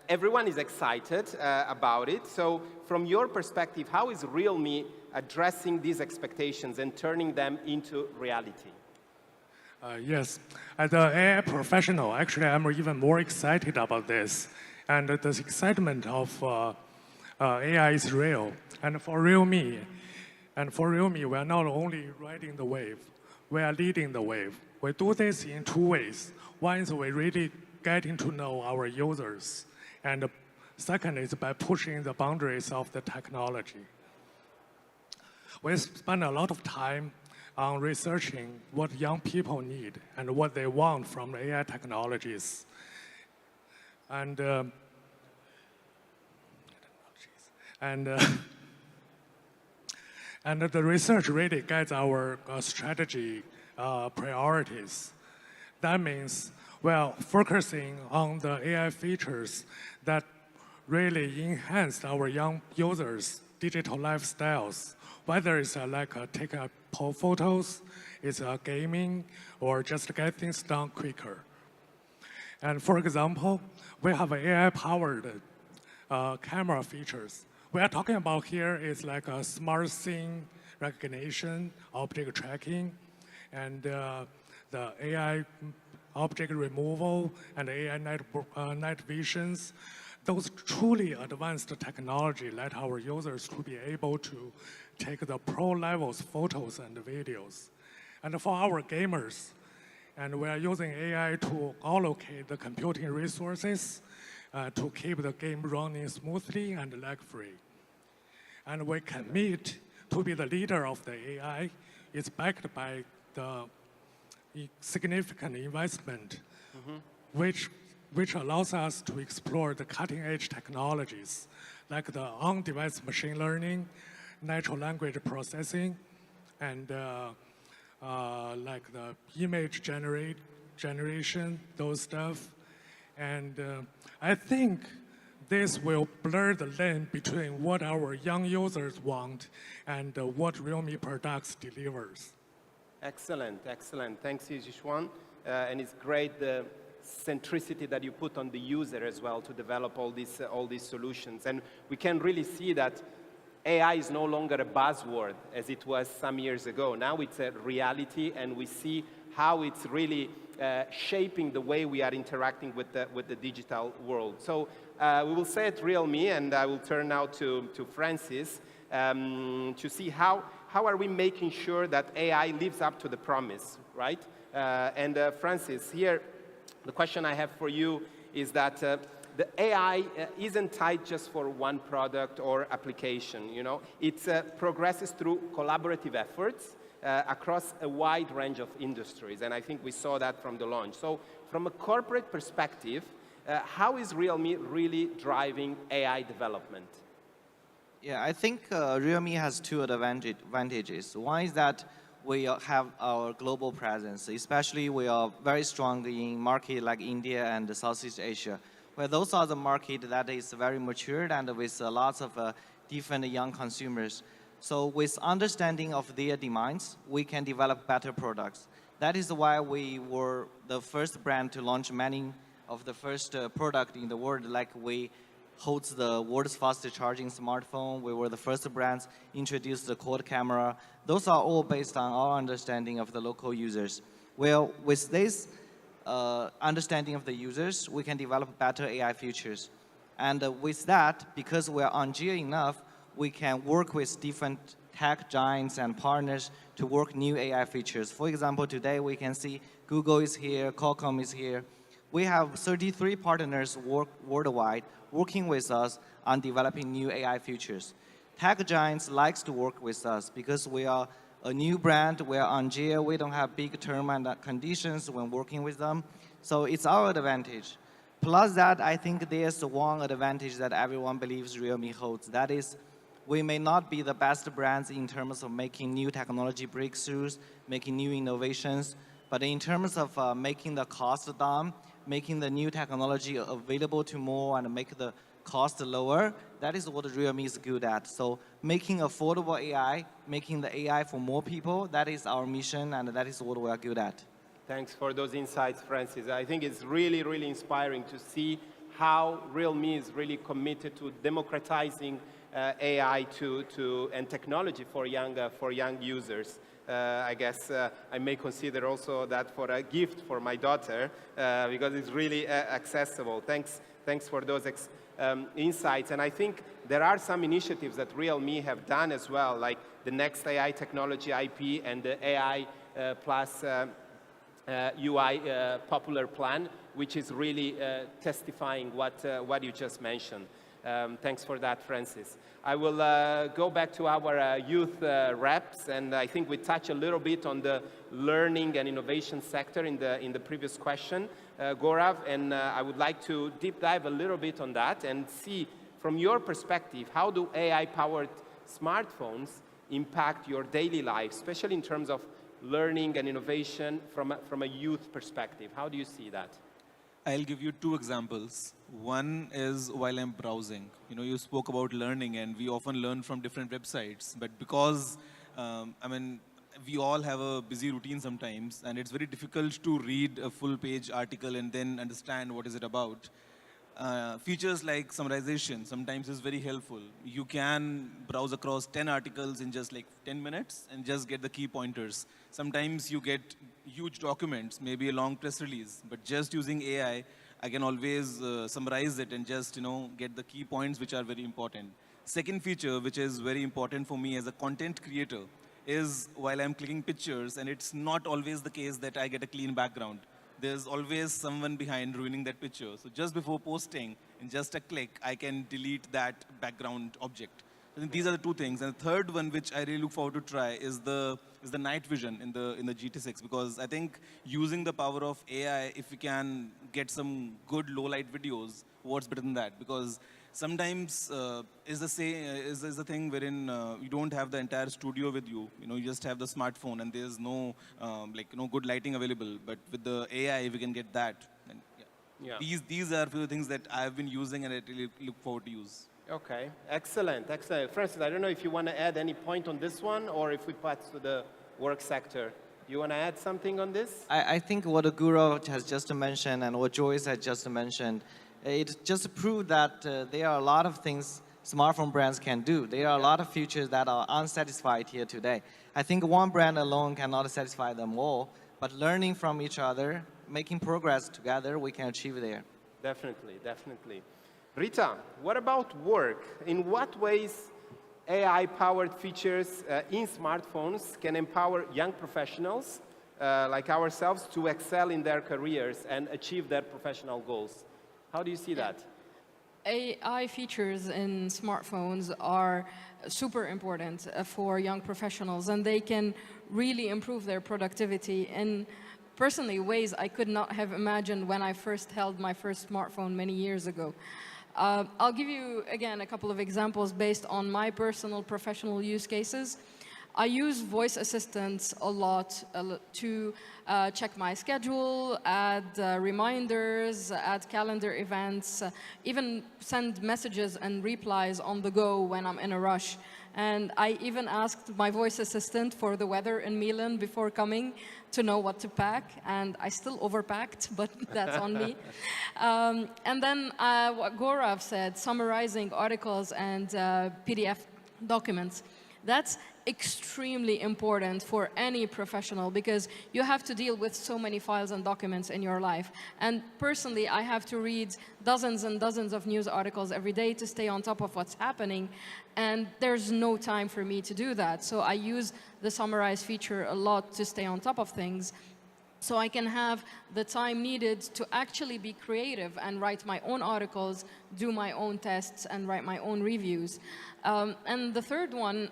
everyone is excited about it. So from your perspective, how is Realme addressing these expectations and turning them into reality? Yes, as an AI professional, actually I'm even more excited about this. And the excitement of AI is real. And for Realme, we are not only riding the wave, we are leading the wave. We do this in two ways. One is we really getting to know our users. And the second is by pushing the boundaries of the technology. We spend a lot of time on researching what young people need and what they want from AI technologies. And the research really guides our strategy priorities. That means, well, focusing on the AI features that really enhance our young users' digital lifestyles, whether it's take photos, it's gaming, or just get things done quicker. And for example, we have AI-powered camera features. We are talking about here is like a smart scene recognition, object tracking, and the AI object removal and AI night visions. Those truly advanced technology let our users to be able to take the pro levels photos and videos. And for our gamers, and we are using AI to allocate the computing resources to keep the game running smoothly and lag-free. And we commit to be the leader of the AI. It's backed by the significant investment, which allows us to explore the cutting-edge technologies like the on-device machine learning, natural language processing, and like the image generation, those stuff. And I think this will blur the line between what our young users want and what Realme products delivers. Excellent, excellent. Thanks, Yizhuan. And it's great the centricity that you put on the user as well to develop all these solutions. And we can really see that AI is no longer a buzzword as it was some years ago. Now it's a reality, and we see how it's really shaping the way we are interacting with the digital world. So we will say at Realme, and I will turn now to Francis to see how are we making sure that AI lives up to the promise, right? And Francis, here, the question I have for you is that the AI isn't tied just for one product or application, you know? It progresses through collaborative efforts across a wide range of industries, and I think we saw that from the launch. So from a corporate perspective, how is Realme really driving AI development? Yeah, I think Realme has two advantages. One is that we have our global presence, especially we are very strong in markets like India and Southeast Asia, where those are the market that is very matured and with lots of different young consumers. So with understanding of their demands, we can develop better products. That is why we were the first brand to launch many of the first product in the world, like we holds the world's fastest charging smartphone. We were the first brands introduced the quad camera. Those are all based on our understanding of the local users. Well, with this understanding of the users, we can develop better AI features. And with that, because we're on Gear enough, we can work with different tech giants and partners to work new AI features. For example, today we can see Google is here, Qualcomm is here. We have 33 partners worldwide working with us on developing new AI features. Tech giants likes to work with us because we are a new brand, we are on Gear, we don't have big term and conditions when working with them. So it's our advantage. Plus that, I think there's one advantage that everyone believes Realme holds. That is, we may not be the best brands in terms of making new technology breakthroughs, making new innovations, but in terms of making the cost down, making the new technology available to more and make the cost lower, that is what Realme is good at. So making affordable AI, making the AI for more people, that is our mission and that is what we are good at. Thanks for those insights, Francis. I think it's really, really inspiring to see how Realme is really committed to democratizing AI and technology for young users. I guess I may consider also that for a gift for my daughter because it's really accessible. Thanks for those insights. And I think there are some initiatives that Realme have done as well, like the Next AI Technology IP and the AI Plus UI Popular Plan, which is really testifying what you just mentioned. Thanks for that, Francis. I will go back to our youth reps, and I think we touched a little bit on the learning and innovation sector in the previous question, Gaurav, and I would like to deep dive a little bit on that and see from your perspective, how do AI-powered smartphones impact your daily life, especially in terms of learning and innovation from a youth perspective? How do you see that? I'll give you two examples. One is while I'm browsing. You spoke about learning, and we often learn from different websites. But because, we all have a busy routine sometimes, and it's very difficult to read a full-page article and then understand what is it about. Features like summarization sometimes is very helpful. You can browse across 10 articles in just like 10 minutes and just get the key pointers. Sometimes you get huge documents, maybe a long press release, but just using AI, I can always summarize it and just get the key points which are very important. Second feature, which is very important for me as a content creator, is while I'm clicking pictures, and it's not always the case that I get a clean background. There's always someone behind ruining that picture. So just before posting, in just a click, I can delete that background object. I think these are the two things. And the third one, which I really look forward to try, is the night vision in the GT6, because I think using the power of AI, if we can get some good low light videos, what's better than that? Because sometimes is the thing wherein you don't have the entire studio with you. You just have the smartphone, and there's no good lighting available. But with the AI, we can get that. And, yeah. These are a few things that I've been using, and I really look forward to use. Okay, excellent, excellent. Francis, I don't know if you want to add any point on this one, or if we pass to the work sector. You want to add something on this? I think what Guru has just mentioned and what Joyce had just mentioned, it just proved that there are a lot of things smartphone brands can do. There are a lot of features that are unsatisfied here today. I think one brand alone cannot satisfy them all, but learning from each other, making progress together, we can achieve there. Definitely, definitely. Rita, what about work? In what ways AI-powered features in smartphones can empower young professionals like ourselves to excel in their careers and achieve their professional goals? How do you see that? AI features in smartphones are super important for young professionals, and they can really improve their productivity in personally ways I could not have imagined when I first held my first smartphone many years ago. I'll give you, again, a couple of examples based on my personal professional use cases. I use voice assistants a lot to check my schedule, add reminders, add calendar events, even send messages and replies on the go when I'm in a rush. And I even asked my voice assistant for the weather in Milan before coming to know what to pack, and I still overpacked, but that's on me. And then what Gaurav said, summarizing articles and PDF documents. That's extremely important for any professional because you have to deal with so many files and documents in your life. And personally, I have to read dozens and dozens of news articles every day to stay on top of what's happening. And there's no time for me to do that. So I use the summarize feature a lot to stay on top of things, so I can have the time needed to actually be creative and write my own articles, do my own tests, and write my own reviews. And the third one,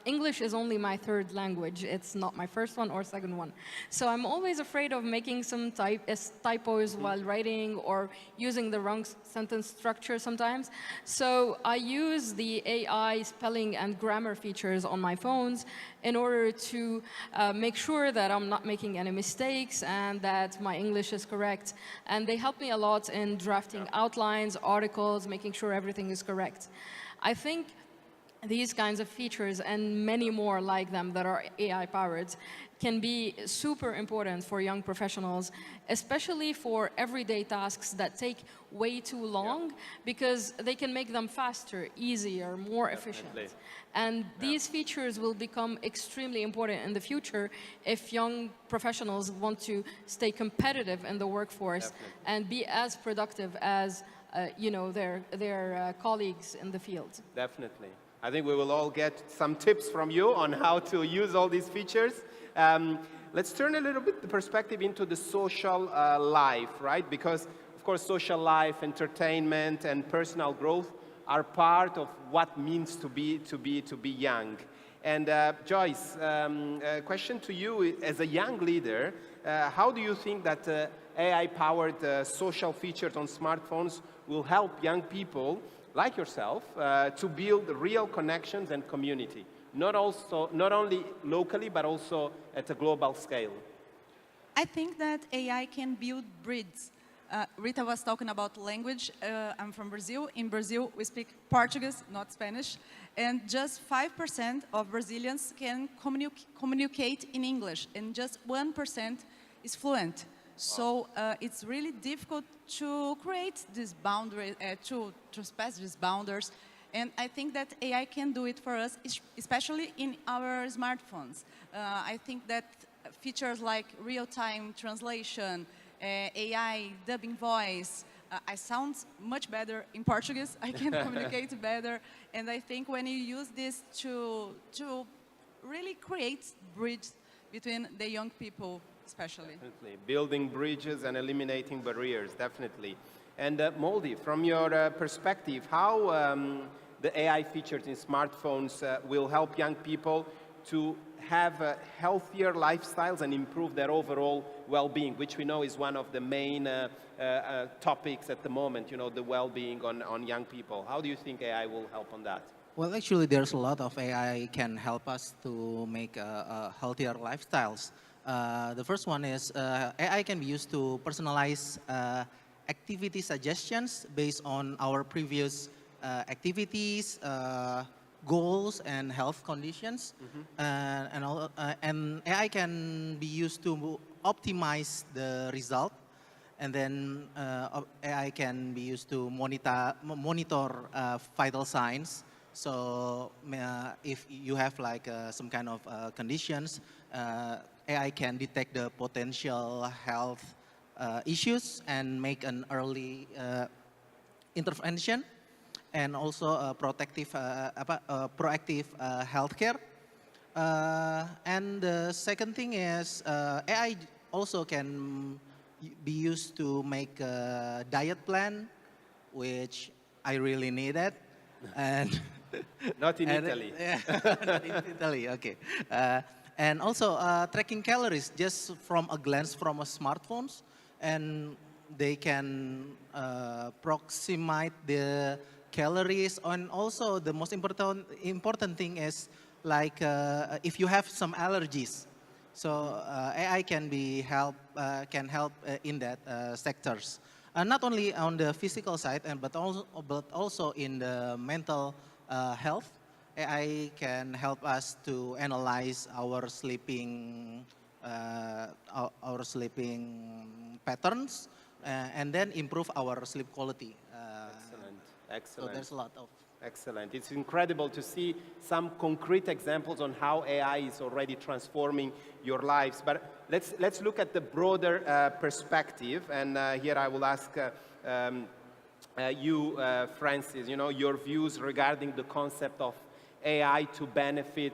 English is only my third language. It's not my first one or second one. So I'm always afraid of making some typos while writing or using the wrong sentence structure sometimes. So I use the AI spelling and grammar features on my phones in order to make sure that I'm not making any mistakes and that my English is correct. And they help me a lot in drafting outlines, articles, making sure everything is correct. I think these kinds of features and many more like them that are AI-powered can be super important for young professionals, especially for everyday tasks that take way too long, because they can make them faster, easier, more efficient. And these features will become extremely important in the future if young professionals want to stay competitive in the workforce and be as productive as their colleagues in the field. Definitely. I think we will all get some tips from you on how to use all these features. Let's turn a little bit the perspective into the social life, right? Because, of course, social life, entertainment, and personal growth are part of what it means to be young. And Joyce, a question to you as a young leader, how do you think that AI-powered social features on smartphones will help young people like yourself to build real connections and community, not only locally, but also at a global scale? I think that AI can build bridges Rita was talking about language. I'm from Brazil. In Brazil, we speak Portuguese, not Spanish. And just 5% of Brazilians can communicate in English, and just 1% is fluent. So it's really difficult to create this boundary, to pass these boundaries. And I think that AI can do it for us, especially in our smartphones. I think that features like real-time translation, AI dubbing voice, I sound much better in Portuguese. I can communicate better. And I think when you use this to really create bridge between the young people, especially. Definitely. Building bridges and eliminating barriers, definitely. And Moldy, from your perspective, how the AI features in smartphones will help young people to have healthier lifestyles and improve their overall well-being, which we know is one of the main topics at the moment, the well-being on young people. How do you think AI will help on that? Well, actually, there's a lot of AI can help us to make healthier lifestyles. The first one is AI can be used to personalize activity suggestions based on our previous activities, goals, and health conditions. And AI can be used to optimize the result. And then AI can be used to monitor vital signs. So if you have like some kind of conditions, AI can detect the potential health issues and make an early intervention, and also proactive healthcare. And the second thing is AI also can be used to make a diet plan, which I really needed. And not in Italy. Yeah, not in Italy, okay. And also tracking calories just from a glance from a smartphones, and they can approximate the calories. And also the most important thing is like if you have some allergies, so AI can help in that sectors. Not only on the physical side, but also in the mental health. AI can help us to analyze our sleeping patterns and then improve our sleep quality. Excellent. So there's a lot of. Excellent. It's incredible to see some concrete examples on how AI is already transforming your lives. But let's look at the broader perspective. And here I will ask you, Francis, your views regarding the concept of AI to benefit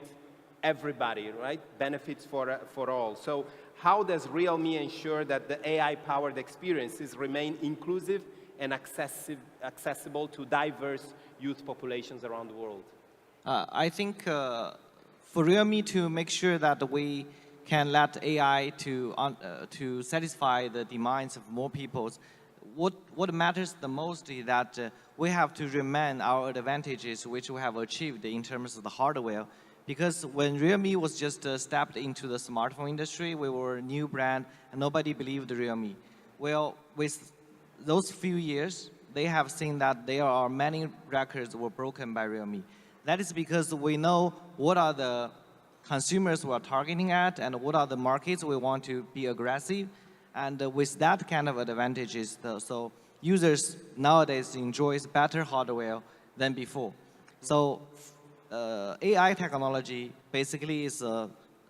everybody, right? Benefits for all. So how does Realme ensure that the AI-powered experiences remain inclusive and accessible to diverse youth populations around the world? I think for Realme to make sure that we can let AI to satisfy the demands of more people, what matters the most is that we have to remain our advantages which we have achieved in terms of the hardware. Because when Realme was just stepped into the smartphone industry, we were a new brand and nobody believed Realme. Well, with those few years, they have seen that there are many records were broken by Realme. That is because we know what are the consumers we are targeting at and what are the markets we want to be aggressive. And with that kind of advantages, so users nowadays enjoys better hardware than before. So AI technology basically is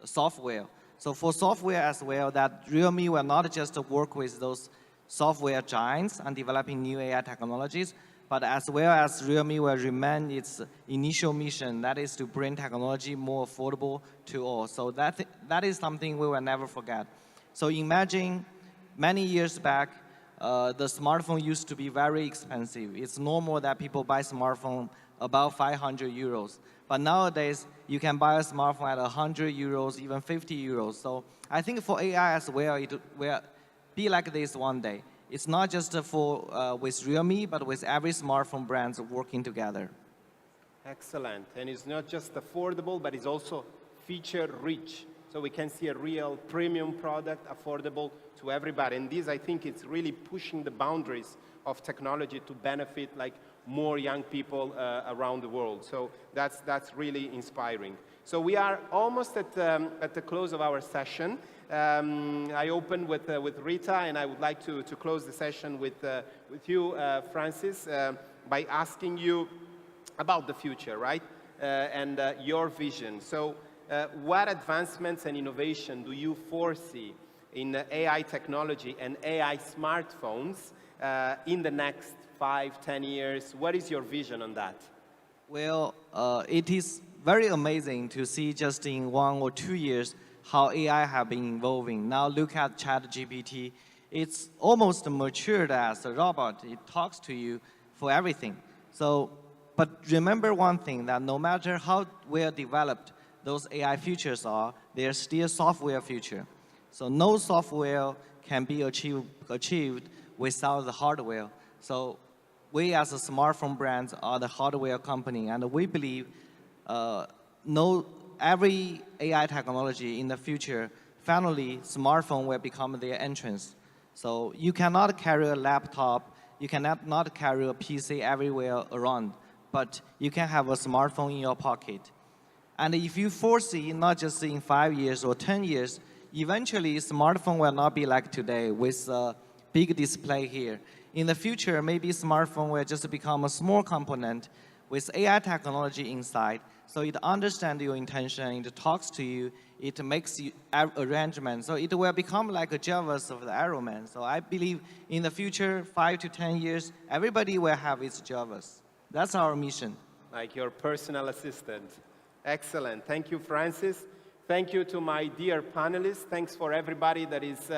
software. So for software as well, that Realme will not just work with those software giants and developing new AI technologies, but as well as Realme will remain its initial mission, that is to bring technology more affordable to all. So that is something we will never forget. So imagine many years back, the smartphone used to be very expensive. It's normal that people buy smartphone about 500 euros. But nowadays, you can buy a smartphone at 100 euros, even 50 euros. So I think for AI as well, it will be like this one day. It's not just for with Realme, but with every smartphone brands working together. Excellent. And it's not just affordable, but it's also feature rich. so we can see a real premium product, affordable to everybody. And this, I think, it's really pushing the boundaries of technology to benefit like more young people around the world. So that's really inspiring. So we are almost at the close of our session. I opened with Rita, and I would like to close the session with you, Francis, by asking you about the future, right? And your vision. So what advancements and innovation do you foresee in AI technology and AI smartphones in the next 5-10 years? What is your vision on that? Well, it is very amazing to see just in 1 or 2 years how AI have been evolving. Now look at ChatGPT. It's almost matured as a robot. It talks to you for everything. So, but remember one thing, that no matter how well developed those AI features are, they're still software feature. So no software can be achieved without the hardware. So we as a smartphone brands are the hardware company, and we believe every AI technology in the future, finally, smartphone will become their entrance. So you cannot carry a laptop, you cannot carry a PC everywhere around, but you can have a smartphone in your pocket. And if you foresee, not just in 5 years or 10 years, eventually smartphone will not be like today with a big display here. In the future, maybe smartphone will just become a small component with AI technology inside. So it understands your intention, it talks to you, it makes you arrangements. So it will become like a Jarvis of the Aeroman. So I believe in the future, 5 to 10 years, everybody will have its Jarvis. That's our mission. Like your personal assistant. Excellent. Thank you, Francis. Thank you to my dear panelists. Thanks for everybody that is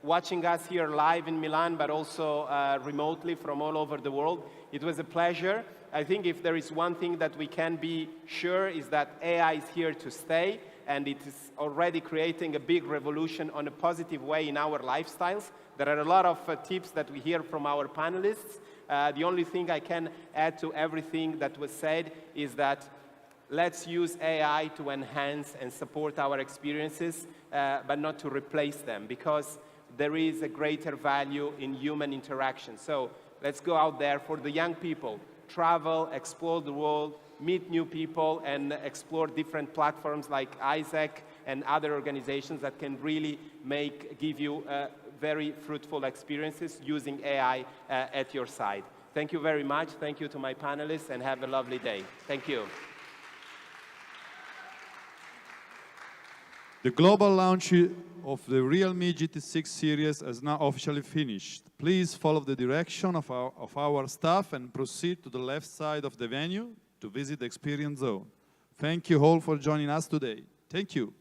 watching us here live in Milan, but also remotely from all over the world. It was a pleasure. I think if there is one thing that we can be sure is that AI is here to stay, and it is already creating a big revolution on a positive way in our lifestyles. There are a lot of tips that we hear from our panelists. The only thing I can add to everything that was said is that let's use AI to enhance and support our experiences, but not to replace them, because there is a greater value in human interaction. So let's go out there. For the young people, travel, explore the world, meet new people, and explore different platforms like Isaac and other organizations that can really give you very fruitful experiences using AI at your side. Thank you very much. Thank you to my panelists, and have a lovely day. Thank you. The global launch of the Realme GT6 series has now officially finished. Please follow the direction of our staff and proceed to the left side of the venue to visit the experience zone. Thank you all for joining us today. Thank you.